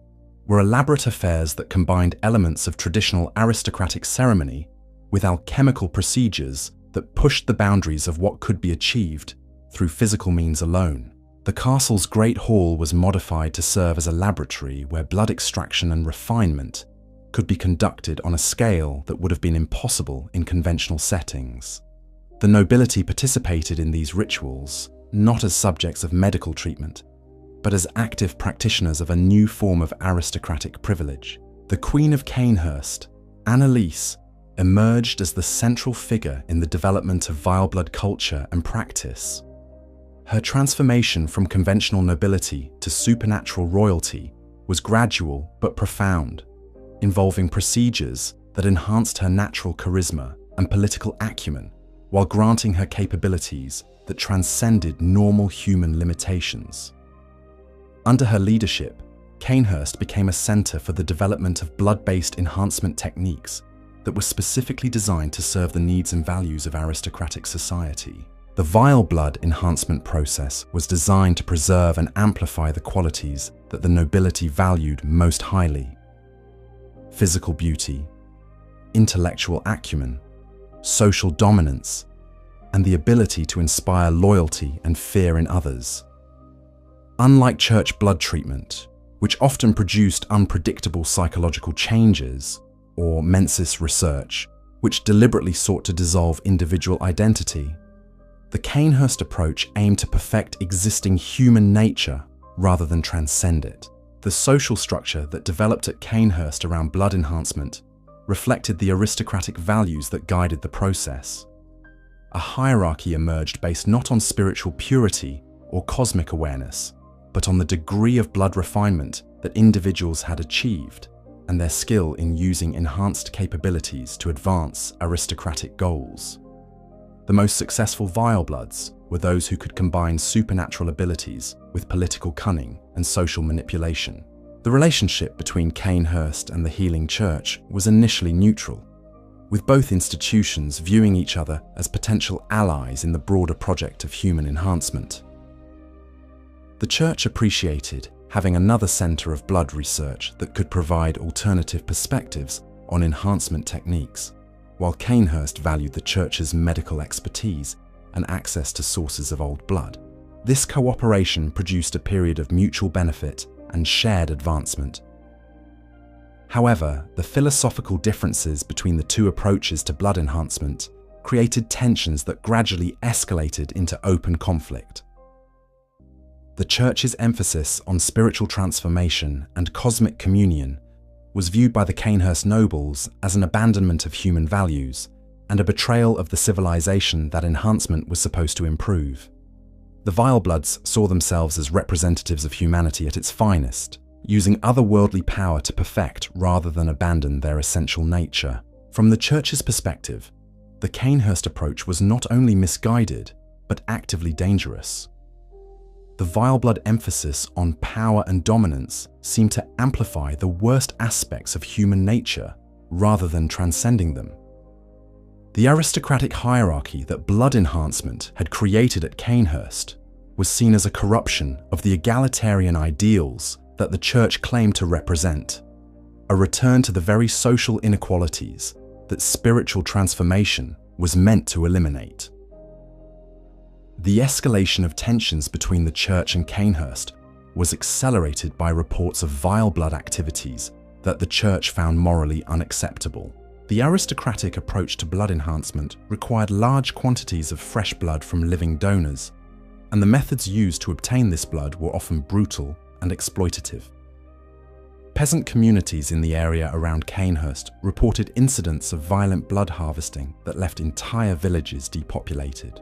were elaborate affairs that combined elements of traditional aristocratic ceremony with alchemical procedures that pushed the boundaries of what could be achieved through physical means alone. The castle's Great Hall was modified to serve as a laboratory where blood extraction and refinement could be conducted on a scale that would have been impossible in conventional settings. The nobility participated in these rituals not as subjects of medical treatment, but as active practitioners of a new form of aristocratic privilege. The Queen of Cainhurst, Annalise, emerged as the central figure in the development of vile blood culture and practice. Her transformation from conventional nobility to supernatural royalty was gradual but profound, involving procedures that enhanced her natural charisma and political acumen while granting her capabilities that transcended normal human limitations. Under her leadership, Cainhurst became a center for the development of blood-based enhancement techniques that were specifically designed to serve the needs and values of aristocratic society. The vile blood enhancement process was designed to preserve and amplify the qualities that the nobility valued most highly: physical beauty, intellectual acumen, social dominance, and the ability to inspire loyalty and fear in others. Unlike church blood treatment, which often produced unpredictable psychological changes, or Mensis research, which deliberately sought to dissolve individual identity, the Cainhurst approach aimed to perfect existing human nature rather than transcend it. The social structure that developed at Cainhurst around blood enhancement reflected the aristocratic values that guided the process. A hierarchy emerged based not on spiritual purity or cosmic awareness, but on the degree of blood refinement that individuals had achieved and their skill in using enhanced capabilities to advance aristocratic goals. The most successful vile bloods were those who could combine supernatural abilities with political cunning and social manipulation. The relationship between Cainhurst and the Healing Church was initially neutral, with both institutions viewing each other as potential allies in the broader project of human enhancement. The Church appreciated having another center of blood research that could provide alternative perspectives on enhancement techniques, while Cainhurst valued the Church's medical expertise and access to sources of old blood. This cooperation produced a period of mutual benefit and shared advancement. However, the philosophical differences between the two approaches to blood enhancement created tensions that gradually escalated into open conflict. The Church's emphasis on spiritual transformation and cosmic communion was viewed by the Cainhurst nobles as an abandonment of human values and a betrayal of the civilization that enhancement was supposed to improve. The vile bloods saw themselves as representatives of humanity at its finest, using otherworldly power to perfect rather than abandon their essential nature. From the Church's perspective, the Cainhurst approach was not only misguided, but actively dangerous. The vile blood emphasis on power and dominance seemed to amplify the worst aspects of human nature rather than transcending them. The aristocratic hierarchy that blood enhancement had created at Cainhurst was seen as a corruption of the egalitarian ideals that the Church claimed to represent, a return to the very social inequalities that spiritual transformation was meant to eliminate. The escalation of tensions between the Church and Cainhurst was accelerated by reports of vile blood activities that the Church found morally unacceptable. The aristocratic approach to blood enhancement required large quantities of fresh blood from living donors, and the methods used to obtain this blood were often brutal and exploitative. Peasant communities in the area around Cainhurst reported incidents of violent blood harvesting that left entire villages depopulated.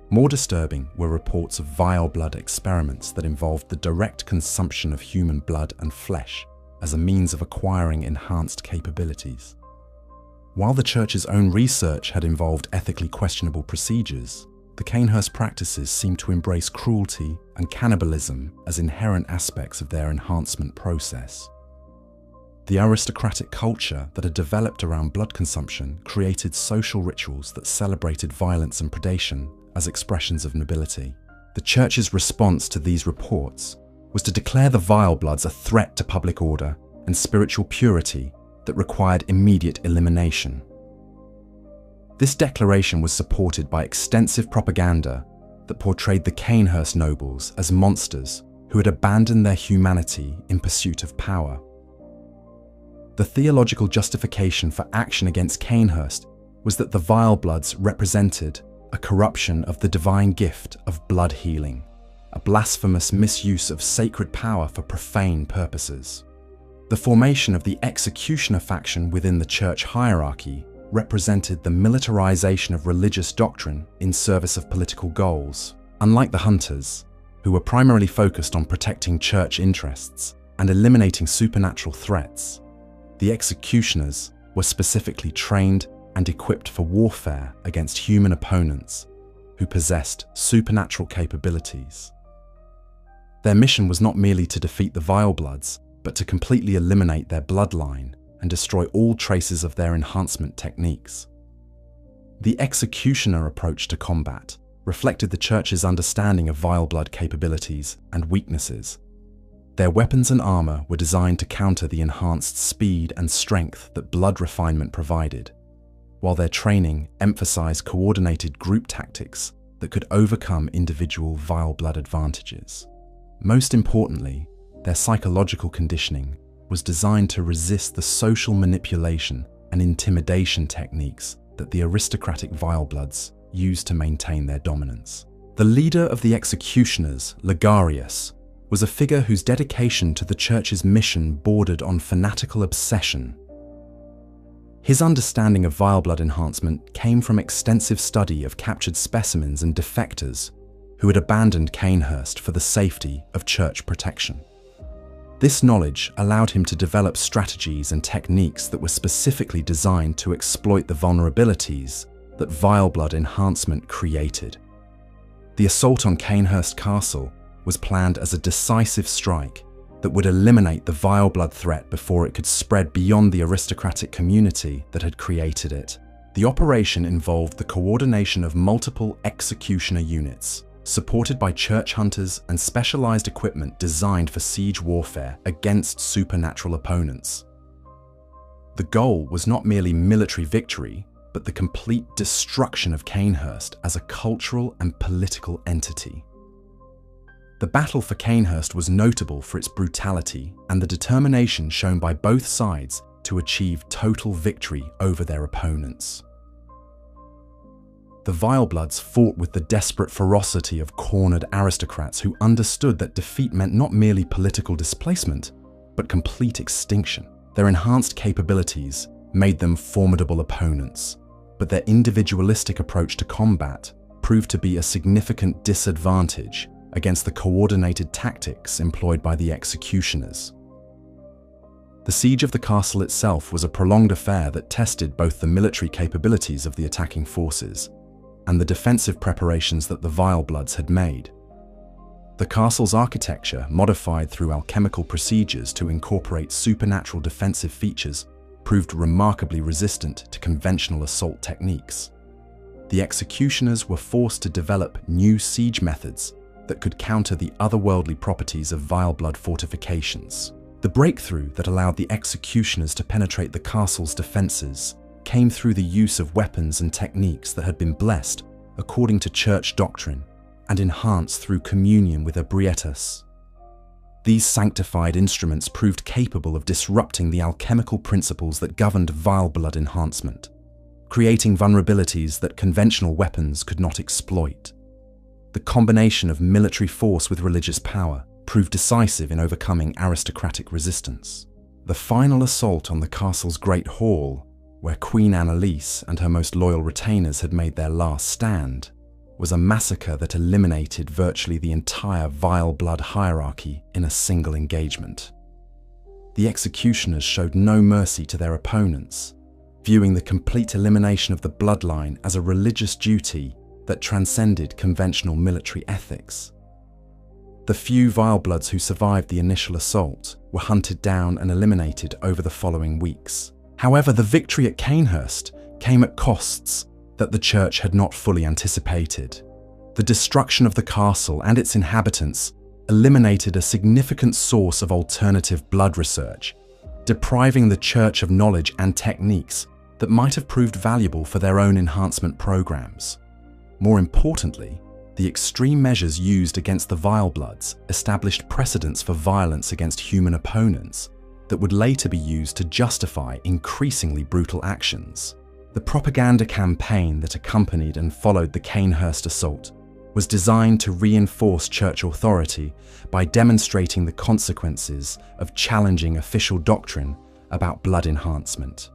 More disturbing were reports of vile blood experiments that involved the direct consumption of human blood and flesh as a means of acquiring enhanced capabilities. While the Church's own research had involved ethically questionable procedures, the Cainhurst practices seemed to embrace cruelty and cannibalism as inherent aspects of their enhancement process. The aristocratic culture that had developed around blood consumption created social rituals that celebrated violence and predation as expressions of nobility. The Church's response to these reports was to declare the vile bloods a threat to public order and spiritual purity that required immediate elimination. This declaration was supported by extensive propaganda that portrayed the Cainhurst nobles as monsters who had abandoned their humanity in pursuit of power. The theological justification for action against Cainhurst was that the vile bloods represented a corruption of the divine gift of blood healing, a blasphemous misuse of sacred power for profane purposes. The formation of the executioner faction within the church hierarchy represented the militarization of religious doctrine in service of political goals. Unlike the hunters, who were primarily focused on protecting church interests and eliminating supernatural threats, the executioners were specifically trained and equipped for warfare against human opponents who possessed supernatural capabilities. Their mission was not merely to defeat the vile bloods, but to completely eliminate their bloodline and destroy all traces of their enhancement techniques. The executioner approach to combat reflected the Church's understanding of vile blood capabilities and weaknesses. Their weapons and armor were designed to counter the enhanced speed and strength that blood refinement provided, while their training emphasized coordinated group tactics that could overcome individual vile blood advantages. Most importantly, their psychological conditioning was designed to resist the social manipulation and intimidation techniques that the aristocratic vile bloods used to maintain their dominance. The leader of the executioners, Ligarius, was a figure whose dedication to the Church's mission bordered on fanatical obsession. His understanding of vile blood enhancement came from extensive study of captured specimens and defectors who had abandoned Cainhurst for the safety of church protection. This knowledge allowed him to develop strategies and techniques that were specifically designed to exploit the vulnerabilities that vile blood enhancement created. The assault on Cainhurst Castle was planned as a decisive strike that would eliminate the vile blood threat before it could spread beyond the aristocratic community that had created it. The operation involved the coordination of multiple executioner units, supported by church hunters and specialized equipment designed for siege warfare against supernatural opponents. The goal was not merely military victory, but the complete destruction of Cainhurst as a cultural and political entity. The battle for Cainhurst was notable for its brutality and the determination shown by both sides to achieve total victory over their opponents. The vile bloods fought with the desperate ferocity of cornered aristocrats who understood that defeat meant not merely political displacement, but complete extinction. Their enhanced capabilities made them formidable opponents, but their individualistic approach to combat proved to be a significant disadvantage against the coordinated tactics employed by the executioners. The siege of the castle itself was a prolonged affair that tested both the military capabilities of the attacking forces and the defensive preparations that the vile bloods had made. The castle's architecture, modified through alchemical procedures to incorporate supernatural defensive features, proved remarkably resistant to conventional assault techniques. The executioners were forced to develop new siege methods that could counter the otherworldly properties of vile blood fortifications. The breakthrough that allowed the executioners to penetrate the castle's defenses came through the use of weapons and techniques that had been blessed according to church doctrine and enhanced through communion with Ebrietas. These sanctified instruments proved capable of disrupting the alchemical principles that governed vile blood enhancement, creating vulnerabilities that conventional weapons could not exploit. the combination of military force with religious power proved decisive in overcoming aristocratic resistance. The final assault on the castle's Great Hall, where Queen Annalise and her most loyal retainers had made their last stand, was a massacre that eliminated virtually the entire vile blood hierarchy in a single engagement. The executioners showed no mercy to their opponents, viewing the complete elimination of the bloodline as a religious duty that transcended conventional military ethics. The few vilebloods who survived the initial assault were hunted down and eliminated over the following weeks. However, the victory at Cainhurst came at costs that the church had not fully anticipated. The destruction of the castle and its inhabitants eliminated a significant source of alternative blood research, depriving the church of knowledge and techniques that might have proved valuable for their own enhancement programs. More importantly, the extreme measures used against the vilebloods established precedents for violence against human opponents that would later be used to justify increasingly brutal actions. The propaganda campaign that accompanied and followed the Cainhurst assault was designed to reinforce church authority by demonstrating the consequences of challenging official doctrine about blood enhancement.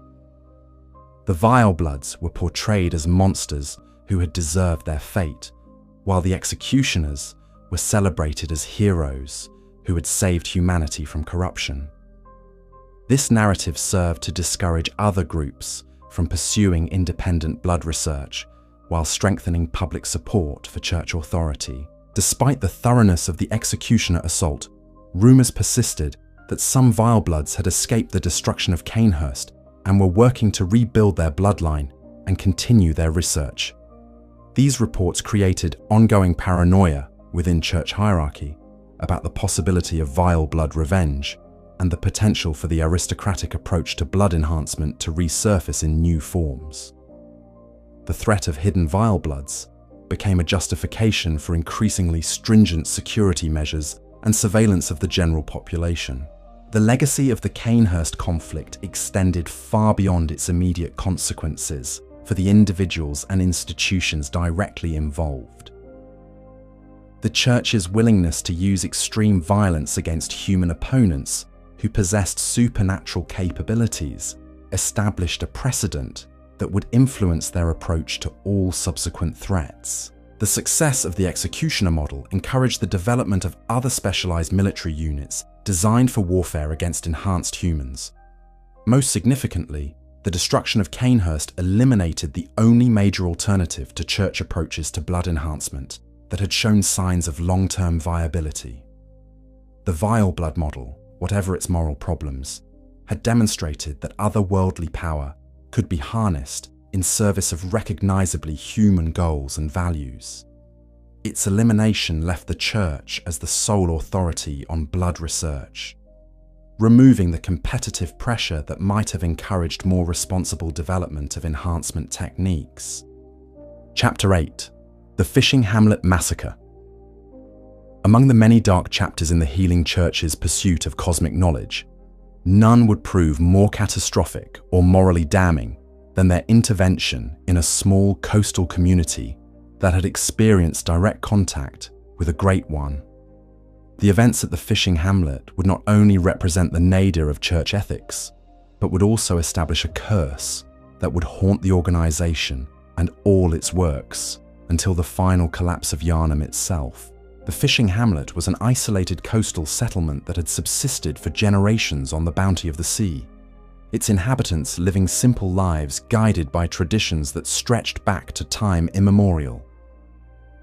The vilebloods were portrayed as monsters who had deserved their fate, while the executioners were celebrated as heroes who had saved humanity from corruption. This narrative served to discourage other groups from pursuing independent blood research while strengthening public support for church authority. Despite the thoroughness of the executioner assault, rumours persisted that some vilebloods had escaped the destruction of Cainhurst and were working to rebuild their bloodline and continue their research. These reports created ongoing paranoia within church hierarchy about the possibility of vile blood revenge and the potential for the aristocratic approach to blood enhancement to resurface in new forms. The threat of hidden vilebloods became a justification for increasingly stringent security measures and surveillance of the general population. The legacy of the Cainhurst conflict extended far beyond its immediate consequences for the individuals and institutions directly involved. The Church's willingness to use extreme violence against human opponents who possessed supernatural capabilities established a precedent that would influence their approach to all subsequent threats. The success of the executioner model encouraged the development of other specialized military units designed for warfare against enhanced humans. Most significantly, the destruction of Cainhurst eliminated the only major alternative to church approaches to blood enhancement that had shown signs of long-term viability. The vileblod model, whatever its moral problems, had demonstrated that otherworldly power could be harnessed in service of recognizably human goals and values. Its elimination left the Church as the sole authority on blood research, removing the competitive pressure that might have encouraged more responsible development of enhancement techniques. Chapter 8: The Fishing Hamlet Massacre. Among the many dark chapters in the Healing Church's pursuit of cosmic knowledge, none would prove more catastrophic or morally damning than their intervention in a small coastal community that had experienced direct contact with a great one. The events at the fishing hamlet would not only represent the nadir of church ethics, but would also establish a curse that would haunt the organization and all its works until the final collapse of Yharnam itself. The fishing hamlet was an isolated coastal settlement that had subsisted for generations on the bounty of the sea, its inhabitants living simple lives guided by traditions that stretched back to time immemorial.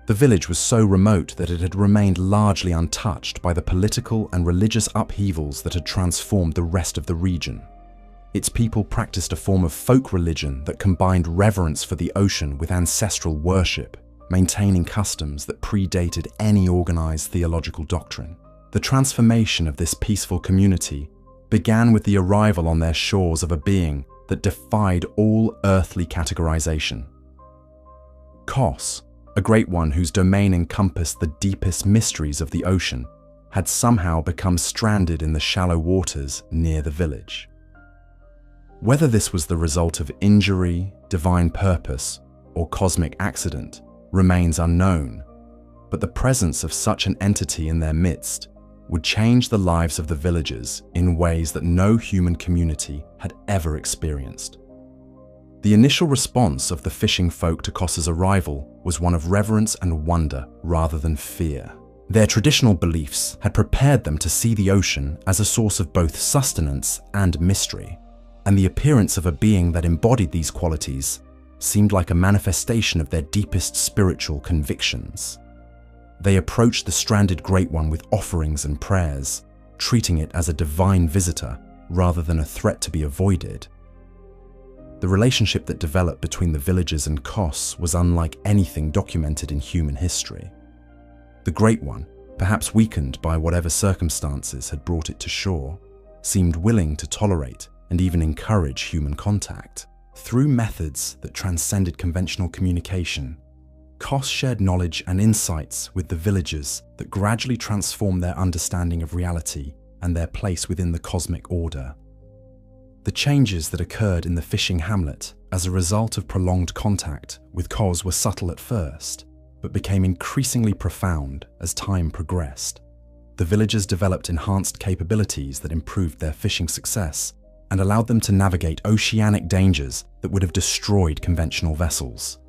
The village was so remote that it had remained largely untouched by the political and religious upheavals that had transformed the rest of the region. Its people practiced a form of folk religion that combined reverence for the ocean with ancestral worship, maintaining customs that predated any organized theological doctrine. The transformation of this peaceful community began with the arrival on their shores of a being that defied all earthly categorization. Kos, a great one whose domain encompassed the deepest mysteries of the ocean, had somehow become stranded in the shallow waters near the village. Whether this was the result of injury, divine purpose, or cosmic accident remains unknown, but the presence of such an entity in their midst would change the lives of the villagers in ways that no human community had ever experienced. The initial response of the fishing folk to Cos's arrival was one of reverence and wonder rather than fear. Their traditional beliefs had prepared them to see the ocean as a source of both sustenance and mystery, and the appearance of a being that embodied these qualities seemed like a manifestation of their deepest spiritual convictions. They approached the stranded Great One with offerings and prayers, treating it as a divine visitor rather than a threat to be avoided. The relationship that developed between the villagers and Cos was unlike anything documented in human history. The Great One, perhaps weakened by whatever circumstances had brought it to shore, seemed willing to tolerate and even encourage human contact. Through methods that transcended conventional communication, Cos shared knowledge and insights with the villagers that gradually transformed their understanding of reality and their place within the cosmic order. The changes that occurred in the fishing hamlet as a result of prolonged contact with Cos were subtle at first, but became increasingly profound as time progressed. The villagers developed enhanced capabilities that improved their fishing success and allowed them to navigate oceanic dangers that would have destroyed conventional vessels.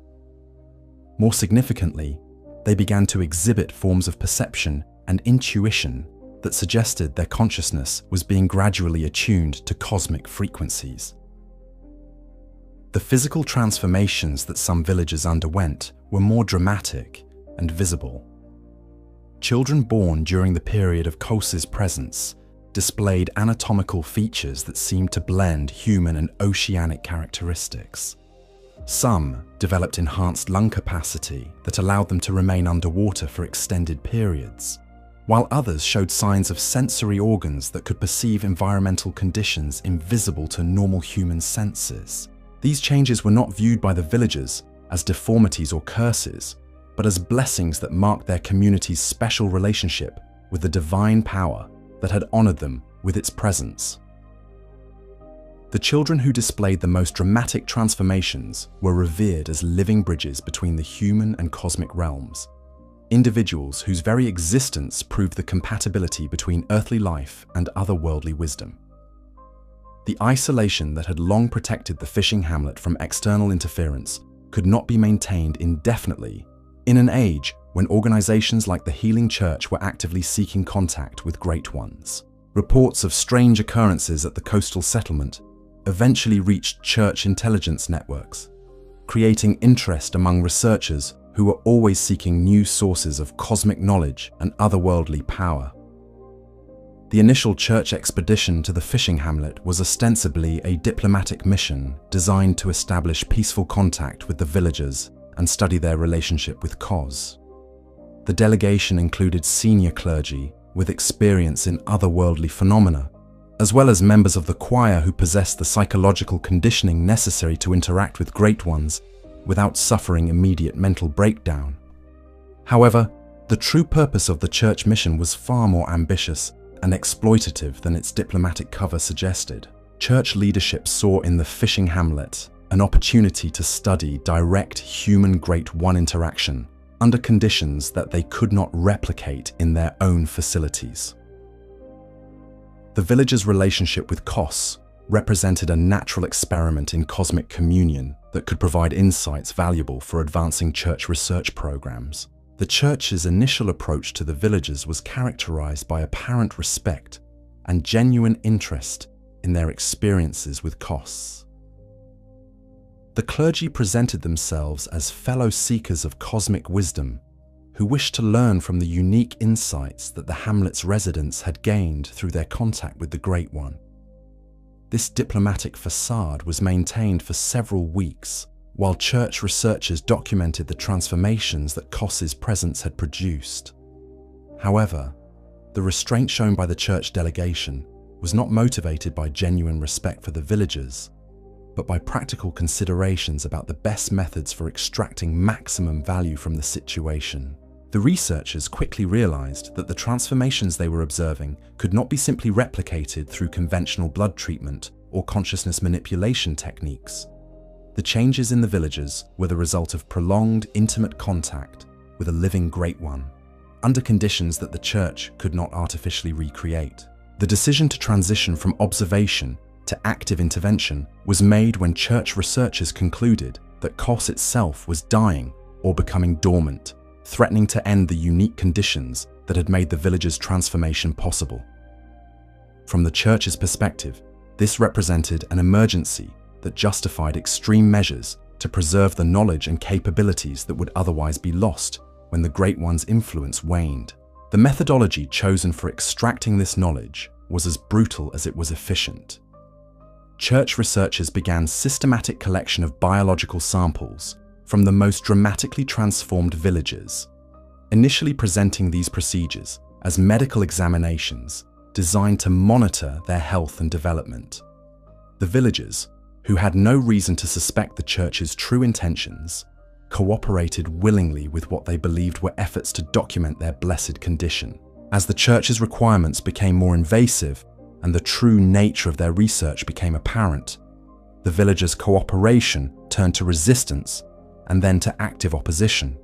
More significantly, they began to exhibit forms of perception and intuition that suggested their consciousness was being gradually attuned to cosmic frequencies. The physical transformations that some villagers underwent were more dramatic and visible. Children born during the period of Cos's presence displayed anatomical features that seemed to blend human and oceanic characteristics. Some developed enhanced lung capacity that allowed them to remain underwater for extended periods, while others showed signs of sensory organs that could perceive environmental conditions invisible to normal human senses. These changes were not viewed by the villagers as deformities or curses, but as blessings that marked their community's special relationship with the divine power that had honored them with its presence. The children who displayed the most dramatic transformations were revered as living bridges between the human and cosmic realms, individuals whose very existence proved the compatibility between earthly life and otherworldly wisdom. The isolation that had long protected the fishing hamlet from external interference could not be maintained indefinitely in an age when organizations like the Healing Church were actively seeking contact with Great Ones. Reports of strange occurrences at the coastal settlement eventually reached church intelligence networks, creating interest among researchers who were always seeking new sources of cosmic knowledge and otherworldly power. The initial church expedition to the fishing hamlet was ostensibly a diplomatic mission designed to establish peaceful contact with the villagers and study their relationship with Cos. The delegation included senior clergy with experience in otherworldly phenomena, as well as members of the choir who possessed the psychological conditioning necessary to interact with Great Ones without suffering immediate mental breakdown. However, the true purpose of the church mission was far more ambitious and exploitative than its diplomatic cover suggested. Church leadership saw in the fishing hamlet an opportunity to study direct human Great One interaction under conditions that they could not replicate in their own facilities. The villagers' relationship with Cos represented a natural experiment in cosmic communion that could provide insights valuable for advancing church research programs. The church's initial approach to the villagers was characterized by apparent respect and genuine interest in their experiences with Cos. The clergy presented themselves as fellow seekers of cosmic wisdom who wished to learn from the unique insights that the hamlet's residents had gained through their contact with the Great One. This diplomatic facade was maintained for several weeks, while church researchers documented the transformations that Cos's presence had produced. However, the restraint shown by the church delegation was not motivated by genuine respect for the villagers, but by practical considerations about the best methods for extracting maximum value from the situation. The researchers quickly realized that the transformations they were observing could not be simply replicated through conventional blood treatment or consciousness manipulation techniques. The changes in the villagers were the result of prolonged, intimate contact with a living Great One, under conditions that the Church could not artificially recreate. The decision to transition from observation to active intervention was made when Church researchers concluded that Kos itself was dying or becoming dormant, threatening to end the unique conditions that had made the village's transformation possible. From the Church's perspective, this represented an emergency that justified extreme measures to preserve the knowledge and capabilities that would otherwise be lost when the Great One's influence waned. The methodology chosen for extracting this knowledge was as brutal as it was efficient. Church researchers began systematic collection of biological samples from the most dramatically transformed villagers, initially presenting these procedures as medical examinations designed to monitor their health and development. The villagers, who had no reason to suspect the Church's true intentions, cooperated willingly with what they believed were efforts to document their blessed condition. As the Church's requirements became more invasive and the true nature of their research became apparent, the villagers' cooperation turned to resistance and then to active opposition.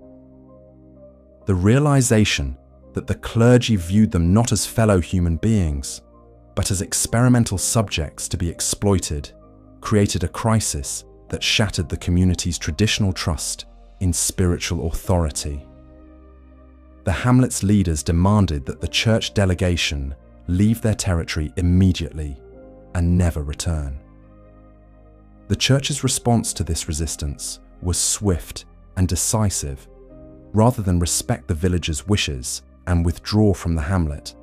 The realization that the clergy viewed them not as fellow human beings, but as experimental subjects to be exploited, created a crisis that shattered the community's traditional trust in spiritual authority. The hamlet's leaders demanded that the Church delegation leave their territory immediately and never return. The Church's response to this resistance was swift and decisive. Rather than respect the villagers' wishes and withdraw from the hamlet,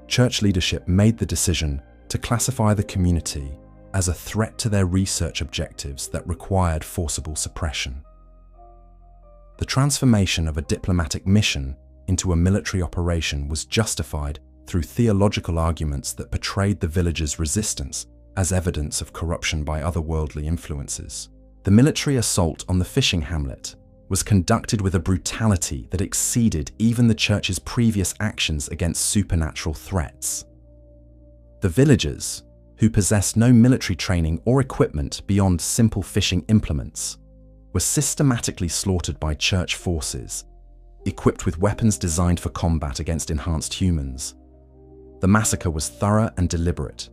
Church leadership made the decision to classify the community as a threat to their research objectives that required forcible suppression. The transformation of a diplomatic mission into a military operation was justified through theological arguments that portrayed the villagers' resistance as evidence of corruption by otherworldly influences. The military assault on the fishing hamlet was conducted with a brutality that exceeded even the Church's previous actions against supernatural threats. The villagers, who possessed no military training or equipment beyond simple fishing implements, were systematically slaughtered by Church forces, equipped with weapons designed for combat against enhanced humans. The massacre was thorough and deliberate,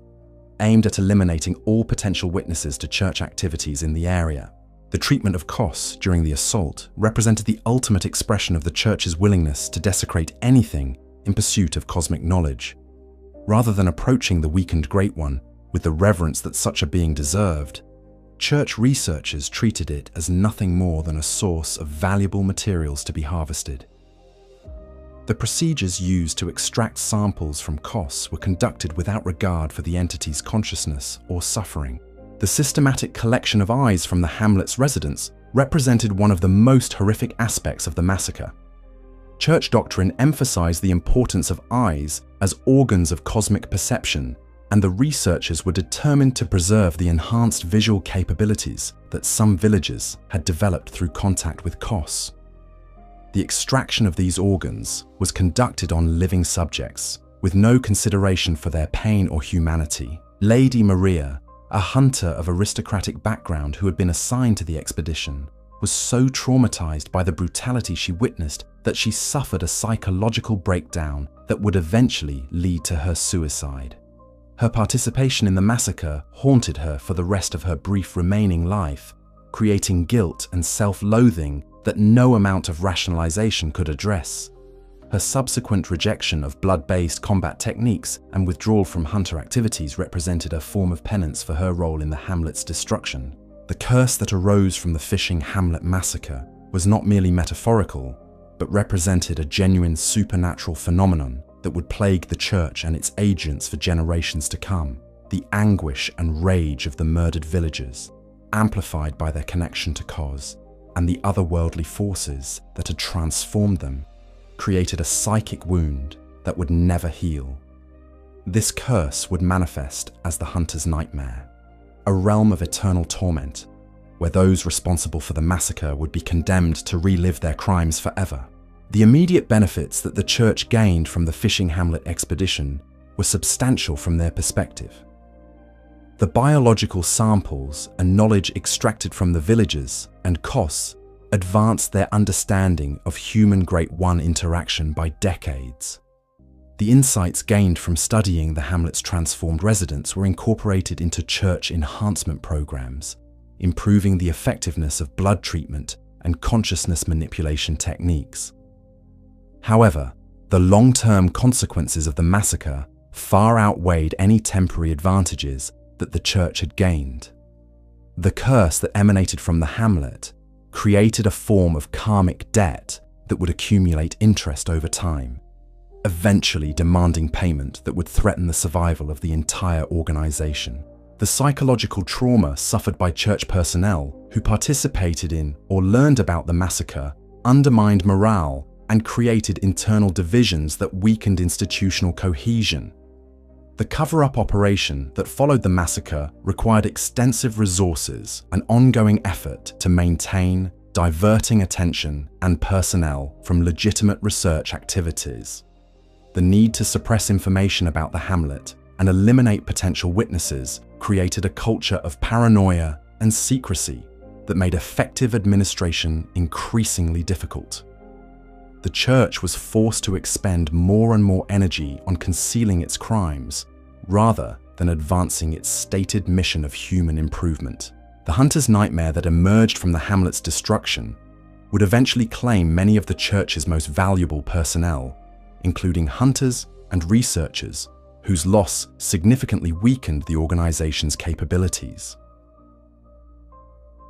aimed at eliminating all potential witnesses to Church activities in the area. The treatment of Kos during the assault represented the ultimate expression of the Church's willingness to desecrate anything in pursuit of cosmic knowledge. Rather than approaching the weakened Great One with the reverence that such a being deserved, Church researchers treated it as nothing more than a source of valuable materials to be harvested. The procedures used to extract samples from Kos were conducted without regard for the entity's consciousness or suffering. The systematic collection of eyes from the hamlet's residents represented one of the most horrific aspects of the massacre. Church doctrine emphasized the importance of eyes as organs of cosmic perception, and the researchers were determined to preserve the enhanced visual capabilities that some villagers had developed through contact with Kos. The extraction of these organs was conducted on living subjects, with no consideration for their pain or humanity. Lady Maria, a hunter of aristocratic background who had been assigned to the expedition, was so traumatized by the brutality she witnessed that she suffered a psychological breakdown that would eventually lead to her suicide. Her participation in the massacre haunted her for the rest of her brief remaining life, creating guilt and self-loathing that no amount of rationalization could address. Her subsequent rejection of blood-based combat techniques and withdrawal from hunter activities represented a form of penance for her role in the hamlet's destruction. The curse that arose from the fishing hamlet massacre was not merely metaphorical, but represented a genuine supernatural phenomenon that would plague the Church and its agents for generations to come. The anguish and rage of the murdered villagers, amplified by their connection to Kos and the otherworldly forces that had transformed them, created a psychic wound that would never heal. This curse would manifest as the hunter's nightmare, a realm of eternal torment, where those responsible for the massacre would be condemned to relive their crimes forever. The immediate benefits that the Church gained from the fishing hamlet expedition were substantial from their perspective. The biological samples and knowledge extracted from the villagers and Kos advanced their understanding of human Great One interaction by decades. The insights gained from studying the hamlet's transformed residents were incorporated into church enhancement programs, improving the effectiveness of blood treatment and consciousness manipulation techniques. However, the long-term consequences of the massacre far outweighed any temporary advantages that the church had gained. The curse that emanated from the hamlet created a form of karmic debt that would accumulate interest over time, eventually demanding payment that would threaten the survival of the entire organization. The psychological trauma suffered by church personnel who participated in or learned about the massacre undermined morale and created internal divisions that weakened institutional cohesion. The cover-up operation that followed the massacre required extensive resources and ongoing effort to maintain, diverting attention and personnel from legitimate research activities. The need to suppress information about the hamlet and eliminate potential witnesses created a culture of paranoia and secrecy that made effective administration increasingly difficult. The church was forced to expend more and more energy on concealing its crimes, rather than advancing its stated mission of human improvement. The hunter's nightmare that emerged from the hamlet's destruction would eventually claim many of the church's most valuable personnel, including hunters and researchers, whose loss significantly weakened the organization's capabilities.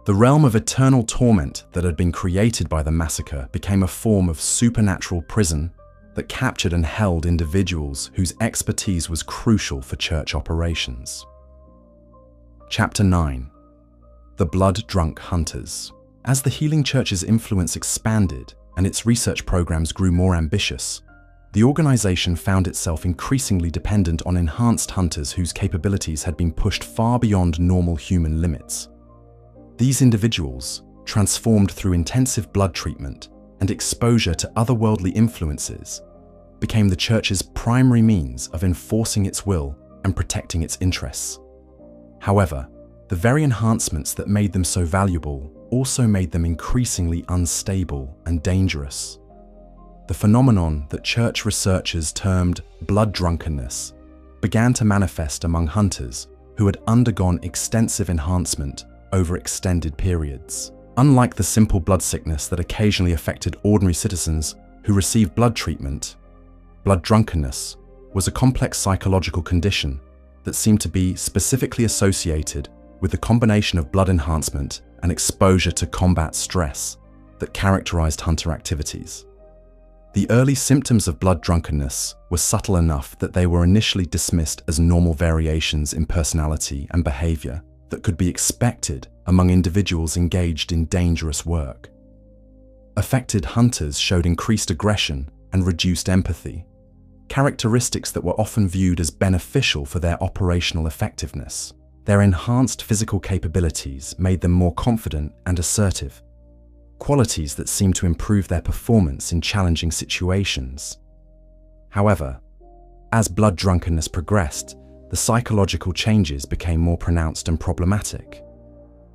The realm of eternal torment that had been created by the massacre became a form of supernatural prison that captured and held individuals whose expertise was crucial for church operations. Chapter 9. The Blood-Drunk Hunters. As the Healing Church's influence expanded and its research programs grew more ambitious, the organization found itself increasingly dependent on enhanced hunters whose capabilities had been pushed far beyond normal human limits. These individuals, transformed through intensive blood treatment and exposure to otherworldly influences, became the church's primary means of enforcing its will and protecting its interests. However, the very enhancements that made them so valuable also made them increasingly unstable and dangerous. The phenomenon that church researchers termed blood drunkenness began to manifest among hunters who had undergone extensive enhancement over extended periods. Unlike the simple blood sickness that occasionally affected ordinary citizens who received blood treatment, blood drunkenness was a complex psychological condition that seemed to be specifically associated with the combination of blood enhancement and exposure to combat stress that characterized hunter activities. The early symptoms of blood drunkenness were subtle enough that they were initially dismissed as normal variations in personality and behavior that could be expected among individuals engaged in dangerous work. Affected hunters showed increased aggression and reduced empathy, characteristics that were often viewed as beneficial for their operational effectiveness. Their enhanced physical capabilities made them more confident and assertive, qualities that seemed to improve their performance in challenging situations. However, as blood drunkenness progressed, the psychological changes became more pronounced and problematic.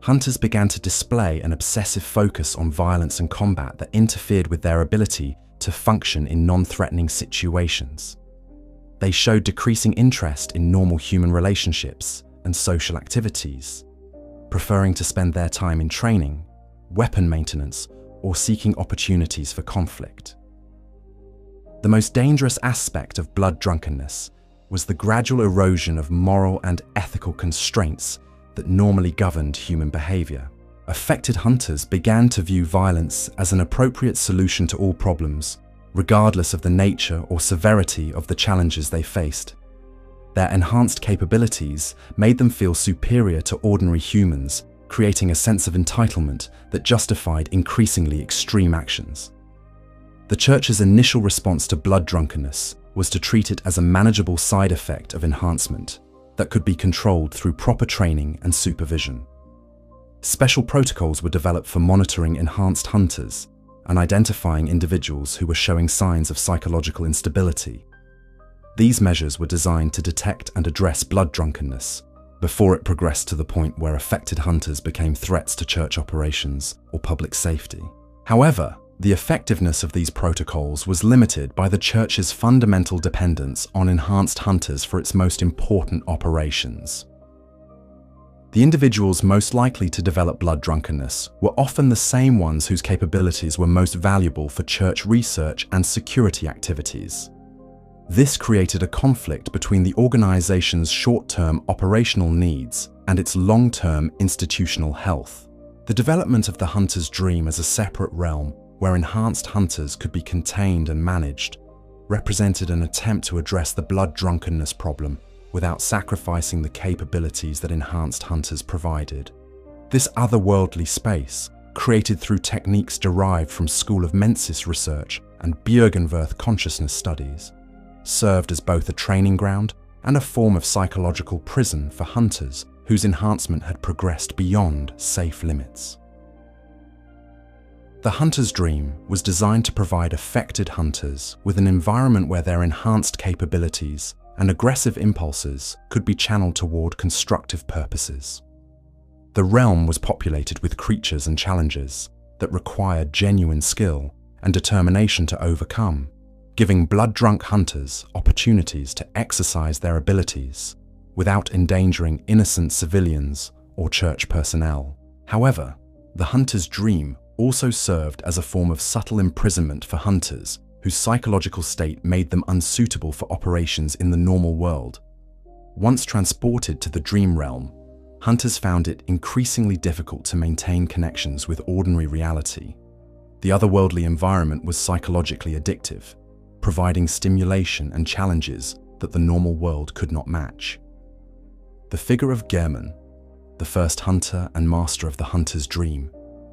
Hunters began to display an obsessive focus on violence and combat that interfered with their ability to function in non-threatening situations. They showed decreasing interest in normal human relationships and social activities, preferring to spend their time in training, weapon maintenance, or seeking opportunities for conflict. The most dangerous aspect of blood drunkenness was the gradual erosion of moral and ethical constraints that normally governed human behavior. Affected hunters began to view violence as an appropriate solution to all problems, regardless of the nature or severity of the challenges they faced. Their enhanced capabilities made them feel superior to ordinary humans, creating a sense of entitlement that justified increasingly extreme actions. The church's initial response to blood drunkenness was to treat it as a manageable side effect of enhancement that could be controlled through proper training and supervision. Special protocols were developed for monitoring enhanced hunters and identifying individuals who were showing signs of psychological instability. These measures were designed to detect and address blood drunkenness before it progressed to the point where affected hunters became threats to church operations or public safety. However, the effectiveness of these protocols was limited by the Church's fundamental dependence on enhanced hunters for its most important operations. The individuals most likely to develop blood drunkenness were often the same ones whose capabilities were most valuable for Church research and security activities. This created a conflict between the organization's short-term operational needs and its long-term institutional health. The development of the hunter's dream as a separate realm where enhanced hunters could be contained and managed represented an attempt to address the blood drunkenness problem without sacrificing the capabilities that enhanced hunters provided. This otherworldly space, created through techniques derived from School of Mensis research and Byrgenwerth consciousness studies, served as both a training ground and a form of psychological prison for hunters whose enhancement had progressed beyond safe limits. The hunter's dream was designed to provide affected hunters with an environment where their enhanced capabilities and aggressive impulses could be channeled toward constructive purposes. The realm was populated with creatures and challenges that required genuine skill and determination to overcome, giving blood-drunk hunters opportunities to exercise their abilities without endangering innocent civilians or church personnel. However, the hunter's dream also served as a form of subtle imprisonment for hunters whose psychological state made them unsuitable for operations in the normal world. Once transported to the dream realm, hunters found it increasingly difficult to maintain connections with ordinary reality. The otherworldly environment was psychologically addictive, providing stimulation and challenges that the normal world could not match. The figure of Yharnam, the first hunter and master of the hunter's dream,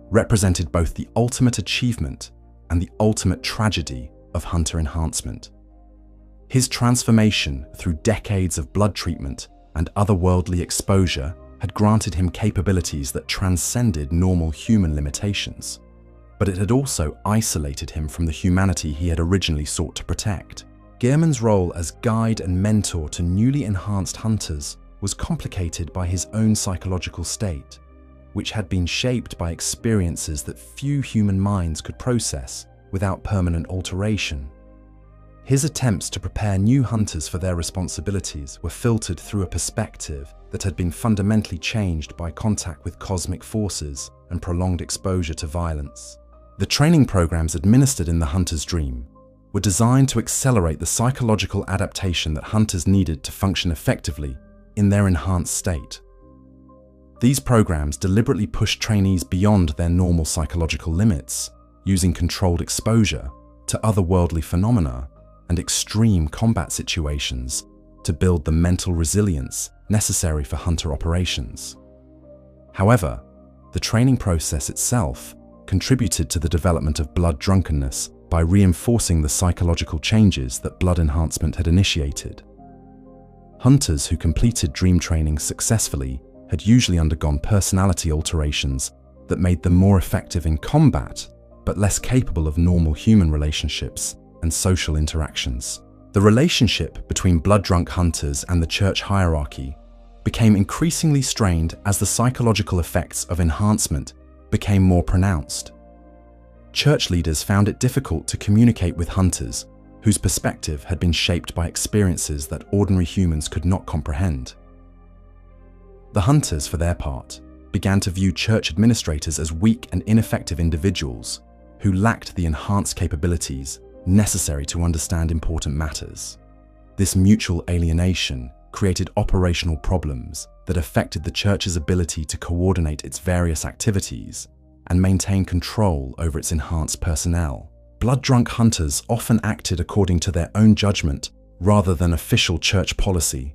represented both the ultimate achievement and the ultimate tragedy of hunter enhancement. His transformation through decades of blood treatment and otherworldly exposure had granted him capabilities that transcended normal human limitations, but it had also isolated him from the humanity he had originally sought to protect. Yharnam's role as guide and mentor to newly enhanced hunters was complicated by his own psychological state, which had been shaped by experiences that few human minds could process without permanent alteration. His attempts to prepare new hunters for their responsibilities were filtered through a perspective that had been fundamentally changed by contact with cosmic forces and prolonged exposure to violence. The training programs administered in the hunter's dream were designed to accelerate the psychological adaptation that hunters needed to function effectively in their enhanced state. These programs deliberately pushed trainees beyond their normal psychological limits, using controlled exposure to otherworldly phenomena and extreme combat situations to build the mental resilience necessary for hunter operations. However, the training process itself contributed to the development of blood drunkenness by reinforcing the psychological changes that blood enhancement had initiated. Hunters who completed dream training successfully had usually undergone personality alterations that made them more effective in combat, but less capable of normal human relationships and social interactions. The relationship between blood-drunk hunters and the church hierarchy became increasingly strained as the psychological effects of enhancement became more pronounced. Church leaders found it difficult to communicate with hunters whose perspective had been shaped by experiences that ordinary humans could not comprehend. The hunters, for their part, began to view church administrators as weak and ineffective individuals who lacked the enhanced capabilities necessary to understand important matters. This mutual alienation created operational problems that affected the church's ability to coordinate its various activities and maintain control over its enhanced personnel. Blood-drunk hunters often acted according to their own judgment rather than official church policy,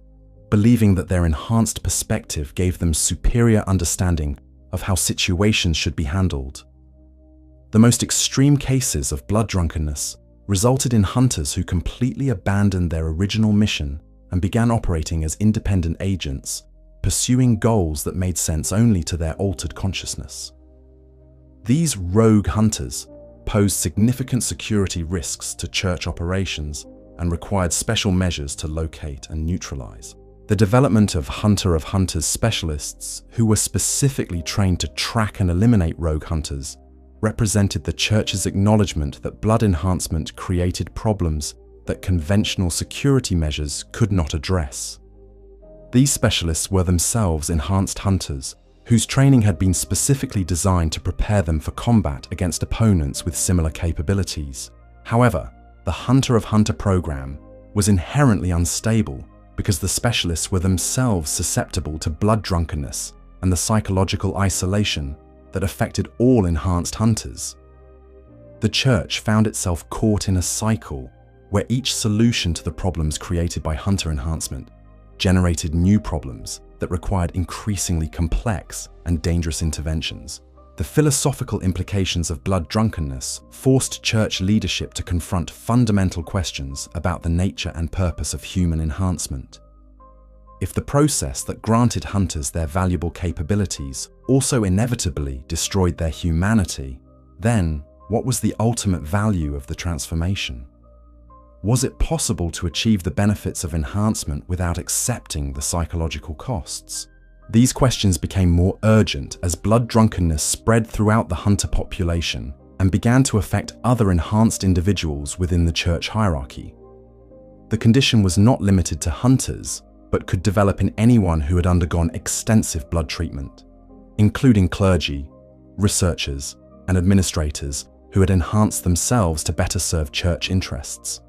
believing that their enhanced perspective gave them superior understanding of how situations should be handled. The most extreme cases of blood drunkenness resulted in hunters who completely abandoned their original mission and began operating as independent agents, pursuing goals that made sense only to their altered consciousness. These rogue hunters posed significant security risks to church operations and required special measures to locate and neutralize. The development of hunters specialists who were specifically trained to track and eliminate rogue hunters represented the Church's acknowledgement that blood enhancement created problems that conventional security measures could not address. These specialists were themselves enhanced hunters, whose training had been specifically designed to prepare them for combat against opponents with similar capabilities. However, the Hunter of Hunter program was inherently unstable because the specialists were themselves susceptible to blood drunkenness and the psychological isolation that affected all enhanced hunters. The Church found itself caught in a cycle where each solution to the problems created by hunter enhancement generated new problems that required increasingly complex and dangerous interventions. The philosophical implications of blood drunkenness forced Church leadership to confront fundamental questions about the nature and purpose of human enhancement. If the process that granted hunters their valuable capabilities also inevitably destroyed their humanity, then what was the ultimate value of the transformation? Was it possible to achieve the benefits of enhancement without accepting the psychological costs? These questions became more urgent as blood drunkenness spread throughout the hunter population and began to affect other enhanced individuals within the Church hierarchy. The condition was not limited to hunters, but could develop in anyone who had undergone extensive blood treatment, including clergy, researchers, and administrators who had enhanced themselves to better serve Church interests.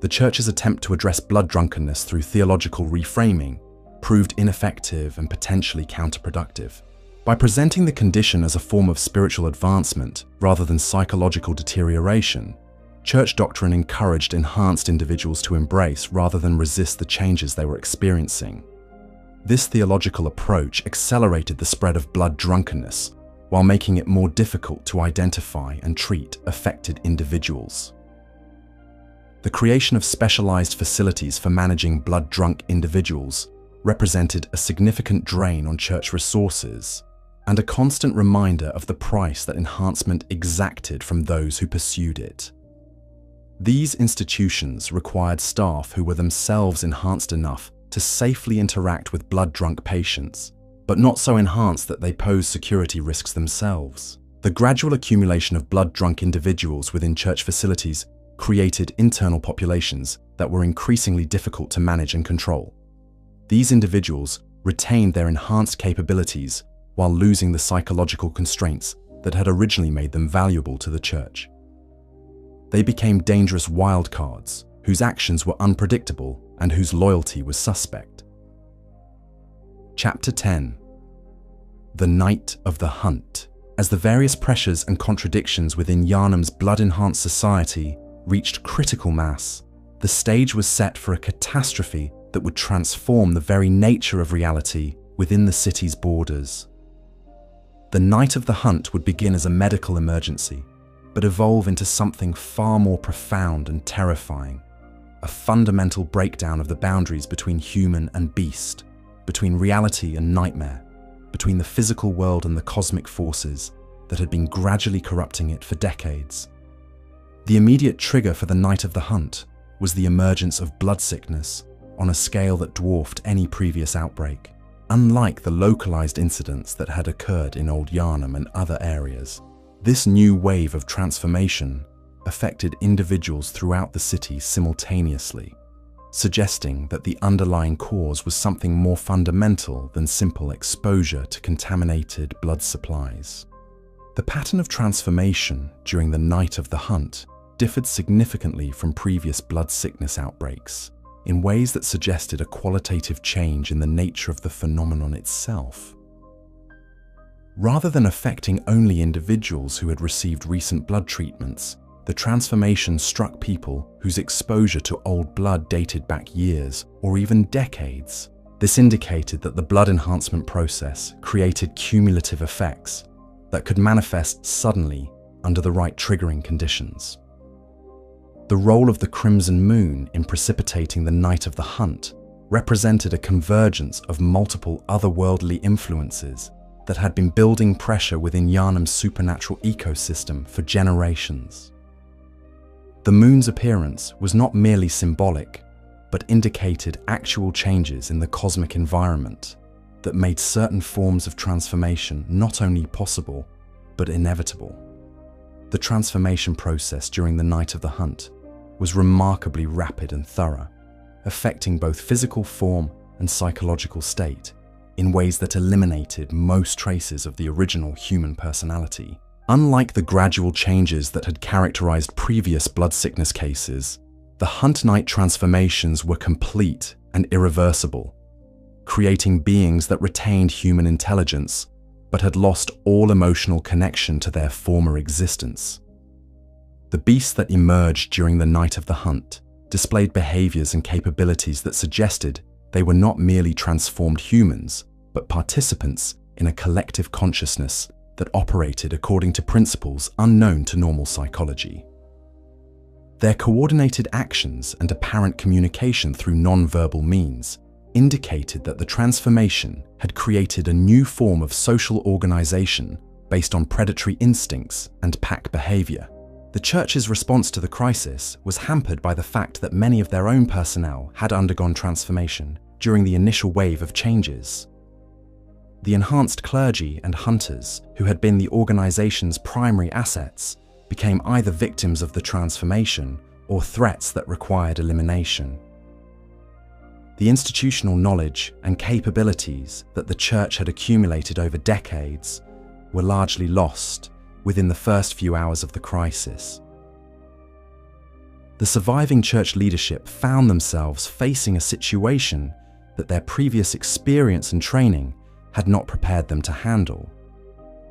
The Church's attempt to address blood drunkenness through theological reframing proved ineffective and potentially counterproductive. By presenting the condition as a form of spiritual advancement rather than psychological deterioration, Church doctrine encouraged enhanced individuals to embrace rather than resist the changes they were experiencing. This theological approach accelerated the spread of blood drunkenness while making it more difficult to identify and treat affected individuals. The creation of specialized facilities for managing blood-drunk individuals represented a significant drain on Church resources and a constant reminder of the price that enhancement exacted from those who pursued it. These institutions required staff who were themselves enhanced enough to safely interact with blood-drunk patients, but not so enhanced that they posed security risks themselves. The gradual accumulation of blood-drunk individuals within Church facilities created internal populations that were increasingly difficult to manage and control. These individuals retained their enhanced capabilities while losing the psychological constraints that had originally made them valuable to the Church. They became dangerous wildcards whose actions were unpredictable and whose loyalty was suspect. Chapter 10. The Night of the Hunt. As the various pressures and contradictions within Yharnam's blood-enhanced society reached critical mass, the stage was set for a catastrophe that would transform the very nature of reality within the city's borders. The Night of the Hunt would begin as a medical emergency, but evolve into something far more profound and terrifying, a fundamental breakdown of the boundaries between human and beast, between reality and nightmare, between the physical world and the cosmic forces that had been gradually corrupting it for decades. The immediate trigger for the Night of the Hunt was the emergence of blood sickness on a scale that dwarfed any previous outbreak. Unlike the localized incidents that had occurred in Old Yharnam and other areas, this new wave of transformation affected individuals throughout the city simultaneously, suggesting that the underlying cause was something more fundamental than simple exposure to contaminated blood supplies. The pattern of transformation during the Night of the Hunt differed significantly from previous blood sickness outbreaks in ways that suggested a qualitative change in the nature of the phenomenon itself. Rather than affecting only individuals who had received recent blood treatments, the transformation struck people whose exposure to old blood dated back years or even decades. This indicated that the blood enhancement process created cumulative effects that could manifest suddenly under the right triggering conditions. The role of the crimson moon in precipitating the Night of the Hunt represented a convergence of multiple otherworldly influences that had been building pressure within Yharnam's supernatural ecosystem for generations. The moon's appearance was not merely symbolic, but indicated actual changes in the cosmic environment that made certain forms of transformation not only possible, but inevitable. The transformation process during the night of the hunt was remarkably rapid and thorough, affecting both physical form and psychological state in ways that eliminated most traces of the original human personality. Unlike the gradual changes that had characterized previous blood sickness cases, the hunt night transformations were complete and irreversible, creating beings that retained human intelligence but had lost all emotional connection to their former existence. The beasts that emerged during the night of the hunt displayed behaviors and capabilities that suggested they were not merely transformed humans, but participants in a collective consciousness that operated according to principles unknown to normal psychology. Their coordinated actions and apparent communication through non-verbal means indicated that the transformation had created a new form of social organization based on predatory instincts and pack behavior. The Church's response to the crisis was hampered by the fact that many of their own personnel had undergone transformation during the initial wave of changes. The enhanced clergy and hunters, who had been the organization's primary assets, became either victims of the transformation or threats that required elimination. The institutional knowledge and capabilities that the Church had accumulated over decades were largely lost within the first few hours of the crisis. The surviving Church leadership found themselves facing a situation that their previous experience and training had not prepared them to handle.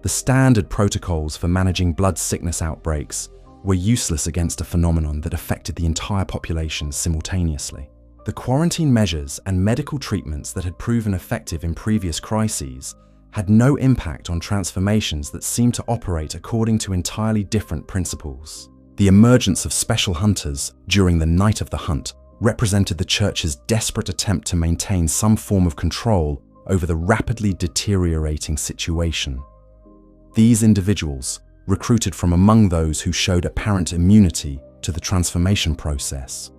The standard protocols for managing blood sickness outbreaks were useless against a phenomenon that affected the entire population simultaneously. The quarantine measures and medical treatments that had proven effective in previous crises had no impact on transformations that seemed to operate according to entirely different principles. The emergence of special hunters during the night of the hunt represented the Church's desperate attempt to maintain some form of control over the rapidly deteriorating situation. These individuals, recruited from among those who showed apparent immunity to the transformation process,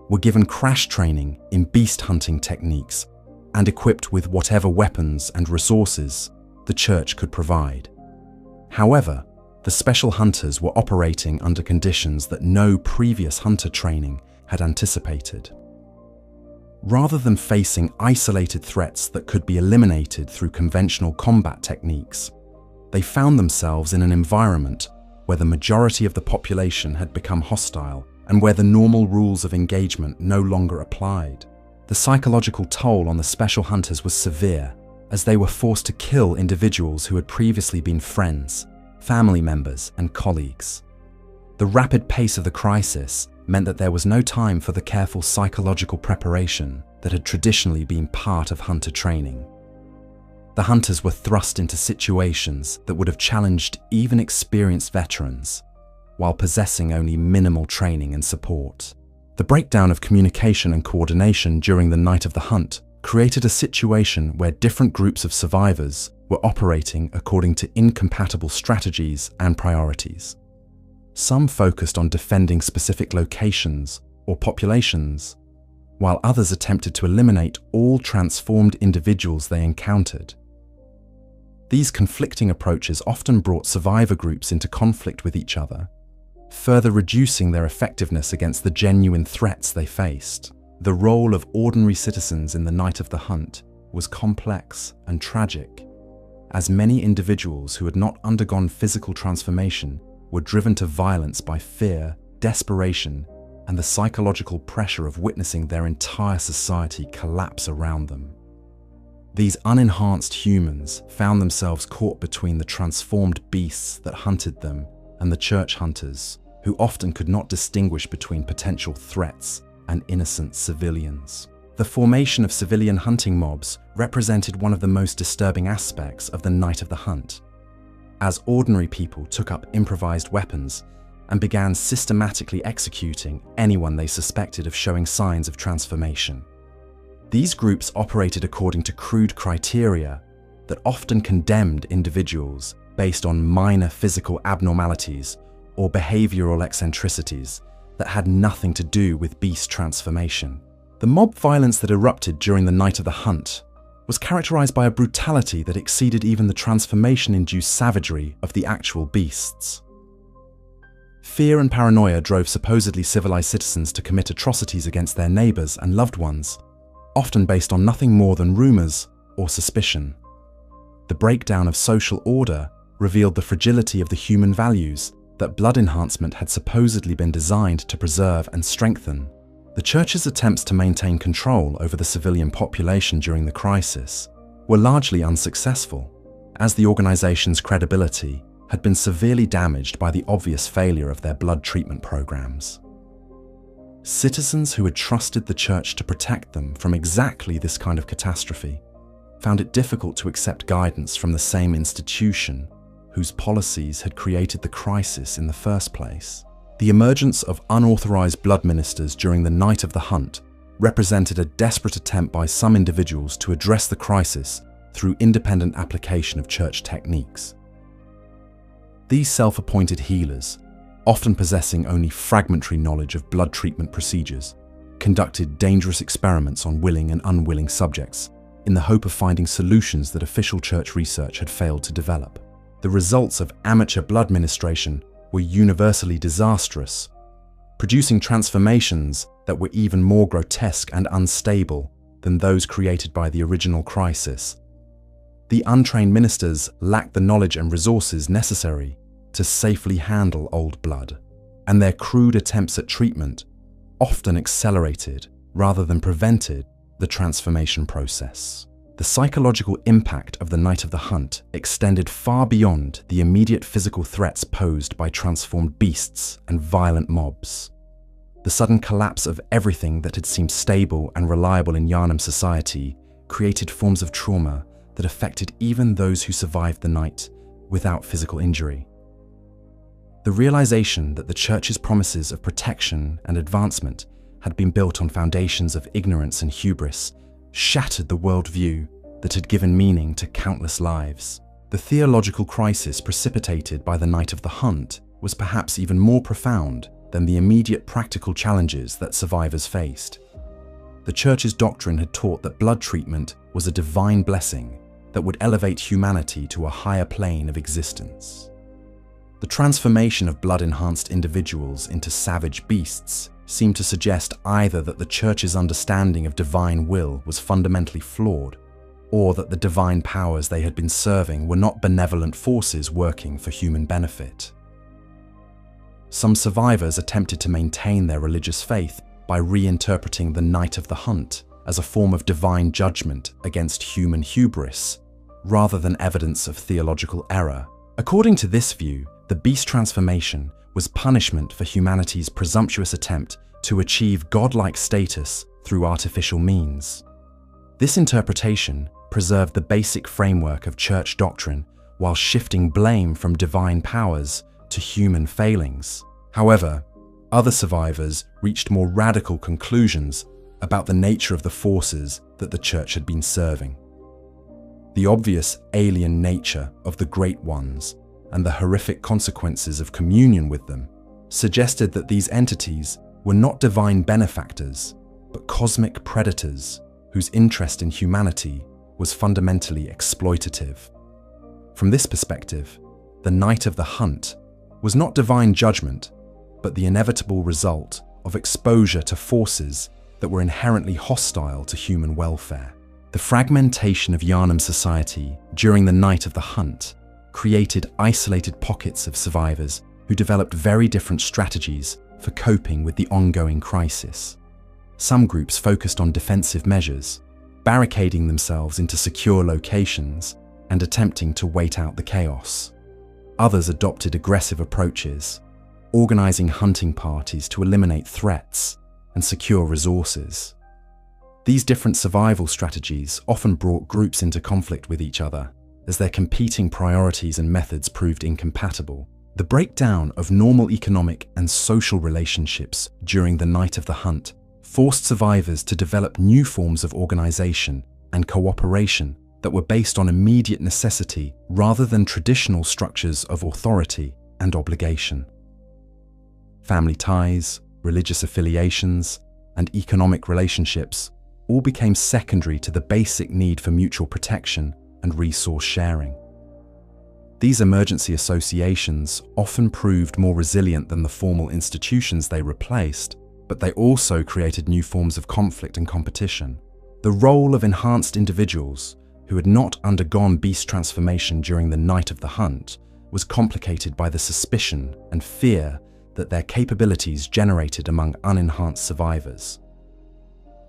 were given crash training in beast hunting techniques and equipped with whatever weapons and resources the Church could provide. However, the special hunters were operating under conditions that no previous hunter training had anticipated. Rather than facing isolated threats that could be eliminated through conventional combat techniques, they found themselves in an environment where the majority of the population had become hostile and where the normal rules of engagement no longer applied. The psychological toll on the special hunters was severe, as they were forced to kill individuals who had previously been friends, family members, and colleagues. The rapid pace of the crisis meant that there was no time for the careful psychological preparation that had traditionally been part of hunter training. The hunters were thrust into situations that would have challenged even experienced veterans, while possessing only minimal training and support. The breakdown of communication and coordination during the night of the hunt created a situation where different groups of survivors were operating according to incompatible strategies and priorities. Some focused on defending specific locations or populations, while others attempted to eliminate all transformed individuals they encountered. These conflicting approaches often brought survivor groups into conflict with each other, further reducing their effectiveness against the genuine threats they faced. The role of ordinary citizens in the night of the hunt was complex and tragic, as many individuals who had not undergone physical transformation were driven to violence by fear, desperation, and the psychological pressure of witnessing their entire society collapse around them. These unenhanced humans found themselves caught between the transformed beasts that hunted them and the Church hunters, who often could not distinguish between potential threats and innocent civilians. The formation of civilian hunting mobs represented one of the most disturbing aspects of the night of the hunt, as ordinary people took up improvised weapons and began systematically executing anyone they suspected of showing signs of transformation. These groups operated according to crude criteria that often condemned individuals based on minor physical abnormalities or behavioral eccentricities that had nothing to do with beast transformation. The mob violence that erupted during the night of the hunt was characterized by a brutality that exceeded even the transformation-induced savagery of the actual beasts. Fear and paranoia drove supposedly civilized citizens to commit atrocities against their neighbors and loved ones, often based on nothing more than rumors or suspicion. The breakdown of social order revealed the fragility of the human values that blood enhancement had supposedly been designed to preserve and strengthen. The Church's attempts to maintain control over the civilian population during the crisis were largely unsuccessful, as the organization's credibility had been severely damaged by the obvious failure of their blood treatment programs. Citizens who had trusted the Church to protect them from exactly this kind of catastrophe found it difficult to accept guidance from the same institution whose policies had created the crisis in the first place. The emergence of unauthorized blood ministers during the night of the hunt represented a desperate attempt by some individuals to address the crisis through independent application of Church techniques. These self-appointed healers, often possessing only fragmentary knowledge of blood treatment procedures, conducted dangerous experiments on willing and unwilling subjects in the hope of finding solutions that official Church research had failed to develop. The results of amateur blood ministration were universally disastrous, producing transformations that were even more grotesque and unstable than those created by the original crisis. The untrained ministers lacked the knowledge and resources necessary to safely handle old blood, and their crude attempts at treatment often accelerated rather than prevented the transformation process. The psychological impact of the night of the hunt extended far beyond the immediate physical threats posed by transformed beasts and violent mobs. The sudden collapse of everything that had seemed stable and reliable in Yharnam society created forms of trauma that affected even those who survived the night without physical injury. The realization that the Church's promises of protection and advancement had been built on foundations of ignorance and hubris shattered the worldview that had given meaning to countless lives. The theological crisis precipitated by the night of the hunt was perhaps even more profound than the immediate practical challenges that survivors faced. The Church's doctrine had taught that blood treatment was a divine blessing that would elevate humanity to a higher plane of existence. The transformation of blood-enhanced individuals into savage beasts seemed to suggest either that the Church's understanding of divine will was fundamentally flawed, or that the divine powers they had been serving were not benevolent forces working for human benefit. Some survivors attempted to maintain their religious faith by reinterpreting the night of the hunt as a form of divine judgment against human hubris, rather than evidence of theological error. According to this view, the beast transformation was punishment for humanity's presumptuous attempt to achieve godlike status through artificial means. This interpretation preserved the basic framework of Church doctrine while shifting blame from divine powers to human failings. However, other survivors reached more radical conclusions about the nature of the forces that the Church had been serving. The obvious alien nature of the Great Ones and the horrific consequences of communion with them suggested that these entities were not divine benefactors, but cosmic predators whose interest in humanity was fundamentally exploitative. From this perspective, the night of the hunt was not divine judgment, but the inevitable result of exposure to forces that were inherently hostile to human welfare. The fragmentation of Yharnam society during the night of the hunt created isolated pockets of survivors who developed very different strategies for coping with the ongoing crisis. Some groups focused on defensive measures, barricading themselves into secure locations and attempting to wait out the chaos. Others adopted aggressive approaches, organizing hunting parties to eliminate threats and secure resources. These different survival strategies often brought groups into conflict with each other, as their competing priorities and methods proved incompatible. The breakdown of normal economic and social relationships during the night of the hunt forced survivors to develop new forms of organization and cooperation that were based on immediate necessity rather than traditional structures of authority and obligation. Family ties, religious affiliations, and economic relationships all became secondary to the basic need for mutual protection and resource sharing. These emergency associations often proved more resilient than the formal institutions they replaced, but they also created new forms of conflict and competition. The role of enhanced individuals who had not undergone beast transformation during the night of the hunt was complicated by the suspicion and fear that their capabilities generated among unenhanced survivors.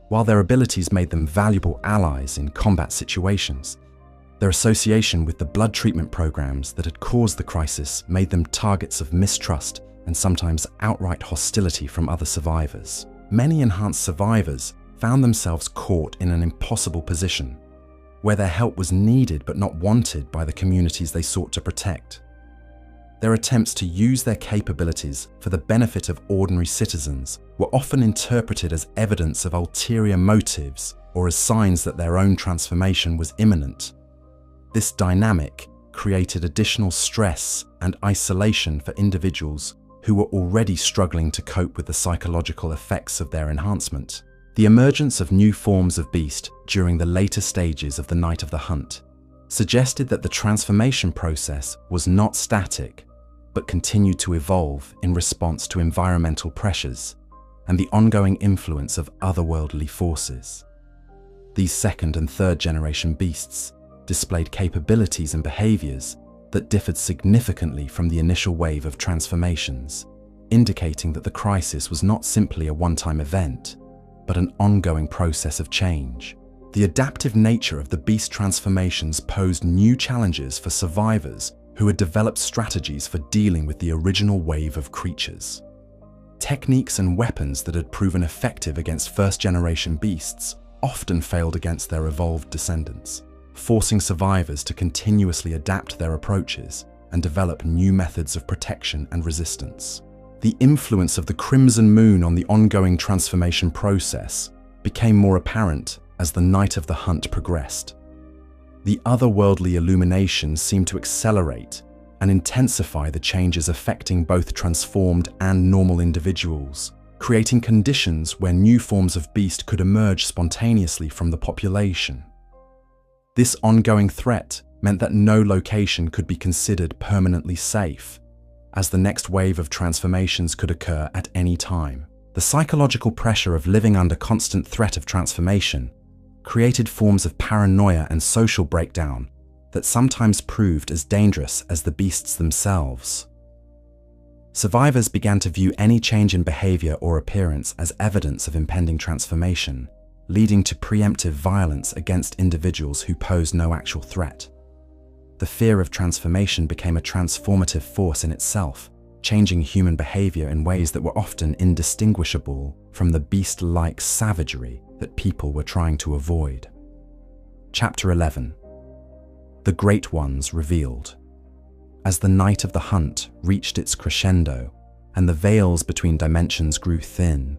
While their abilities made them valuable allies in combat situations, their association with the blood treatment programs that had caused the crisis made them targets of mistrust and sometimes outright hostility from other survivors. Many enhanced survivors found themselves caught in an impossible position, where their help was needed but not wanted by the communities they sought to protect. Their attempts to use their capabilities for the benefit of ordinary citizens were often interpreted as evidence of ulterior motives or as signs that their own transformation was imminent. This dynamic created additional stress and isolation for individuals who were already struggling to cope with the psychological effects of their enhancement. The emergence of new forms of beast during the later stages of the night of the hunt suggested that the transformation process was not static, but continued to evolve in response to environmental pressures and the ongoing influence of otherworldly forces. These second and third generation beasts displayed capabilities and behaviors that differed significantly from the initial wave of transformations, indicating that the crisis was not simply a one-time event, but an ongoing process of change. The adaptive nature of the beast transformations posed new challenges for survivors who had developed strategies for dealing with the original wave of creatures. Techniques and weapons that had proven effective against first-generation beasts often failed against their evolved descendants, forcing survivors to continuously adapt their approaches and develop new methods of protection and resistance. The influence of the Crimson Moon on the ongoing transformation process became more apparent as the night of the hunt progressed. The otherworldly illuminations seemed to accelerate and intensify the changes affecting both transformed and normal individuals, creating conditions where new forms of beast could emerge spontaneously from the population. This ongoing threat meant that no location could be considered permanently safe, as the next wave of transformations could occur at any time. The psychological pressure of living under constant threat of transformation created forms of paranoia and social breakdown that sometimes proved as dangerous as the beasts themselves. Survivors began to view any change in behavior or appearance as evidence of impending transformation, leading to preemptive violence against individuals who posed no actual threat. The fear of transformation became a transformative force in itself, changing human behavior in ways that were often indistinguishable from the beast-like savagery that people were trying to avoid. Chapter 11. The Great Ones Revealed. As the night of the hunt reached its crescendo and the veils between dimensions grew thin,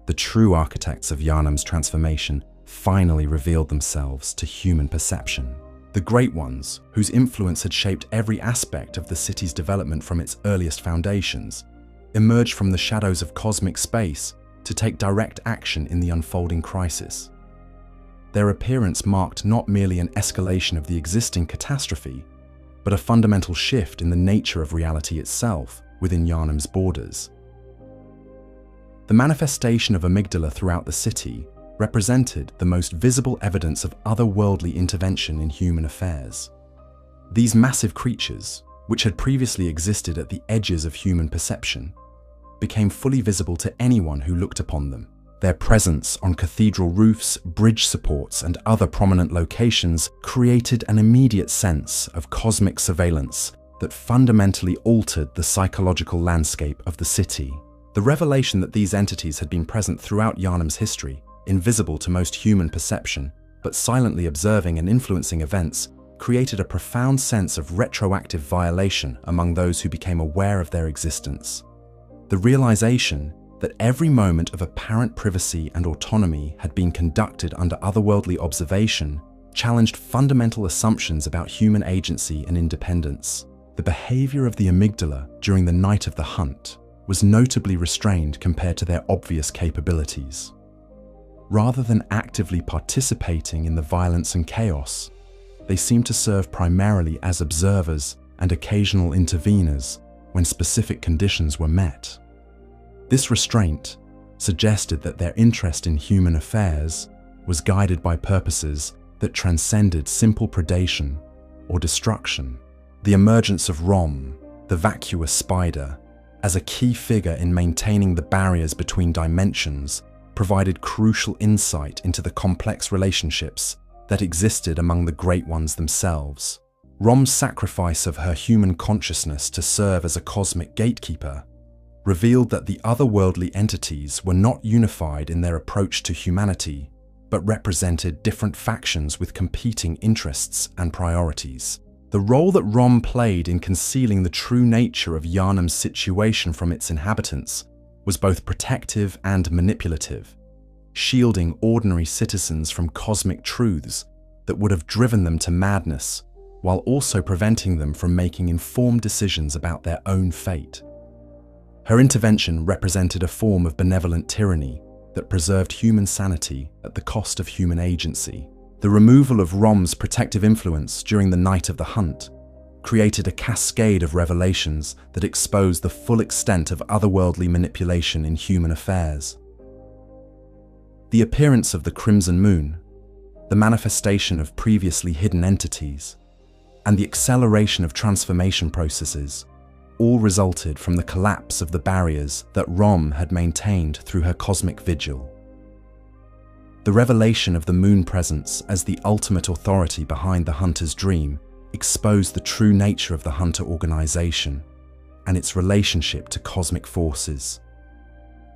the true architects of Yharnam's transformation finally revealed themselves to human perception. The Great Ones, whose influence had shaped every aspect of the city's development from its earliest foundations, emerged from the shadows of cosmic space to take direct action in the unfolding crisis. Their appearance marked not merely an escalation of the existing catastrophe, but a fundamental shift in the nature of reality itself within Yharnam's borders. The manifestation of amygdala throughout the city represented the most visible evidence of otherworldly intervention in human affairs. These massive creatures, which had previously existed at the edges of human perception, became fully visible to anyone who looked upon them. Their presence on cathedral roofs, bridge supports, and other prominent locations created an immediate sense of cosmic surveillance that fundamentally altered the psychological landscape of the city. The revelation that these entities had been present throughout Yharnam's history, invisible to most human perception, but silently observing and influencing events, created a profound sense of retroactive violation among those who became aware of their existence. The realization that every moment of apparent privacy and autonomy had been conducted under otherworldly observation challenged fundamental assumptions about human agency and independence. The behavior of the amygdala during the night of the hunt was notably restrained compared to their obvious capabilities. Rather than actively participating in the violence and chaos, they seemed to serve primarily as observers and occasional interveners when specific conditions were met. This restraint suggested that their interest in human affairs was guided by purposes that transcended simple predation or destruction. The emergence of Rom, the vacuous spider, as a key figure in maintaining the barriers between dimensions, provided crucial insight into the complex relationships that existed among the Great Ones themselves. Rom's sacrifice of her human consciousness to serve as a cosmic gatekeeper revealed that the otherworldly entities were not unified in their approach to humanity, but represented different factions with competing interests and priorities. The role that Rom played in concealing the true nature of Yharnam's situation from its inhabitants was both protective and manipulative, shielding ordinary citizens from cosmic truths that would have driven them to madness, while also preventing them from making informed decisions about their own fate. Her intervention represented a form of benevolent tyranny that preserved human sanity at the cost of human agency. The removal of Rom's protective influence during the night of the hunt created a cascade of revelations that exposed the full extent of otherworldly manipulation in human affairs. The appearance of the Crimson Moon, the manifestation of previously hidden entities, and the acceleration of transformation processes all resulted from the collapse of the barriers that Rom had maintained through her cosmic vigil. The revelation of the moon presence as the ultimate authority behind the Hunter's dream exposed the true nature of the Hunter organization and its relationship to cosmic forces.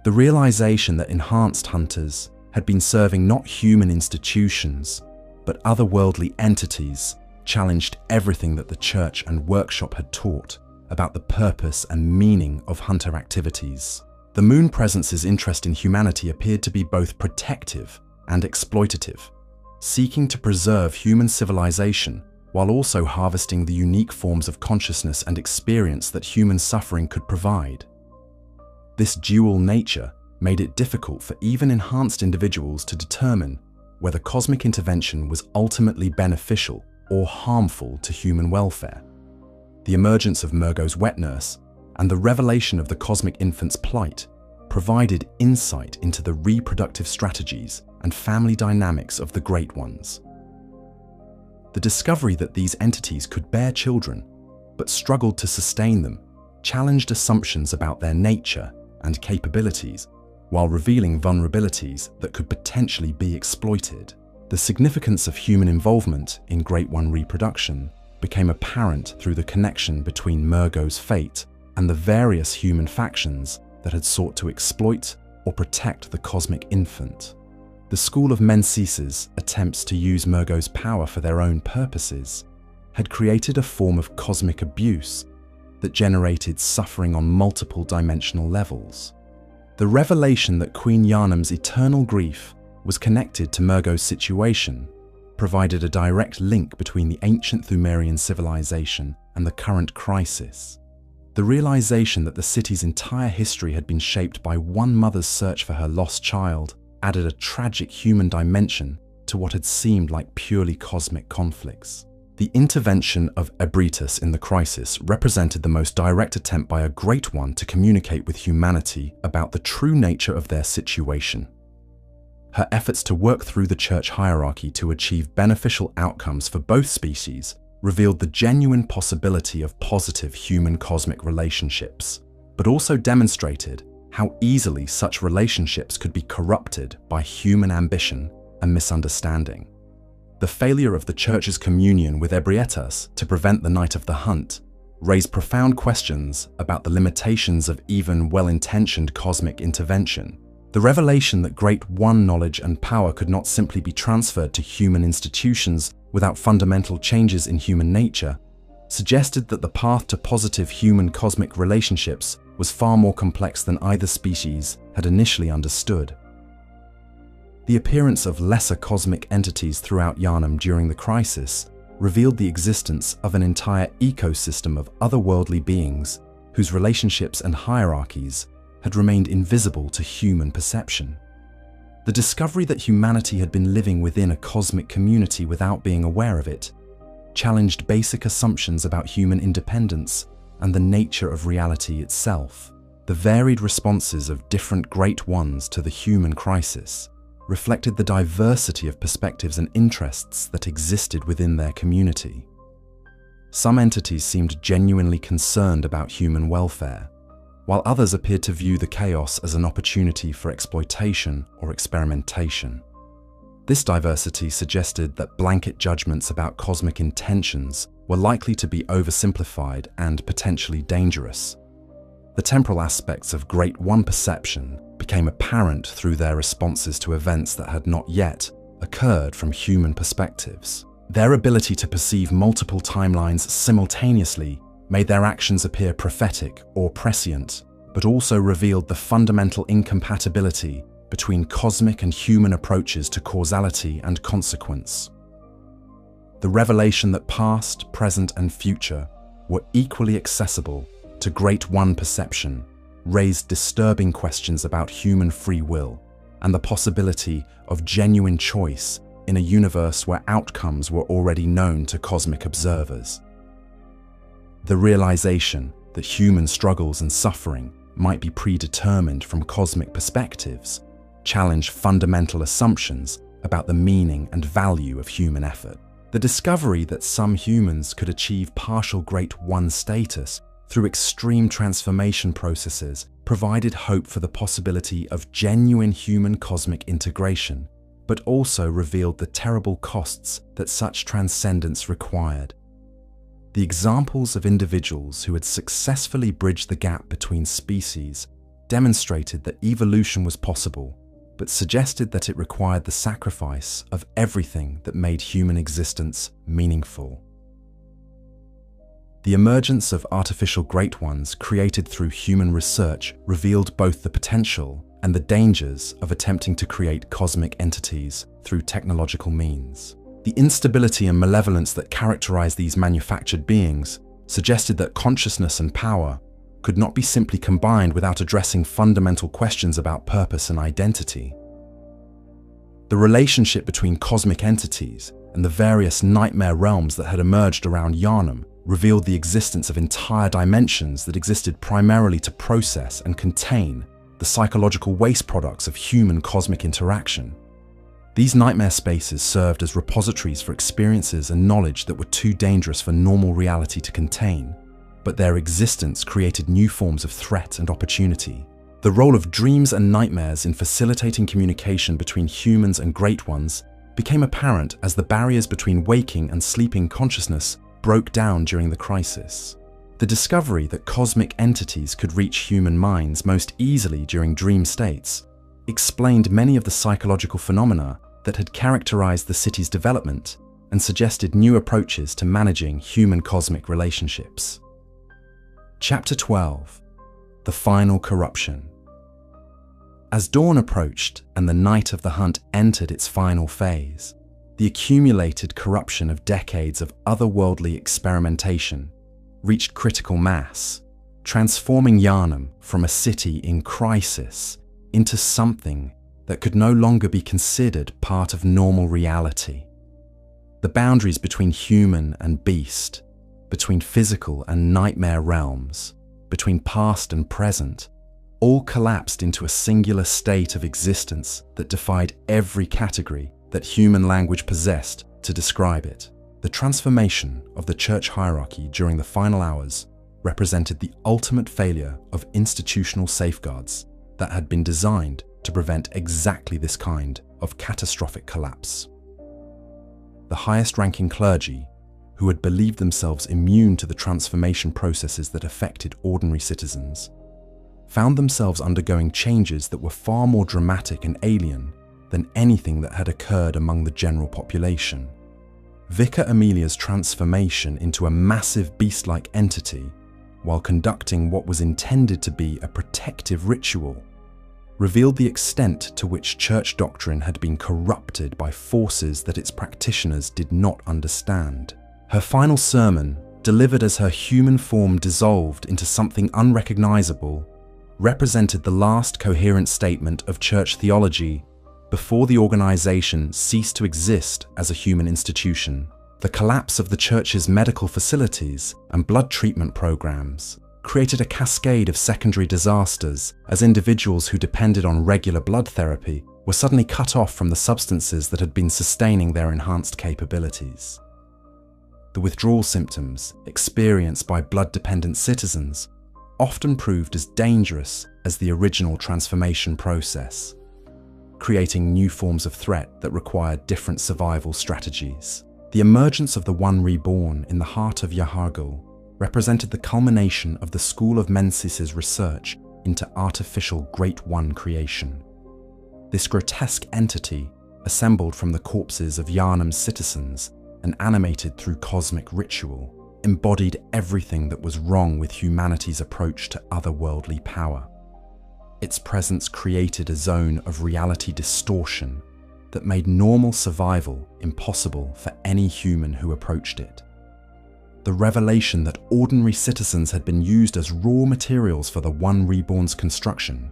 The realization that enhanced Hunters had been serving not human institutions, but otherworldly entities challenged everything that the Church and Workshop had taught about the purpose and meaning of Hunter activities. The moon presence's interest in humanity appeared to be both protective and exploitative, seeking to preserve human civilization while also harvesting the unique forms of consciousness and experience that human suffering could provide. This dual nature made it difficult for even enhanced individuals to determine whether cosmic intervention was ultimately beneficial or harmful to human welfare. The emergence of Murgo's wet nurse and the revelation of the cosmic infant's plight provided insight into the reproductive strategies and family dynamics of the Great Ones. The discovery that these entities could bear children, but struggled to sustain them, challenged assumptions about their nature and capabilities, while revealing vulnerabilities that could potentially be exploited. The significance of human involvement in Great One reproduction became apparent through the connection between Murgo's fate and the various human factions that had sought to exploit or protect the cosmic infant. The School of Mensis's attempts to use Murgo's power for their own purposes had created a form of cosmic abuse that generated suffering on multiple dimensional levels. The revelation that Queen Yharnam's eternal grief was connected to Murgo's situation provided a direct link between the ancient Pthumerian civilization and the current crisis. The realization that the city's entire history had been shaped by one mother's search for her lost child added a tragic human dimension to what had seemed like purely cosmic conflicts. The intervention of Ebritus in the crisis represented the most direct attempt by a Great One to communicate with humanity about the true nature of their situation. Her efforts to work through the church hierarchy to achieve beneficial outcomes for both species revealed the genuine possibility of positive human-cosmic relationships, but also demonstrated how easily such relationships could be corrupted by human ambition and misunderstanding. The failure of the Church's communion with Ebritus to prevent the Night of the Hunt raised profound questions about the limitations of even well-intentioned cosmic intervention. The revelation that Great One knowledge and power could not simply be transferred to human institutions without fundamental changes in human nature suggested that the path to positive human-cosmic relationships was far more complex than either species had initially understood. The appearance of lesser cosmic entities throughout Yharnam during the crisis revealed the existence of an entire ecosystem of otherworldly beings whose relationships and hierarchies had remained invisible to human perception. The discovery that humanity had been living within a cosmic community without being aware of it challenged basic assumptions about human independence and the nature of reality itself. The varied responses of different Great Ones to the human crisis reflected the diversity of perspectives and interests that existed within their community. Some entities seemed genuinely concerned about human welfare, while others appeared to view the chaos as an opportunity for exploitation or experimentation. This diversity suggested that blanket judgments about cosmic intentions were likely to be oversimplified and potentially dangerous. The temporal aspects of Great One perception became apparent through their responses to events that had not yet occurred from human perspectives. Their ability to perceive multiple timelines simultaneously made their actions appear prophetic or prescient, but also revealed the fundamental incompatibility between cosmic and human approaches to causality and consequence. The revelation that past, present, and future were equally accessible to Great One perception raised disturbing questions about human free will and the possibility of genuine choice in a universe where outcomes were already known to cosmic observers. The realization that human struggles and suffering might be predetermined from cosmic perspectives challenged fundamental assumptions about the meaning and value of human effort. The discovery that some humans could achieve partial Great One status through extreme transformation processes provided hope for the possibility of genuine human cosmic integration, but also revealed the terrible costs that such transcendence required. The examples of individuals who had successfully bridged the gap between species demonstrated that evolution was possible, but suggested that it required the sacrifice of everything that made human existence meaningful. The emergence of artificial Great Ones created through human research revealed both the potential and the dangers of attempting to create cosmic entities through technological means. The instability and malevolence that characterized these manufactured beings suggested that consciousness and power could not be simply combined without addressing fundamental questions about purpose and identity. The relationship between cosmic entities and the various nightmare realms that had emerged around Yharnam revealed the existence of entire dimensions that existed primarily to process and contain the psychological waste products of human cosmic interaction. These nightmare spaces served as repositories for experiences and knowledge that were too dangerous for normal reality to contain, but their existence created new forms of threat and opportunity. The role of dreams and nightmares in facilitating communication between humans and Great Ones became apparent as the barriers between waking and sleeping consciousness broke down during the crisis. The discovery that cosmic entities could reach human minds most easily during dream states explained many of the psychological phenomena that had characterized the city's development and suggested new approaches to managing human-cosmic relationships. Chapter 12: The Final Corruption. As dawn approached and the night of the hunt entered its final phase, the accumulated corruption of decades of otherworldly experimentation reached critical mass, transforming Yharnam from a city in crisis into something that could no longer be considered part of normal reality. The boundaries between human and beast, between physical and nightmare realms, between past and present, all collapsed into a singular state of existence that defied every category that human language possessed to describe it. The transformation of the church hierarchy during the final hours represented the ultimate failure of institutional safeguards that had been designed to prevent exactly this kind of catastrophic collapse. The highest-ranking clergy, who had believed themselves immune to the transformation processes that affected ordinary citizens, found themselves undergoing changes that were far more dramatic and alien than anything that had occurred among the general population. Vicar Amelia's transformation into a massive beast-like entity, while conducting what was intended to be a protective ritual, revealed the extent to which church doctrine had been corrupted by forces that its practitioners did not understand. Her final sermon, delivered as her human form dissolved into something unrecognizable, represented the last coherent statement of church theology before the organization ceased to exist as a human institution. The collapse of the church's medical facilities and blood treatment programs created a cascade of secondary disasters as individuals who depended on regular blood therapy were suddenly cut off from the substances that had been sustaining their enhanced capabilities. The withdrawal symptoms experienced by blood-dependent citizens often proved as dangerous as the original transformation process, creating new forms of threat that required different survival strategies. The emergence of the One Reborn in the heart of Yharnam represented the culmination of the School of Mensis' research into artificial Great One creation. This grotesque entity, assembled from the corpses of Yharnam's citizens and animated through cosmic ritual, embodied everything that was wrong with humanity's approach to otherworldly power. Its presence created a zone of reality distortion that made normal survival impossible for any human who approached it. The revelation that ordinary citizens had been used as raw materials for the One Reborn's construction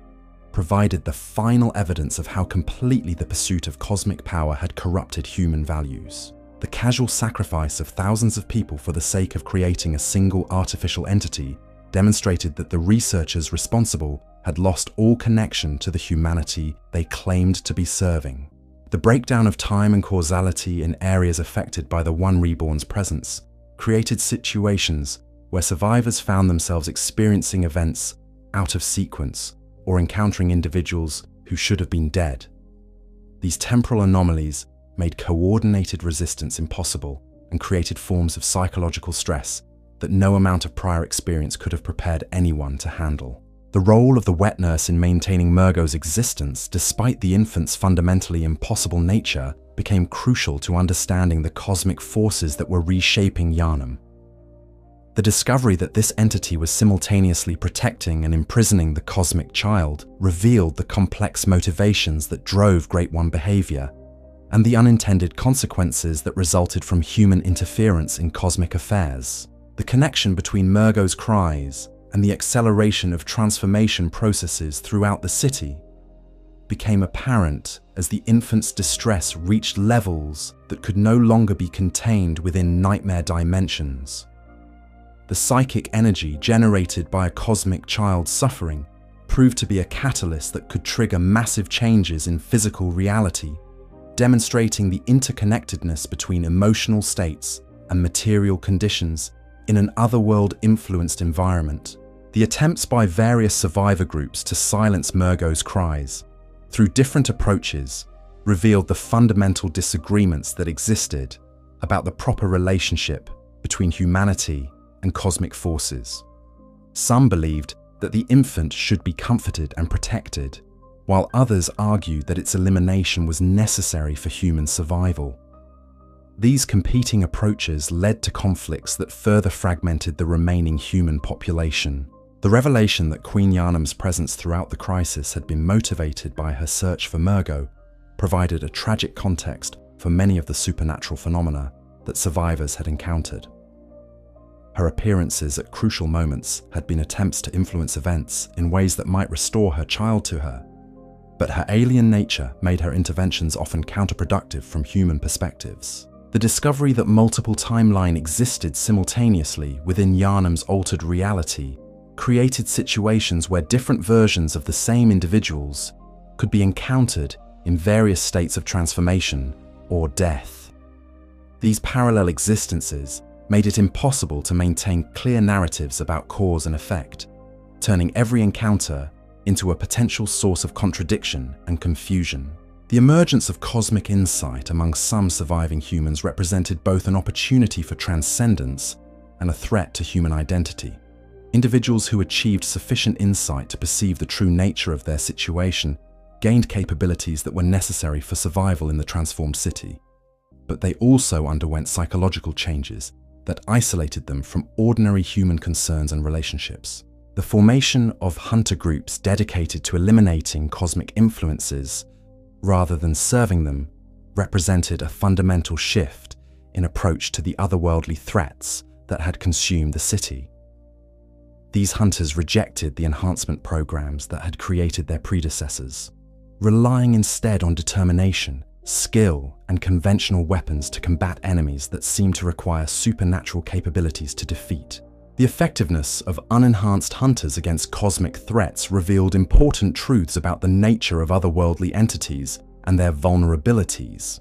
provided the final evidence of how completely the pursuit of cosmic power had corrupted human values. The casual sacrifice of thousands of people for the sake of creating a single artificial entity demonstrated that the researchers responsible had lost all connection to the humanity they claimed to be serving. The breakdown of time and causality in areas affected by the One Reborn's presence created situations where survivors found themselves experiencing events out of sequence or encountering individuals who should have been dead. These temporal anomalies made coordinated resistance impossible and created forms of psychological stress that no amount of prior experience could have prepared anyone to handle. The role of the wet nurse in maintaining Murgo's existence, despite the infant's fundamentally impossible nature, became crucial to understanding the cosmic forces that were reshaping Yharnam. The discovery that this entity was simultaneously protecting and imprisoning the cosmic child revealed the complex motivations that drove Great One behavior and the unintended consequences that resulted from human interference in cosmic affairs. The connection between Murgo's cries and the acceleration of transformation processes throughout the city became apparent as the infant's distress reached levels that could no longer be contained within nightmare dimensions. The psychic energy generated by a cosmic child's suffering proved to be a catalyst that could trigger massive changes in physical reality, demonstrating the interconnectedness between emotional states and material conditions in an otherworld-influenced environment. The attempts by various survivor groups to silence Murgo's cries through different approaches revealed the fundamental disagreements that existed about the proper relationship between humanity and cosmic forces. Some believed that the infant should be comforted and protected, while others argued that its elimination was necessary for human survival. These competing approaches led to conflicts that further fragmented the remaining human population. The revelation that Queen Yharnam's presence throughout the crisis had been motivated by her search for Murgo provided a tragic context for many of the supernatural phenomena that survivors had encountered. Her appearances at crucial moments had been attempts to influence events in ways that might restore her child to her, but her alien nature made her interventions often counterproductive from human perspectives. The discovery that multiple timelines existed simultaneously within Yharnam's altered reality created situations where different versions of the same individuals could be encountered in various states of transformation or death. These parallel existences made it impossible to maintain clear narratives about cause and effect, turning every encounter into a potential source of contradiction and confusion. The emergence of cosmic insight among some surviving humans represented both an opportunity for transcendence and a threat to human identity. Individuals who achieved sufficient insight to perceive the true nature of their situation gained capabilities that were necessary for survival in the transformed city, but they also underwent psychological changes that isolated them from ordinary human concerns and relationships. The formation of hunter groups dedicated to eliminating cosmic influences rather than serving them represented a fundamental shift in approach to the otherworldly threats that had consumed the city. These hunters rejected the enhancement programs that had created their predecessors, relying instead on determination, skill, and conventional weapons to combat enemies that seemed to require supernatural capabilities to defeat. The effectiveness of unenhanced hunters against cosmic threats revealed important truths about the nature of otherworldly entities and their vulnerabilities.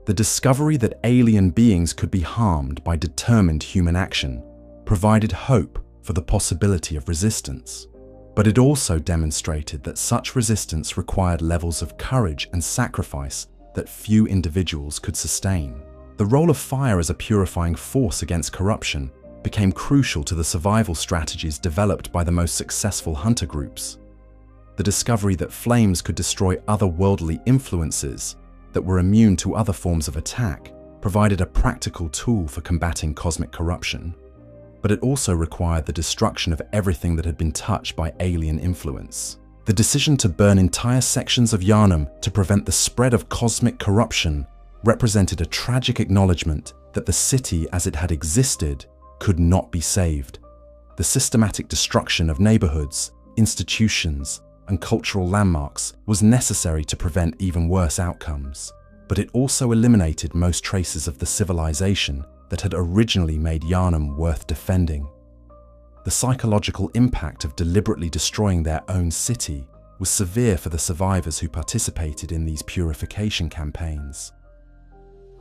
The discovery that alien beings could be harmed by determined human action provided hope for the possibility of resistance. But it also demonstrated that such resistance required levels of courage and sacrifice that few individuals could sustain. The role of fire as a purifying force against corruption became crucial to the survival strategies developed by the most successful hunter groups. The discovery that flames could destroy otherworldly influences that were immune to other forms of attack provided a practical tool for combating cosmic corruption. But it also required the destruction of everything that had been touched by alien influence. The decision to burn entire sections of Yharnam to prevent the spread of cosmic corruption represented a tragic acknowledgement that the city as it had existed could not be saved. The systematic destruction of neighborhoods, institutions, and cultural landmarks was necessary to prevent even worse outcomes, but it also eliminated most traces of the civilization that had originally made Yharnam worth defending. The psychological impact of deliberately destroying their own city was severe for the survivors who participated in these purification campaigns.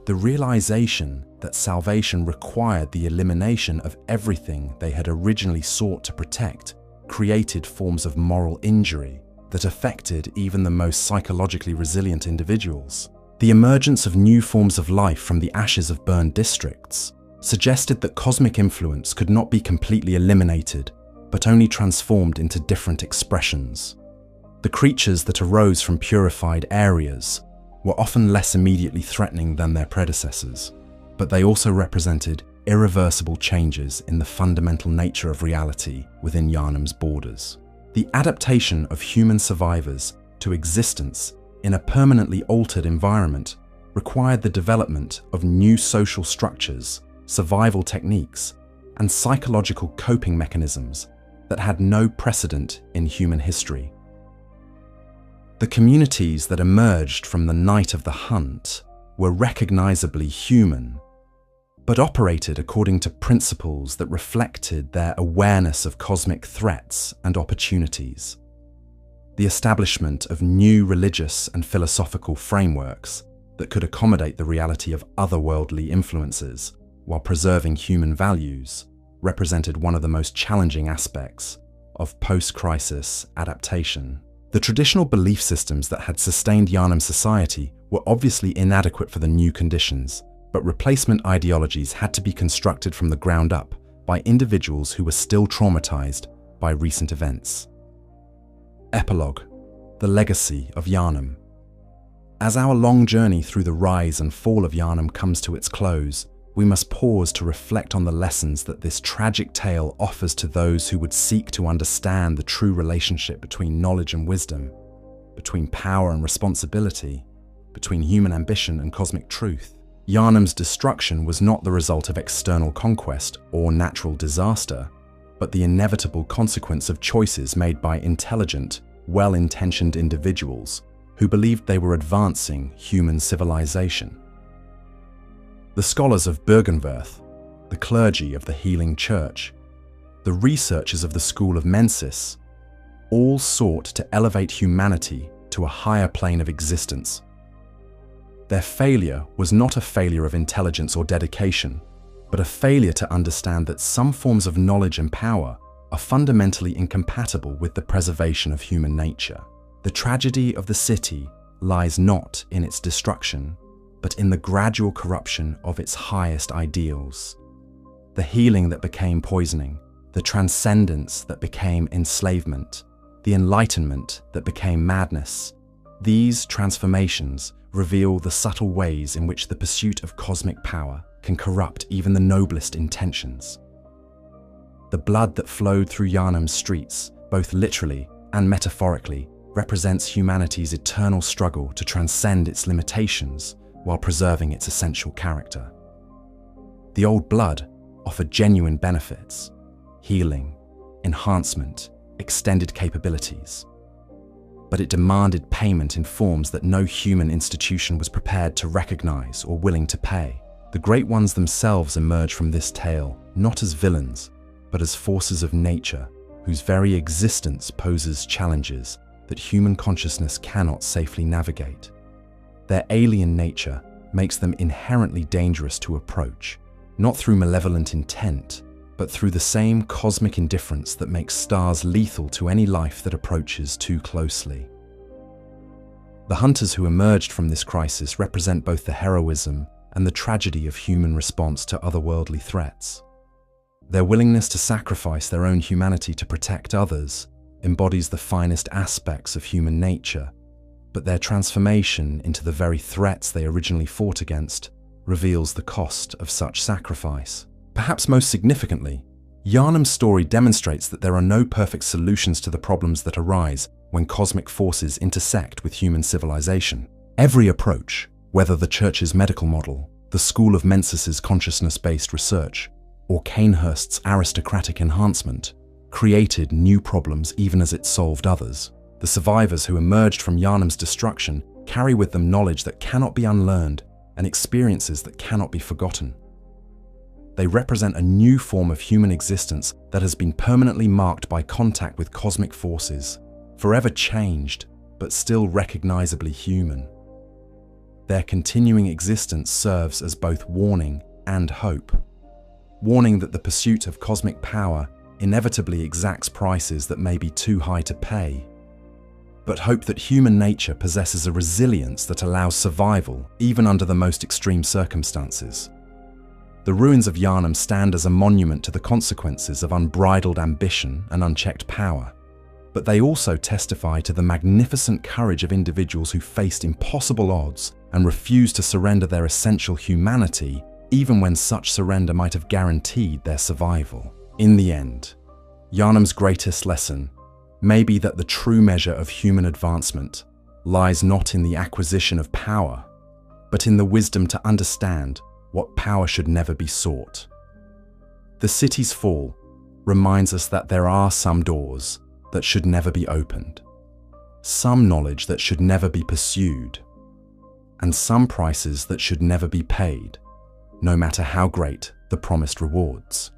The realization that salvation required the elimination of everything they had originally sought to protect created forms of moral injury that affected even the most psychologically resilient individuals. The emergence of new forms of life from the ashes of burned districts suggested that cosmic influence could not be completely eliminated, but only transformed into different expressions. The creatures that arose from purified areas were often less immediately threatening than their predecessors, but they also represented irreversible changes in the fundamental nature of reality within Yharnam's borders. The adaptation of human survivors to existence in a permanently altered environment required the development of new social structures, survival techniques, and psychological coping mechanisms that had no precedent in human history. The communities that emerged from the night of the hunt were recognizably human, but operated according to principles that reflected their awareness of cosmic threats and opportunities. The establishment of new religious and philosophical frameworks that could accommodate the reality of otherworldly influences while preserving human values represented one of the most challenging aspects of post-crisis adaptation. The traditional belief systems that had sustained Yharnam society were obviously inadequate for the new conditions, but replacement ideologies had to be constructed from the ground up by individuals who were still traumatized by recent events. Epilogue: the legacy of Yharnam. As our long journey through the rise and fall of Yharnam comes to its close, we must pause to reflect on the lessons that this tragic tale offers to those who would seek to understand the true relationship between knowledge and wisdom, between power and responsibility, between human ambition and cosmic truth. Yharnam's destruction was not the result of external conquest or natural disaster, but the inevitable consequence of choices made by intelligent, well-intentioned individuals who believed they were advancing human civilization. The scholars of Byrgenwerth, the clergy of the Healing Church, the researchers of the School of Mensis, all sought to elevate humanity to a higher plane of existence. Their failure was not a failure of intelligence or dedication, but a failure to understand that some forms of knowledge and power are fundamentally incompatible with the preservation of human nature. The tragedy of the city lies not in its destruction, but in the gradual corruption of its highest ideals. The healing that became poisoning, the transcendence that became enslavement, the enlightenment that became madness. These transformations reveal the subtle ways in which the pursuit of cosmic power can corrupt even the noblest intentions. The blood that flowed through Yharnam's streets, both literally and metaphorically, represents humanity's eternal struggle to transcend its limitations while preserving its essential character. The old blood offered genuine benefits: healing, enhancement, extended capabilities. but it demanded payment in forms that no human institution was prepared to recognize or willing to pay. The Great Ones themselves emerge from this tale not as villains, but as forces of nature, whose very existence poses challenges that human consciousness cannot safely navigate. Their alien nature makes them inherently dangerous to approach, not through malevolent intent, but through the same cosmic indifference that makes stars lethal to any life that approaches too closely. The hunters who emerged from this crisis represent both the heroism and the tragedy of human response to otherworldly threats. Their willingness to sacrifice their own humanity to protect others embodies the finest aspects of human nature, but their transformation into the very threats they originally fought against reveals the cost of such sacrifice. Perhaps most significantly, Yharnam's story demonstrates that there are no perfect solutions to the problems that arise when cosmic forces intersect with human civilization. Every approach, whether the Church's medical model, the School of Mensis' consciousness-based research, or Cainhurst's aristocratic enhancement, created new problems even as it solved others. The survivors who emerged from Yharnam's destruction carry with them knowledge that cannot be unlearned and experiences that cannot be forgotten. They represent a new form of human existence that has been permanently marked by contact with cosmic forces, forever changed, but still recognizably human. Their continuing existence serves as both warning and hope. Warning that the pursuit of cosmic power inevitably exacts prices that may be too high to pay, but hope that human nature possesses a resilience that allows survival even under the most extreme circumstances. The ruins of Yharnam stand as a monument to the consequences of unbridled ambition and unchecked power, but they also testify to the magnificent courage of individuals who faced impossible odds and refused to surrender their essential humanity, even when such surrender might have guaranteed their survival. In the end, Yharnam's greatest lesson may be that the true measure of human advancement lies not in the acquisition of power, but in the wisdom to understand what power should never be sought. The city's fall reminds us that there are some doors that should never be opened, some knowledge that should never be pursued, and some prices that should never be paid, no matter how great the promised rewards.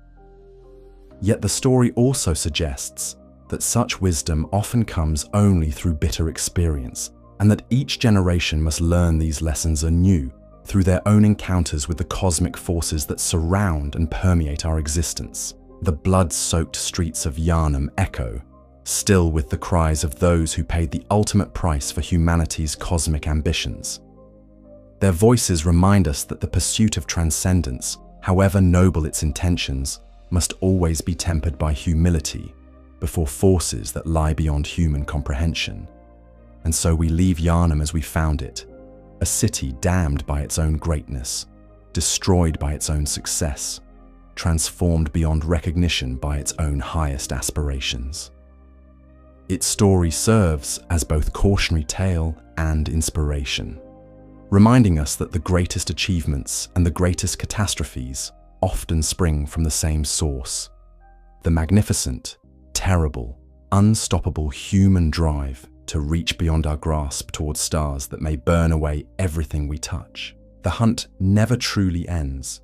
Yet the story also suggests that such wisdom often comes only through bitter experience, and that each generation must learn these lessons anew through their own encounters with the cosmic forces that surround and permeate our existence. The blood-soaked streets of Yharnam echo, still with the cries of those who paid the ultimate price for humanity's cosmic ambitions. Their voices remind us that the pursuit of transcendence, however noble its intentions, must always be tempered by humility before forces that lie beyond human comprehension. And so we leave Yharnam as we found it, a city damned by its own greatness, destroyed by its own success, transformed beyond recognition by its own highest aspirations. Its story serves as both cautionary tale and inspiration, reminding us that the greatest achievements and the greatest catastrophes often spring from the same source: the magnificent, terrible, unstoppable human drive to reach beyond our grasp towards stars that may burn away everything we touch. The hunt never truly ends,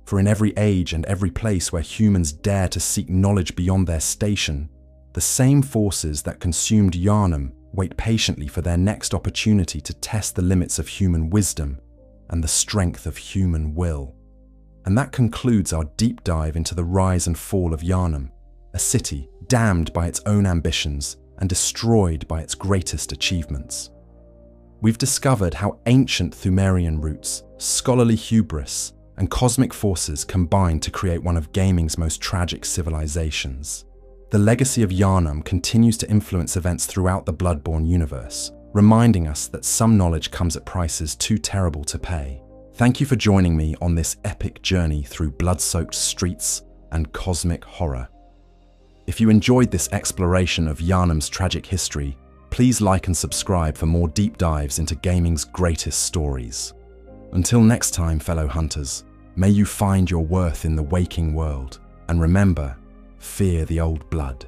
for in every age and every place where humans dare to seek knowledge beyond their station, the same forces that consumed Yharnam wait patiently for their next opportunity to test the limits of human wisdom and the strength of human will. And that concludes our deep dive into the rise and fall of Yharnam, a city damned by its own ambitions and destroyed by its greatest achievements. We've discovered how ancient Pthumerian roots, scholarly hubris, and cosmic forces combined to create one of gaming's most tragic civilizations. The legacy of Yharnam continues to influence events throughout the Bloodborne universe, reminding us that some knowledge comes at prices too terrible to pay. Thank you for joining me on this epic journey through blood-soaked streets and cosmic horror. If you enjoyed this exploration of Yharnam's tragic history, please like and subscribe for more deep dives into gaming's greatest stories. Until next time, fellow hunters, may you find your worth in the waking world, and remember, fear the old blood.